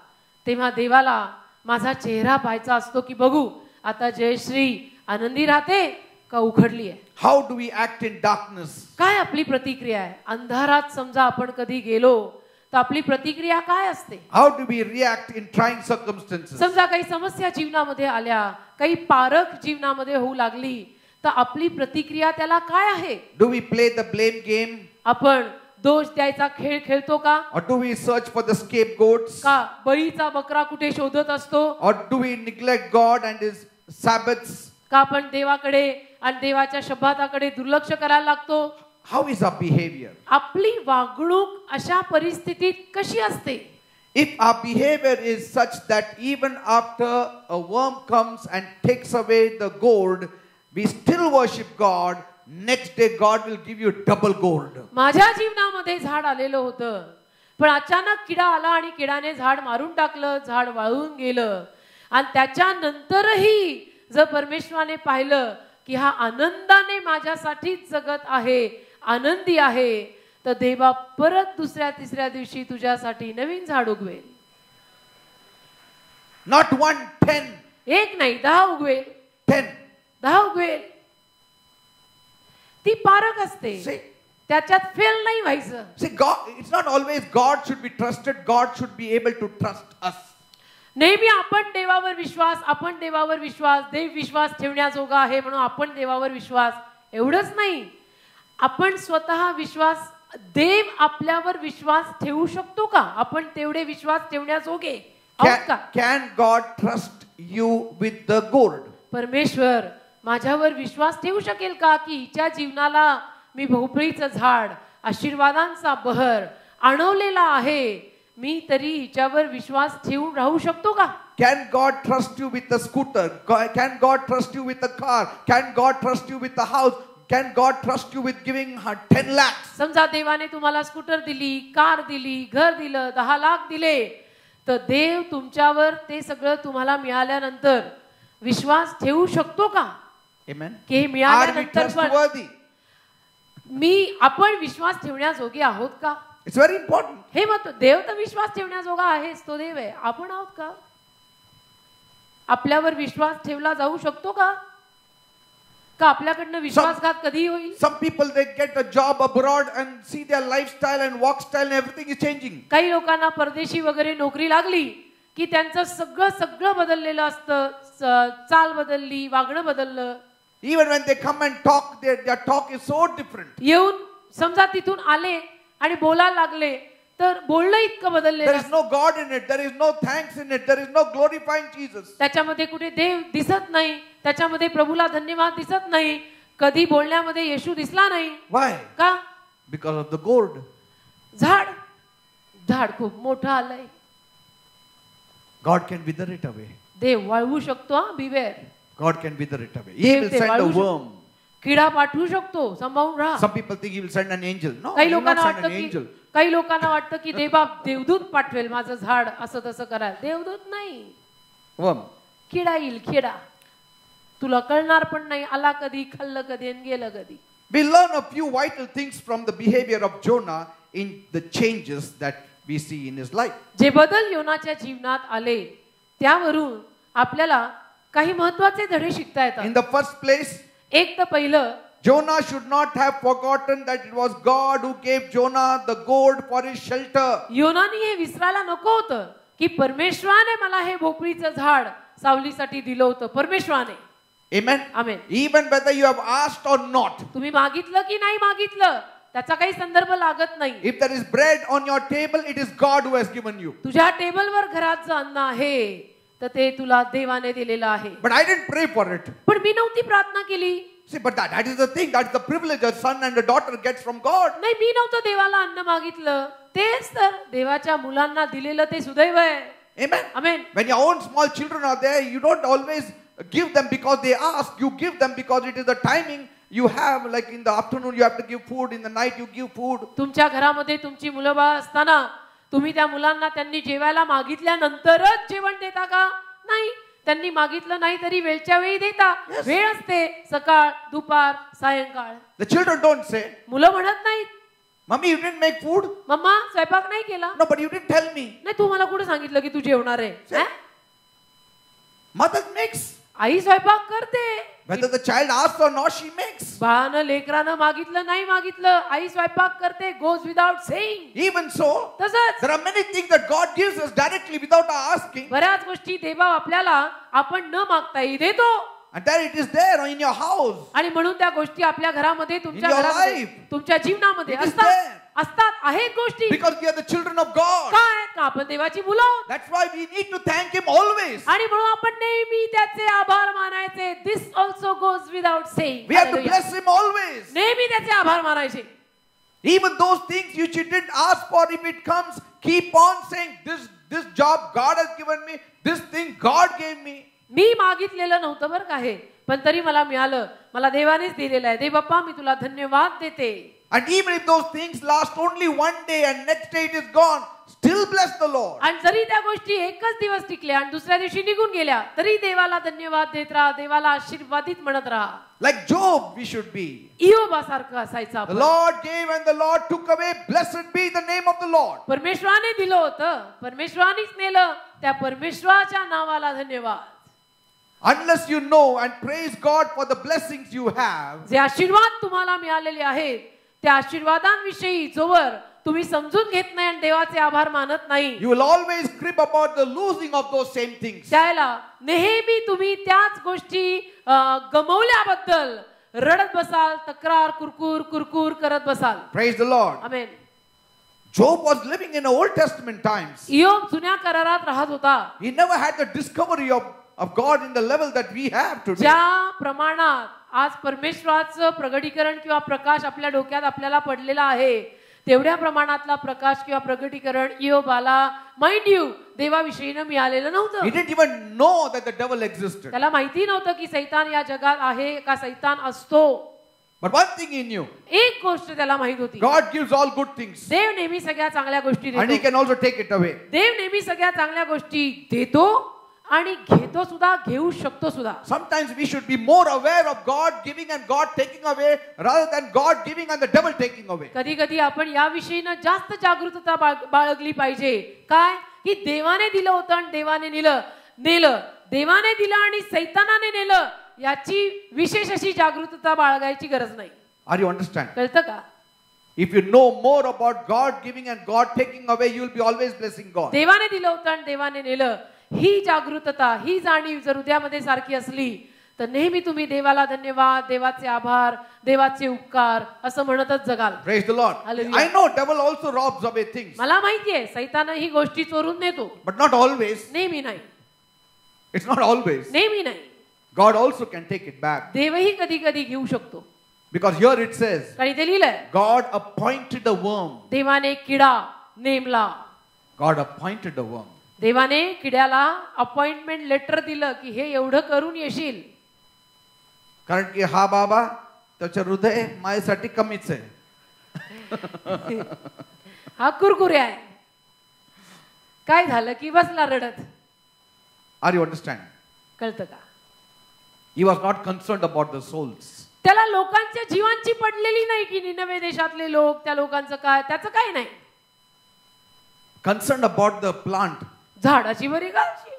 Speaker 2: तेव्हा देवाला माझा चेहरा पाहायचा असतो की बघू आता जयश्री आनंदी राहते का उखडली आहे.
Speaker 1: How do we act in darkness?
Speaker 2: काय आपली प्रतिक्रिया आहे. अंधारात समजा आपण कधी गेलो तर आपली प्रतिक्रिया काय असते.
Speaker 1: How do we react in trying circumstances?
Speaker 2: समजा काही समस्या जीवनामध्ये आल्या काही पारख जीवनामध्ये होऊ लागली तर आपली प्रतिक्रिया त्याला काय आहे.
Speaker 1: Do we play the blame game?
Speaker 2: आपण दोष द्यायचा खेळ खेळतो का.
Speaker 1: Or do we search for the scapegoats?
Speaker 2: का बळीचा बकरा कुठे शोधत असतो.
Speaker 1: Or do we neglect God and His Sabbaths?
Speaker 2: का आपण देवाकडे आणि देवाच्या शब्दाकडे दुर्लक्ष करायला लागतो.
Speaker 1: How is our behavior?
Speaker 2: आपली वागणूक अशा परिस्थितीत कशी असते.
Speaker 1: If our behavior is such that even after a worm comes and takes away the gold, we still worship God, next day God will give you double gold.
Speaker 2: माझ्या जीवनामध्ये झाड आलेलं होतं पण अचानक किडा आला आणि किडाने झाड मारून टाकलं. झाड वाळून गेलं आणि त्याच्यानंतरही जर परमेश्वराने पाहिलं की हा आनंदाने माझ्यासाठीच जगत आहे आनंदी आहे तर देवा परत दुसऱ्या तिसऱ्या दिवशी तुझ्यासाठी नवीन झाड उगवेल.
Speaker 1: Not 1, 10.
Speaker 2: एक नाही 10 उगवेल.
Speaker 1: 10.
Speaker 2: 10 उगवेल. ती पारख असते.
Speaker 1: See,
Speaker 2: त्याच्यात फेल नाही व्हायचं.
Speaker 1: see, God, it's not always God should be trusted. God should be able to trust us.
Speaker 2: नेहमी आपण देवावर विश्वास देव विश्वास ठेवण्याजोगा आहे म्हणून आपण देवावर विश्वास एवढंच नाही आपण स्वतः विश्वास देव आपल्यावर विश्वास ठेवू शकतो का. आपण तेवढे विश्वास ठेवण्याजोगे आहोत का.
Speaker 1: Can God trust you with the gold?
Speaker 2: परमेश्वर माझ्यावर विश्वास ठेवू शकेल का की हिच्या जीवनाला मी भोपळीचं झाड आशीर्वादांचा बहर आणवलेला आहे मी तरी हिच्यावर विश्वास ठेवून राहू शकतो का.
Speaker 1: Can God trust you with a scooter? Can God trust you with a car? Can God trust you with a house? Can God trust you with giving her 10 lakhs?
Speaker 2: समजा देवाने तुम्हाला स्कूटर दिली कार दिली घर दिलं 10 लाख दिले तर देव तुमच्यावर ते सगळं तुम्हाला मिळाल्यानंतर विश्वास ठेवू शकतो का.
Speaker 1: Amen.
Speaker 2: की
Speaker 1: Are we
Speaker 2: मिळाल्यानंतर पण
Speaker 1: trustworthy?
Speaker 2: आपण विश्वास ठेवण्याजोगे आहोत का.
Speaker 1: It's very important.
Speaker 2: हे मत देव तर विश्वास ठेवण्याजोगा आहेच तो देव आहे आपण आहोत का. आपल्यावर विश्वास ठेवला जाऊ शकतो का आपल्याकडनं विश्वासघात कधी होईल.
Speaker 1: Some people they get a job abroad and see their lifestyle and walk style and everything is changing.
Speaker 2: काही लोकांना परदेशी वगैरे नोकरी लागली की त्यांचं सगळं बदललेलं असतं. चाल बदलली वागणं बदललं.
Speaker 1: Even when they come and talk, their talk is so different.
Speaker 2: येऊन समजा तिथून आले आणि बोलायला लागले तर बोलणं इतकं बदललेलं.
Speaker 1: There is no God in it. There is no thanks in it. There is no glorifying Jesus.
Speaker 2: त्याच्यामध्ये कुठे देव दिसत नाही. त्याच्यामध्ये प्रभूला धन्यवाद दिसत नाही. कधी बोलण्यामध्ये येशू दिसला नाही.
Speaker 1: Why?
Speaker 2: का.
Speaker 1: Because of the gold.
Speaker 2: झाड खूप मोठं आलंय.
Speaker 1: God can wither it away.
Speaker 2: देव वाळवू शकतो. बिवेअर.
Speaker 1: God can wither it away. He will send a worm.
Speaker 2: किडा पाठवू शकतो. सांभाळून राहा.
Speaker 1: Some people think he will send an angel. No,
Speaker 2: काही
Speaker 1: he will not
Speaker 2: लोकांना
Speaker 1: send an angel.
Speaker 2: काही लोकांना वाटतं की देवदूत पाठवेल माझं झाड असं तसं करायला. देवदूत नाही.
Speaker 1: Worm.
Speaker 2: किडा येईल. किडा तुला कळणार पण नाही. आला कधी खाल्लं कधी आणि गेलं कधी.
Speaker 1: We learn a few vital things from the behavior of Jonah in the changes that we see in his life.
Speaker 2: जे बदल योनाच्या जीवनात आले त्यावरून आपल्याला काही महत्त्वाचे धडे शिकता येतात.
Speaker 1: In the first place,
Speaker 2: एक तर पहिलं
Speaker 1: Jonah should not have forgotten that it was God who gave Jonah the gold for his shelter.
Speaker 2: योनाने हे विसरायला नको होतं की परमेश्वराने मला हे भोपळीचं झाड सावलीसाठी दिलं होतं. परमेश्वराने.
Speaker 1: Amen.
Speaker 2: Amen.
Speaker 1: Even whether you have asked or not.
Speaker 2: तुम्ही मागितलं की नाही मागितलं त्याचा काही संदर्भ लागत नाही.
Speaker 1: If there is bread on your table, it is God who has given you.
Speaker 2: तुझ्या टेबलवर घरात जे अन्न आहे तर ते तुला देवाने दिलेलं आहे.
Speaker 1: But I didn't pray for it.
Speaker 2: पण मी नव्हती प्रार्थना केली.
Speaker 1: See, but that is the thing. That's the privilege a son and a daughter gets from God.
Speaker 2: नाही मी नव्हतं देवाला अन्न मागितलं. तेच तर देवाच्या मुलांना दिलेलं ते सुदैव आहे.
Speaker 1: Amen.
Speaker 2: Amen.
Speaker 1: When your own small children are there, you don't always give them because they ask. You give them because it is the timing you have, like in the afternoon you have to give food, in the night you give food.
Speaker 2: तुमच्या घरामध्ये तुमची मुलं बाळ असताना तुम्ही त्या मुलांना त्यांनी जेवायला मागितल्यानंतरच जेवण देता का? नाही, त्यांनी मागितलं नाही तरी वेळच्या वेळी देता. वेळ असते, सकाळ, दुपार, सायंकाळ.
Speaker 1: The children don't say,
Speaker 2: मुलं म्हणत नाहीत,
Speaker 1: Mommy, you didn't make food?
Speaker 2: Mamma स्वयंपाक नाही केला.
Speaker 1: No, but you didn't tell me.
Speaker 2: नाही, तू मला कुठे सांगितलं की तू जेवणार आहे?
Speaker 1: Mother makes.
Speaker 2: आई स्वयंपाक करते.
Speaker 1: Whether the child asks or not, she makes.
Speaker 2: बाळानं लेकरानं मागितलं नाही मागितलं, आई स्वयंपाक करते. Goes without saying.
Speaker 1: Even so,
Speaker 2: तसंच
Speaker 1: there are many things that God gives us directly without our asking.
Speaker 2: बऱ्याच गोष्टी देवा आपल्याला आपण न मागताही देतो.
Speaker 1: And there it is there in your house.
Speaker 2: आणि म्हणून त्या गोष्टी आपल्या घरामध्ये, तुमच्या
Speaker 1: In your
Speaker 2: घरामध्ये,
Speaker 1: life.
Speaker 2: तुमच्या जीवनामध्ये
Speaker 1: It is
Speaker 2: असतात.
Speaker 1: there.
Speaker 2: असतात, आहेत गोष्टी.
Speaker 1: Because we are the children of God.
Speaker 2: काय का आपण देवाची मुलं आहोत.
Speaker 1: That's why we need to thank Him always.
Speaker 2: आणि म्हणून आपण नेहमी त्याचे आभार मानायचे. This also goes without saying.
Speaker 1: We have to
Speaker 2: Hallelujah.
Speaker 1: bless Him always.
Speaker 2: नेहमी त्याचे आभार मानायचे.
Speaker 1: Even those things which you didn't ask for, if it comes, keep on saying, this job God has given me, this thing God gave me.
Speaker 2: मी मागितलेलं नव्हतं बरं का हे, पण तरी मला मिळालं. मला देवानेच दिलेलं आहे. देव बाप्पा, मी तुला धन्यवाद देते.
Speaker 1: And even if those things last only one day and next day it is gone, still bless the Lord.
Speaker 2: आणि जरी त्या गोष्टी एकच दिवस टिकल्या आणि दुसऱ्या दिवशी निघून गेल्या, तरी देवाला धन्यवाद देत राहा, देवाला आशीर्वादित म्हणत राहा.
Speaker 1: Like Job we should be.
Speaker 2: इयोबासारखं असायचं
Speaker 1: The
Speaker 2: आपण.
Speaker 1: Lord gave and the Lord took away. Blessed be the name of the Lord.
Speaker 2: परमेश्वराने दिलं होतं, परमेश्वरानेच नेलं, त्या परमेश्वराच्या नावाला धन्यवाद.
Speaker 1: Unless you know and praise God for the blessings you have,
Speaker 2: जे आशीर्वाद तुम्हाला मिळालेले आहेत, त्या आशीर्वादांविषयी जोवर तुम्ही समजून घेत नाही आणि देवाचे आभार मानत नाही,
Speaker 1: you will always crib about the losing of those same things.
Speaker 2: त्याला नेहमी तुम्ही त्याच गोष्टी गमावल्याबद्दल रडत बसाल, तक्रार कुरकुर कुरकुर करत बसाल.
Speaker 1: Praise the Lord.
Speaker 2: Amen.
Speaker 1: Job was living in the Old Testament times.
Speaker 2: इयोब जुन्या करारात राहत होता.
Speaker 1: He never had the discovery of God in the level that we have today.
Speaker 2: ज्या प्रमाणात आज परमेश्वराचं प्रगटीकरण किंवा प्रकाश आपल्या डोक्यात आपल्याला पडलेला आहे, तेवढ्या प्रमाणातला प्रकाश किंवा प्रगटीकरण इयोबाला माइंड यू देवाविषयीनं मिळालेलं नव्हतं.
Speaker 1: He didn't even know that the devil existed.
Speaker 2: त्याला माहिती नव्हतं की सैतान या जगात आहे का सैतान असतो.
Speaker 1: But one thing he knew.
Speaker 2: एक गोष्ट त्याला माहित होती.
Speaker 1: God gives all good things.
Speaker 2: देव नेहमी सगळ्या चांगल्या गोष्टी
Speaker 1: And he
Speaker 2: देतो.
Speaker 1: can also take it away.
Speaker 2: देव नेहमी सगळ्या चांगल्या गोष्टी देतो आणि घेतो सुद्धा, घेऊ शकतो सुद्धा.
Speaker 1: Sometimes we should be more aware of God giving and God taking away rather than God giving and the devil taking away.
Speaker 2: कधी कधी आपण या विषयीनं जास्त जागृतता बाळगली पाहिजे. काय की देवाने दिलं होतं आणि देवाने नेलं, देवाने दिलं आणि सैतानाने नेलं, याची विशेष अशी जागृतता बाळगायची गरज नाही.
Speaker 1: Are you understand?
Speaker 2: कळतं का?
Speaker 1: If you know more about God giving and God taking away, you will be always blessing God.
Speaker 2: देवाने दिलं होतं आणि देवाने नेलं, ही जागृतता, ही जाणीव जर हृदयामध्ये सारखी असली तर नेहमी तुम्ही देवाला धन्यवाद, देवाचे आभार, देवाचे उपकार असं म्हणतच जगाल.
Speaker 1: Praise the Lord.
Speaker 2: Hallelujah.
Speaker 1: I know devil also robs away things.
Speaker 2: मला माहितीये सैतान ही गोष्टी चोरून नेतो.
Speaker 1: But not always.
Speaker 2: नेहमी नाही.
Speaker 1: It's not always.
Speaker 2: नेहमी नाही.
Speaker 1: God also can take it back.
Speaker 2: देवही कधी कधी घेऊ शकतो.
Speaker 1: Because here it says,
Speaker 2: कारण इथे लिहिलंय,
Speaker 1: God appointed a worm.
Speaker 2: देवाने किडा नेमला.
Speaker 1: God appointed a worm.
Speaker 2: देवाने किड्याला अपॉइंटमेंट लेटर दिलं की हे एवढं करून येशील.
Speaker 1: कारण की हा बाबा त्याचं हृदय माझ्यासाठी कमीच आहे.
Speaker 2: हा कुरकुरे आहे. काय झालं की बसला रडत.
Speaker 1: Are you understand?
Speaker 2: कळतं का?
Speaker 1: He was not concerned about the souls.
Speaker 2: त्याला लोकांच्या जीवांची पडलेली नाही की निनवे देशातले लोक, त्या लोकांचं काय, त्याचं काय नाही.
Speaker 1: Concerned about the plant.
Speaker 2: झाडाची बरी काळजी.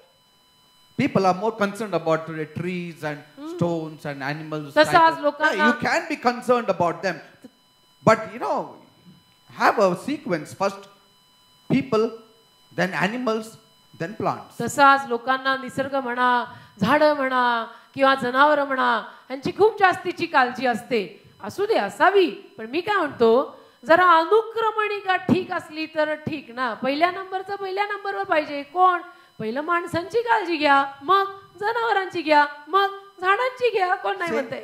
Speaker 1: People are more concerned about today trees and stones and animals.
Speaker 2: तसं आज लोकांना-
Speaker 1: You can be concerned about them. But have a sequence. First people, then animals, then plants.
Speaker 2: तसं आज लोकांना निसर्ग म्हणा, झाडं म्हणा किंवा जनावर म्हणा, यांची खूप जास्तीची काळजी असते. असू दे, असावी. पण मी काय म्हणतो, जरा अनुक्रमणिका ठीक असली तर ठीक ना. पहिल्या नंबरवर पाहिजे. कोण? पहिलं माणसांची काळजी घ्या, मग जनावरांची घ्या, मग झाडांची घ्या. कोण नाही म्हणतंय?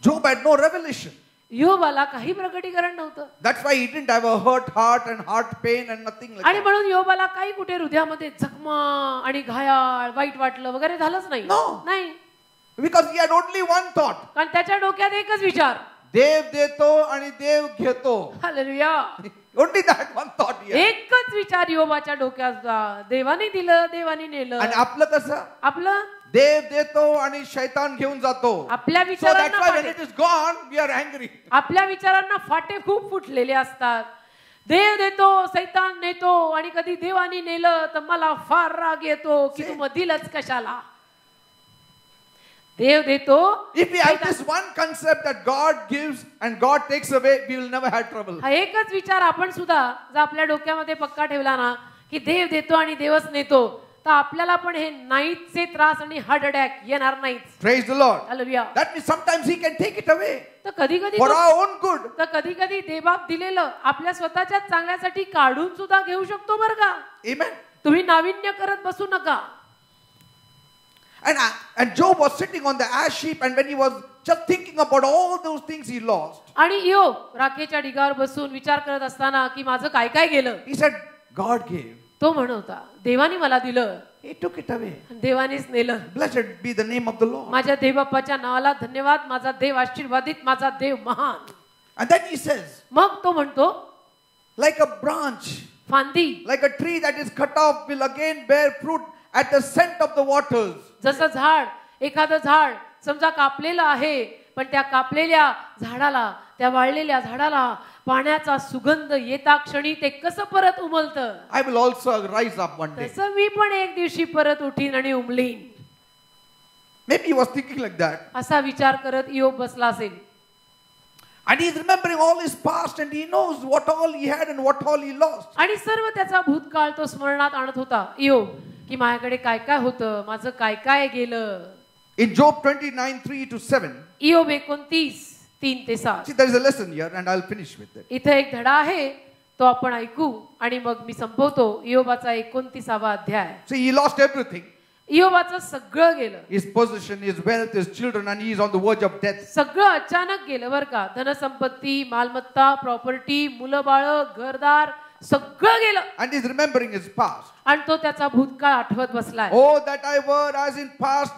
Speaker 1: Job had no revelation.
Speaker 2: योबाला काही प्रकटीकरण नव्हतं.
Speaker 1: That's why he didn't have a hurt heart and heart pain and nothing like
Speaker 2: आणि
Speaker 1: that.
Speaker 2: म्हणून योबाला काही कुठे हृदयामध्ये जखमा आणि घायाळ, वाईट वाटलं वगैरे झालंच नाही.
Speaker 1: No.
Speaker 2: नाही.
Speaker 1: Because he had only one thought.
Speaker 2: कारण त्याच्या डोक्यात एकच विचार.
Speaker 1: देव देतो आणि देव घेतो.
Speaker 2: Hallelujah.
Speaker 1: Only that one thought here.
Speaker 2: एकच विचार योबाच्या डोक्यात होता. देवाने दिलं, देवाने नेलं.
Speaker 1: आणि आपलं कसं?
Speaker 2: आपलं
Speaker 1: देव देतो आणि शैतान घेऊन जातो.
Speaker 2: आपल्या
Speaker 1: So that's why when
Speaker 2: विचारांना
Speaker 1: it is gone, we are angry.
Speaker 2: आपल्या विचारांना फाटे खूप फुटलेले असतात. देव देतो, सैतान नेतो आणि कधी देवाने नेलं तर मला फार राग येतो की तू मधीलच कशाला. देव देतो.
Speaker 1: If we have this one concept that God gives and God takes away, we will never have trouble.
Speaker 2: हा एकच विचार आपण सुद्धा जर आपल्या डोक्यामध्ये पक्का ठेवला ना की देव देतो आणि देवच नेतो, तर आपल्याला पण हे नाईटचे त्रास आणि हार्ट अटॅक येणार नाहीत.
Speaker 1: Praise the Lord.
Speaker 2: Hallelujah.
Speaker 1: That means sometimes he can take it away
Speaker 2: तर कधी कधी
Speaker 1: for our own good.
Speaker 2: तर कधी कधी देवबाप दिलेलं आपल्या स्वतःच्या चांगल्यासाठी काढून सुद्धा घेऊ शकतो बरं का.
Speaker 1: Amen.
Speaker 2: तुम्ही नाविन्य करत बसू नका.
Speaker 1: And Job was sitting on the ash heap, and when he was just thinking about all those things he lost,
Speaker 2: आणि योब राखेच्या ढिगावर बसून विचार करत असताना की माझं काय काय गेलं,
Speaker 1: he said, God gave.
Speaker 2: तो म्हणत होता देवाने मला दिलं,
Speaker 1: He took it away.
Speaker 2: देवानेच नेलं.
Speaker 1: Blessed be the name of the Lord.
Speaker 2: माझ्या देवबापाच्या नावाला धन्यवाद. माझा देव आशीर्वादित, माझा देव महान.
Speaker 1: And then he says,
Speaker 2: मग तो म्हणतो
Speaker 1: like a branch,
Speaker 2: फांदी,
Speaker 1: like a tree that is cut off will again bear fruit at the scent of the waters.
Speaker 2: जसं झाड, एखादं झाड समजा कापलेलं आहे, पण त्या कापलेल्या झाडाला, त्या वाळलेल्या झाडाला पाण्याचा सुगंध येता क्षणी ते कसं परत उमलतं.
Speaker 1: I will also rise up one day.
Speaker 2: तसं मी पण एक दिवशी परत उठीन आणि उमलीन.
Speaker 1: Maybe he was thinking like that.
Speaker 2: असा विचार करत योब बसला असेल.
Speaker 1: And he is remembering all his past, and he knows what all he had and what all he lost.
Speaker 2: आणि सर्व त्याचा भूतकाळ तो स्मरणात आणत होता योब, की माझ्याकडे काय काय होतं, माझं काय काय गेलं.
Speaker 1: In Job 29:3-7,
Speaker 2: योब 29:3-7.
Speaker 1: see, there is a lesson here, and I'll finish with it.
Speaker 2: इथे एक धडा आहे, तो आपण ऐकू आणि मग मी संपवतो. योबाचा 29वा अध्याय.
Speaker 1: See, he lost everything.
Speaker 2: योबाचं सगळं गेलं.
Speaker 1: His possession, his wealth, his children, and he is on the verge of death.
Speaker 2: सगळं अचानक गेलं बरं का. धनसंपत्ती, मालमत्ता, प्रॉपर्टी, मुलं बाळ, घरदार सगळं गेलं.
Speaker 1: And he's remembering his past.
Speaker 2: आणि तो त्याचा भूतकाळ आठवत बसलाय.
Speaker 1: Oh, that I were as in past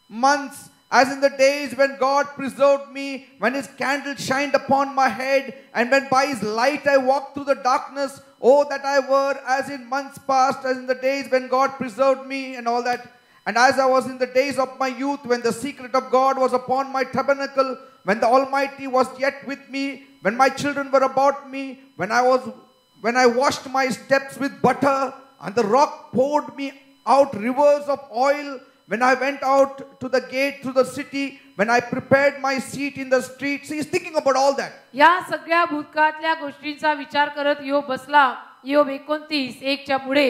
Speaker 1: months, as in the days when God preserved me, when his candle shined upon my head, and when by his light I walked through the darkness. Oh, that I were as in months past, as in the days when God preserved me, and all that. And as I was in the days of my youth, when the secret of God was upon my tabernacle, when the Almighty was yet with me, when my children were about me, when I washed my steps with butter, and the rock poured me out rivers of oil, when I went out to the gate through the city, when I prepared my seat in the streets. He is thinking about all that.
Speaker 2: या सगळ्या भूतकाळातल्या गोष्टींचा विचार करत योब बसला. योब 29:1च्या पुढे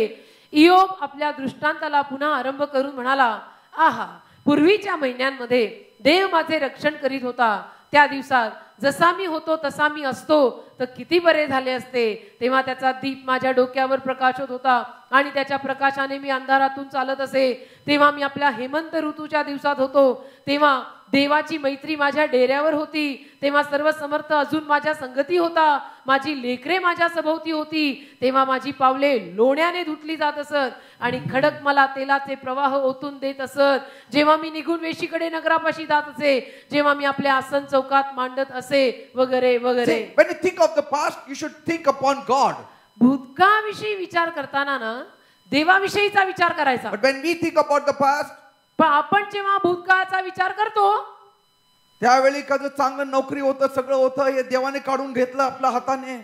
Speaker 2: योब आपल्या दृष्टांताला पुन्हा आरंभ करून म्हणाला, आहा, पूर्वीच्या महिन्यांमध्ये देव माझे रक्षण करीत होता. त्या दिवसात जसा मी होतो तसा मी असतो तर किती बरे झाले असते. तेव्हा त्याचा दीप माझ्या डोक्यावर प्रकाशत होता आणि त्याच्या प्रकाशाने मी अंधारातून चालत असे. तेव्हा मी आपल्या हेमंत ऋतूच्या दिवसात होतो. तेव्हा देवाची मैत्री माझ्या डेऱ्यावर होती. तेव्हा सर्व समर्थ अजून माझ्या संगती होता. माझी लेकरे माझ्या सभोवती होती. तेव्हा माझी पावले लोण्याने धुतली जात असत आणि खडक मला तेलाचे प्रवाह ओतून देत असत. जेव्हा मी निघून वेशीकडे नगरापाशी जात असे, जेव्हा मी आपल्या आसन चौकात मांडत असे, वगैरे वगैरे.
Speaker 1: See, when you think of the past, you should think upon God.
Speaker 2: भूतकाळाविषयी विचार करताना ना देवाविषयीचा विचार करायचा.
Speaker 1: But when we think about the past,
Speaker 2: पण आपण जेव्हा भूतकाळाचा विचार करतो
Speaker 1: त्यावेळी कधी चांगलं नोकरी होतं, सगळं होतं, हे देवाने काढून घेतलं आपल्या हाताने,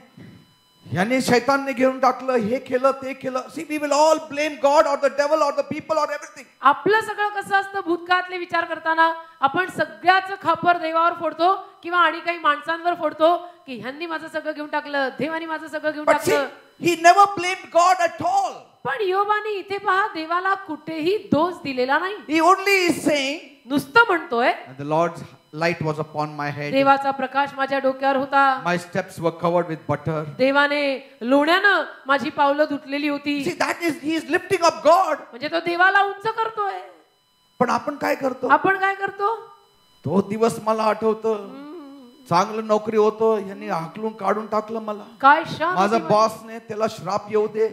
Speaker 1: याने शैतानने घेऊन टाकलं, हे केलं ते केलं. See, we will all blame God or the devil or the people or everything.
Speaker 2: आपलं सगळं कसं असतं भूतकाळातले विचार करताना, आपण सगळ्याचं खापर देवावर फोडतो किंवा आणि काही माणसांवर फोडतो की ह्यांनी माझं सगळं घेऊन टाकलं, देवाने माझं सगळं घेऊन
Speaker 1: But see,
Speaker 2: टाकलं.
Speaker 1: he never blamed God at all.
Speaker 2: पण योबाने इथे पहा देवाला कुठेही दोष दिलेला नाही.
Speaker 1: He only is saying,
Speaker 2: नुसतं म्हणतोय
Speaker 1: and the Lord's light was upon my head.
Speaker 2: देवाचा प्रकाश माझ्या डोक्यावर होता.
Speaker 1: My steps were covered with butter.
Speaker 2: देवाने लोण्यानं माझी पावलं धुतलेली होती.
Speaker 1: See, that is, he is lifting up God.
Speaker 2: म्हणजे तो देवाला उंच करतोय.
Speaker 1: पण आपण काय करतो?
Speaker 2: आपण काय करतो?
Speaker 1: तो दिवस मला आठवतं, चांगलं नोकरी होतं, यांनी हाकलून काढून टाकलं मला.
Speaker 2: काय शान
Speaker 1: माझा बॉसने त्याला श्राप येऊ दे,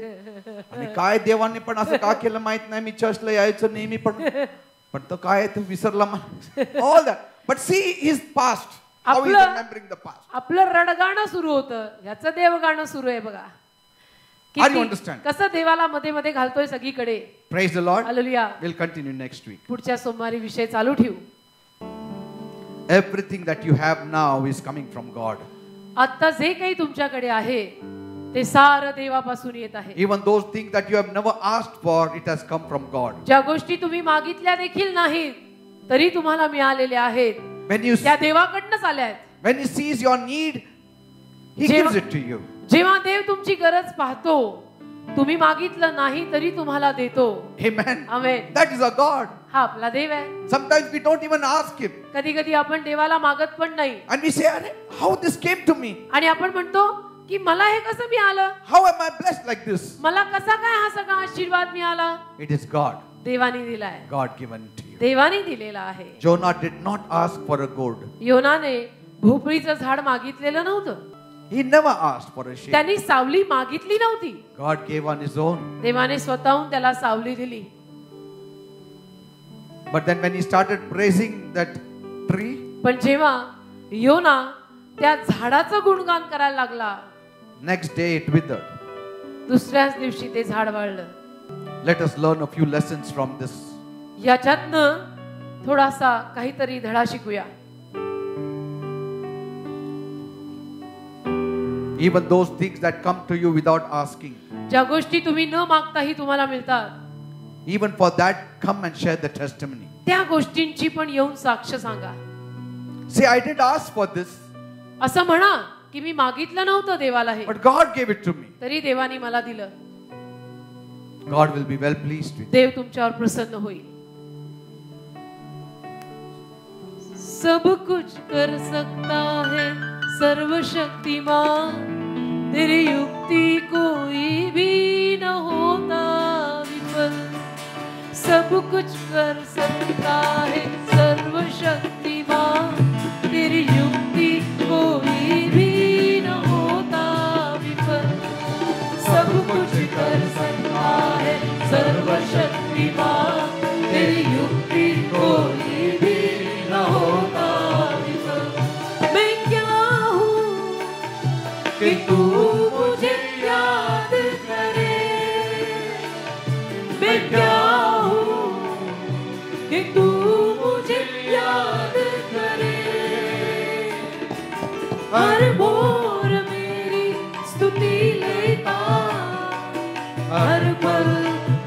Speaker 1: आणि काय देवाने पण असं का केलं माहित नाही, मी चर्चला यायचं नेहमी, पण पण तो काय ते विसरला all that. But see his past. How he is
Speaker 2: आपलं
Speaker 1: remembering the past.
Speaker 2: आपलं रडगाणं सुरू होतं, ह्याचं देवगाणं सुरू आहे बघा.
Speaker 1: Are you understand?
Speaker 2: कसं देवाला मध्ये मध्ये घालतोय सगळीकडे.
Speaker 1: Praise the Lord.
Speaker 2: Hallelujah.
Speaker 1: We'll continue next week.
Speaker 2: पुढच्या सोमवारी विषय चालू ठेवू.
Speaker 1: Everything that you have now is coming from God.
Speaker 2: आता जे काही तुमच्याकडे आहे ते सारं देवापासून येत आहे.
Speaker 1: Even those things that you have never asked for, it has come from God.
Speaker 2: ज्या गोष्टी तुम्ही मागितल्या देखील नाहीत तरी तुम्हाला मिळालेल्या आहेत,
Speaker 1: When you
Speaker 2: त्या देवाकडूनच आल्या आहेत.
Speaker 1: when he sees your need, he
Speaker 2: जेव्हा-
Speaker 1: gives it to you.
Speaker 2: जेव्हा देव तुमची गरज पाहतो, तुम्ही मागितलं नाही तरी तुम्हाला देतो.
Speaker 1: Amen.
Speaker 2: Amen.
Speaker 1: That is a God.
Speaker 2: हा आपला देव आहे.
Speaker 1: Sometimes we don't even ask him.
Speaker 2: कधी कधी आपण देवाला मागत पण नाही
Speaker 1: And we say, "Arey, how this came to me?
Speaker 2: आणि आपण म्हणतो की मला हे कसं मिळालं,
Speaker 1: How am I blessed like this?"
Speaker 2: मला कसा काय हा सगळा आशीर्वाद मिळाला.
Speaker 1: It is God.
Speaker 2: देवाने दिलाय,
Speaker 1: God given to you.
Speaker 2: देवाने दिलेला आहे.
Speaker 1: Jonah did not ask for a gourd.
Speaker 2: योनाने भोपळीचं झाड मागितलेलं नव्हतं,
Speaker 1: He never asked for a shade.
Speaker 2: त्यांनी सावली मागितली नव्हती.
Speaker 1: God gave on his own.
Speaker 2: देवाने स्वतःहून त्याला सावली दिली.
Speaker 1: But then when he started praising that tree,
Speaker 2: पण जेव्हा योना त्या झाडाचं गुणगान करायला लागला,
Speaker 1: next day it withered.
Speaker 2: दुसऱ्याच दिवशी ते झाड वाळलं.
Speaker 1: Let us learn a few lessons from this.
Speaker 2: याच्यातनं थोडासा काहीतरी धडा शिकूया.
Speaker 1: Even those things that come to you without asking,
Speaker 2: ज्या गोष्टी तुम्ही न मागताही तुम्हाला मिळतात,
Speaker 1: even for that, come and share the testimony.
Speaker 2: त्या गोष्टींची पण येऊन साक्ष सांगा.
Speaker 1: Say, I didn't ask for this,
Speaker 2: असं म्हणा की मी मागितलं नव्हतं देवाला हे,
Speaker 1: but God gave it to me.
Speaker 2: तरी देवाने मला दिलं.
Speaker 1: God will be well pleased with you.
Speaker 2: देव तुमच्यावर प्रसन्न होईल. सब कुछ कर सकता है सर्वशक्तिमान, तेरी युक्ति कोई भी न होता विफल. सब कुछ कर सकता है सर्वशक्तिमान, तेरी युक्ति कोई भी न होता विफल. सब कुछ कर सकता है सर्वशक्तिमान, तेरी युक्ति कोई भी न होता विफल. मैं क्या हूँ कि तू मुझे याद करे, मैं क्या हूँ कि तू मुझे याद करे. हर भोर मेरी स्तुति लेता, हर पल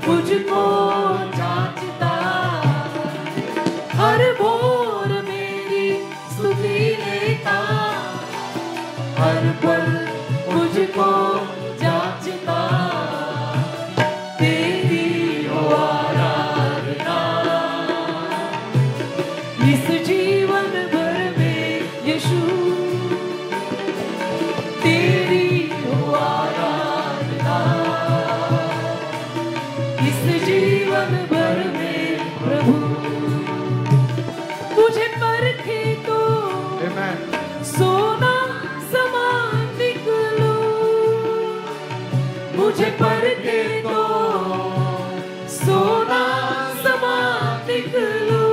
Speaker 2: मुझको जांचता. हर भोर मेरी स्तुति लेता, हर पल मुझको जांचता. तेरी हो आराधना इस जीवन भर में यीशु. तेरी हो आराधना इस जीवन भर में प्रभु. मुझे परखे तो
Speaker 1: Amen.
Speaker 2: सोना समान निकलो, मुझे परखे तो सोना समान निकलो.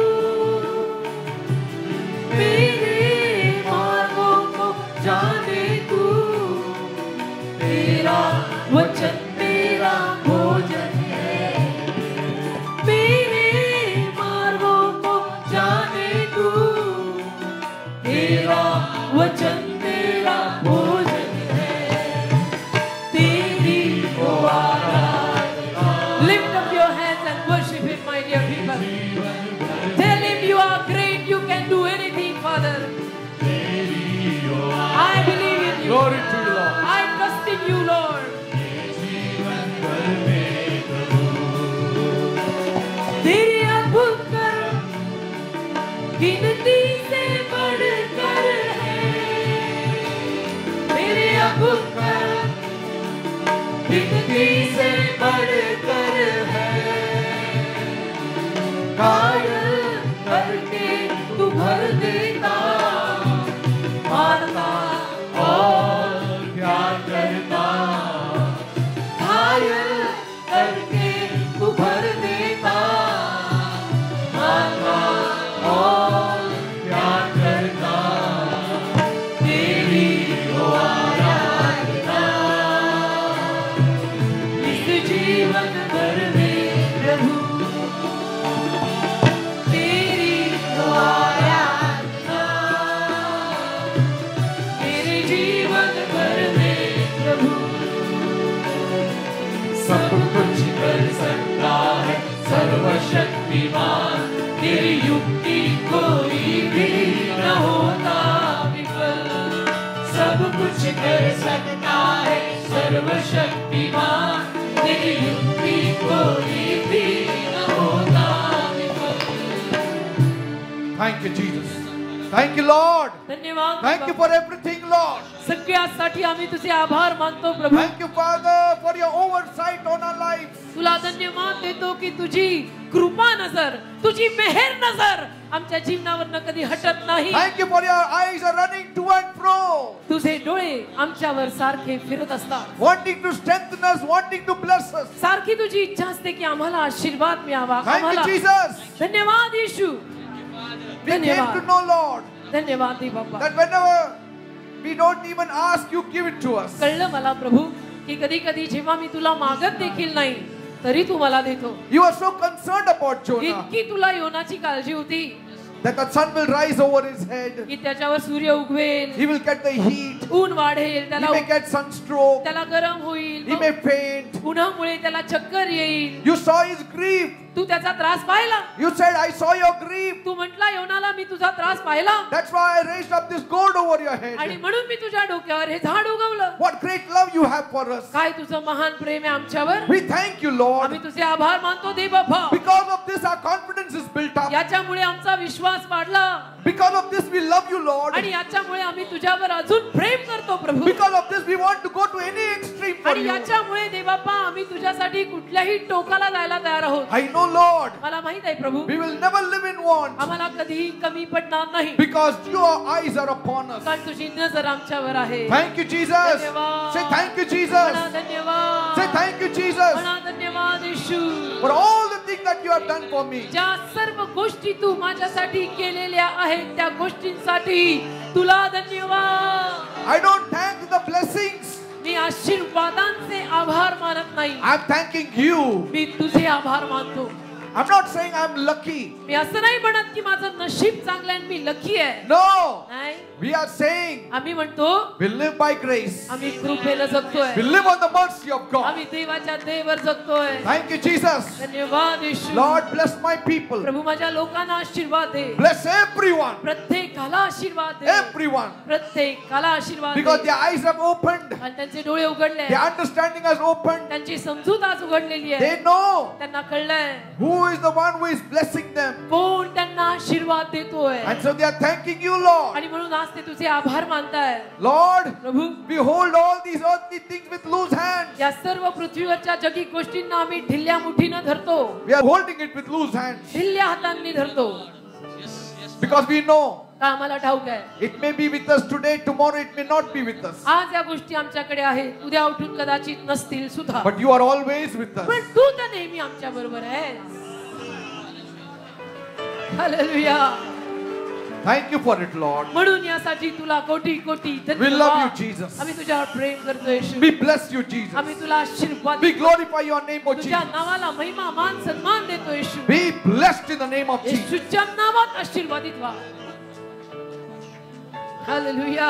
Speaker 2: मेरे मार्गों को जाने तू, तेरा वचन मेरा भोजन है. मेरे मार्गों को जाने तू, तेरा वचन मेरा भोजन है. तेरी हो आराधना. Lift up your hands and worship him, my dear people. Tell him you are great, you can do anything, Father. I believe in you.
Speaker 1: Glory to you, Lord.
Speaker 2: I trust in you, Lord. तेरे अद्भुत कर्म गिनती से बढ़कर है. तेरे अद्भुत कर्म गिनती से बढ़कर है. कायल करके तू भर देता, मारता और प्यार करता. घायल करके तू भर देता, मारता
Speaker 1: Thank you, Jesus. Thank you, Lord.
Speaker 2: धन्यवाद
Speaker 1: Thank you for everything, Lord.
Speaker 2: सगळ्यासाठी आम्ही तुझे आभार मानतो प्रभू.
Speaker 1: Thank you, Father, for your oversight on our lives.
Speaker 2: तुला धन्यवाद देतो की तुझी कृपा नजर, तुझी मेहर नजर आमच्या जीवनावर कधी हटत नाही.
Speaker 1: Thank you for your eyes are running to and fro,
Speaker 2: तुझे डोळे आमच्यावर सारखे फिरत असतात,
Speaker 1: wanting to strengthen us, wanting to bless us.
Speaker 2: सारखी तुझी इच्छा असते की आम्हाला आशीर्वाद मिळावा.
Speaker 1: Thank you, Jesus.
Speaker 2: धन्यवाद येशू.
Speaker 1: We came to know, Lord,
Speaker 2: धन्यवाद दे बाबा.
Speaker 1: that whenever we don't even ask, you give it to us.
Speaker 2: कळलं मला प्रभू की कधी कधी जेव्हा मी तुला मागत देखील नाही तरी तू मला देतो.
Speaker 1: You are so concerned about Jonah
Speaker 2: इतकी तुला योनाची काळजी होती
Speaker 1: that the sun will rise over his head.
Speaker 2: की त्याच्यावर सूर्य उगवेल,
Speaker 1: He will get the heat.
Speaker 2: ऊन वाढेल,
Speaker 1: He
Speaker 2: त्याला
Speaker 1: may get sunstroke.
Speaker 2: त्याला गरम होईल,
Speaker 1: He may faint.
Speaker 2: उन्हामुळे त्याला चक्कर येईल.
Speaker 1: You saw his grief.
Speaker 2: तू त्याचा त्रास पाहिला.
Speaker 1: You said, I saw your grief.
Speaker 2: तू म्हटला योनाला मी तुझा त्रास पाहिला
Speaker 1: That's why I raised up this gourd over your
Speaker 2: आणि
Speaker 1: head.
Speaker 2: म्हणून मी तुझ्या डोक्यावर हे झाड उगवलं.
Speaker 1: What great love you have for us.
Speaker 2: काय तुझं महान प्रेम आहे आमच्यावर.
Speaker 1: We thank you, Lord.
Speaker 2: आम्ही तुझे आभार मानतो दे बाबा.
Speaker 1: Because of this, our confidence is built up.
Speaker 2: याच्यामुळे आमचा विश्वास वाढला
Speaker 1: Because of this, we love you, Lord.
Speaker 2: आणि याच्यामुळे आम्ही तुझ्यावर अजून प्रेम करतो प्रभू.
Speaker 1: Because of this, we want to go to any extreme for
Speaker 2: आणि
Speaker 1: you.
Speaker 2: याच्यामुळे देवाप्पा आम्ही तुझ्यासाठी कुठल्याही टोकाला जायला तयार आहोत.
Speaker 1: I know, Lord,
Speaker 2: मला माहित आहे प्रभू
Speaker 1: we will never live in want
Speaker 2: आम्हाला कधीही कमी पडणार नाही
Speaker 1: because your eyes are upon us.
Speaker 2: कारण तुझी नजर आमच्यावर आहे.
Speaker 1: Thank you, Jesus.
Speaker 2: धन्यवाद.
Speaker 1: Say thank you,
Speaker 2: म्हणा
Speaker 1: Jesus.
Speaker 2: धन्यवाद.
Speaker 1: Say thank you, Jesus,
Speaker 2: म्हणा धन्यवाद येशू.
Speaker 1: for all the things that you have done for me.
Speaker 2: ज्या सर्व गोष्टी तू माझ्यासाठी केलेल्या आहेत त्या गोष्टींसाठी तुला धन्यवाद.
Speaker 1: I don't thank the blessings.
Speaker 2: मी आशीर्वादांचे आभार मानत नाही,
Speaker 1: I'm thanking you.
Speaker 2: मी तुझे आभार मानतो.
Speaker 1: I'm not saying I'm lucky.
Speaker 2: मी असं नाही म्हणत की माझं नशीब चांगलं आहे आणि मी लकी आहे.
Speaker 1: No.
Speaker 2: नाही,
Speaker 1: We are saying
Speaker 2: आम्ही म्हणतो
Speaker 1: we live by grace.
Speaker 2: आम्ही कृपेला जगतोय,
Speaker 1: We live on the mercy of God.
Speaker 2: आम्ही देवाच्या दयेवर जगतोय.
Speaker 1: Thank you, Jesus.
Speaker 2: धन्यवाद येशू.
Speaker 1: Lord, bless my people.
Speaker 2: प्रभू माझ्या लोकांना आशीर्वाद दे.
Speaker 1: Bless everyone.
Speaker 2: प्रत्येकाला आशीर्वाद दे.
Speaker 1: Everyone.
Speaker 2: प्रत्येकाला आशीर्वाद
Speaker 1: Because
Speaker 2: they.
Speaker 1: their eyes have opened.
Speaker 2: आणि त्यांचे डोळे उघडले,
Speaker 1: Their understanding has opened.
Speaker 2: त्यांची समजूत आज उघडलेली आहे.
Speaker 1: They know
Speaker 2: त्यांना कळलंय
Speaker 1: who is the one who is blessing them.
Speaker 2: कोण त्यांना आशीर्वाद देतोय.
Speaker 1: And so they are thanking you, Lord.
Speaker 2: आणि म्हणून आज ते तुझे आभार मानताय.
Speaker 1: Lord,
Speaker 2: Prabhu
Speaker 1: we hold all these earthly things with loose hands.
Speaker 2: या सर्व पृथ्वीवरच्या जगिक गोष्टींना आम्ही ढिल्ल्या मुठीनं धरतो,
Speaker 1: We are holding it with loose hands
Speaker 2: ढिल्ल्या हातांनी धरतो.
Speaker 1: because we know
Speaker 2: का आम्हाला ठाऊक आहे
Speaker 1: it may be with us today, tomorrow it may not be with us.
Speaker 2: आज या गोष्टी आमच्याकडे आहेत, उद्या उठून कदाचित नसतील सुद्धा,
Speaker 1: But you are always with us.
Speaker 2: पण तू तर नेहमी आमच्या बरोबर आहेस. Hallelujah.
Speaker 1: Thank you for it, Lord.
Speaker 2: म्हणून यासाठी तुला कोटी कोटी
Speaker 1: We love you, Jesus.
Speaker 2: आम्ही तुझ्यावर प्रेम करतो येशू.
Speaker 1: We bless you, Jesus.
Speaker 2: आम्ही तुला आशीर्वाद
Speaker 1: We
Speaker 2: देतो.
Speaker 1: glorify your name, O
Speaker 2: तुझ्या
Speaker 1: Jesus.
Speaker 2: नावाला महिमा मान सन्मान देतो येशू.
Speaker 1: Be blessed in the name of Jesus.
Speaker 2: येशूच्या नावात आशीर्वादित व्हा. Hallelujah.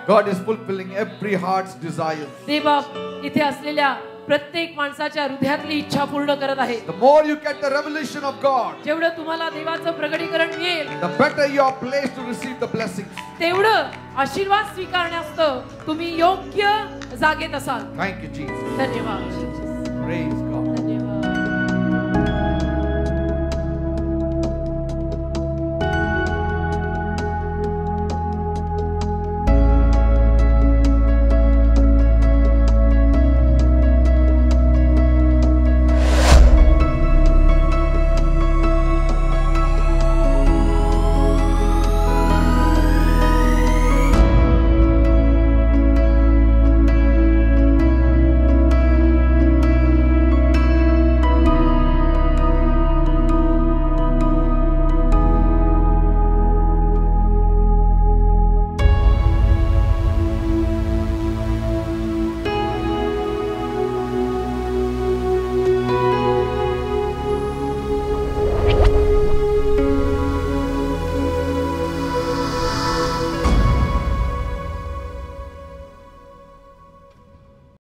Speaker 1: God is fulfilling every heart's desire.
Speaker 2: देवा इथे असलेल्या प्रत्येक माणसाच्या हृदयातली इच्छा पूर्ण करत आहे.
Speaker 1: The more you get the revelation of God,
Speaker 2: जेवढं तुम्हाला देवाचं प्रगटीकरण मिळेल
Speaker 1: the better you are placed to receive the blessings.
Speaker 2: तेवढं आशीर्वाद स्वीकारण्यास तुम्ही योग्य जागेत असाल.
Speaker 1: Thank you, Jesus.
Speaker 2: धन्यवाद.
Speaker 1: Praise God.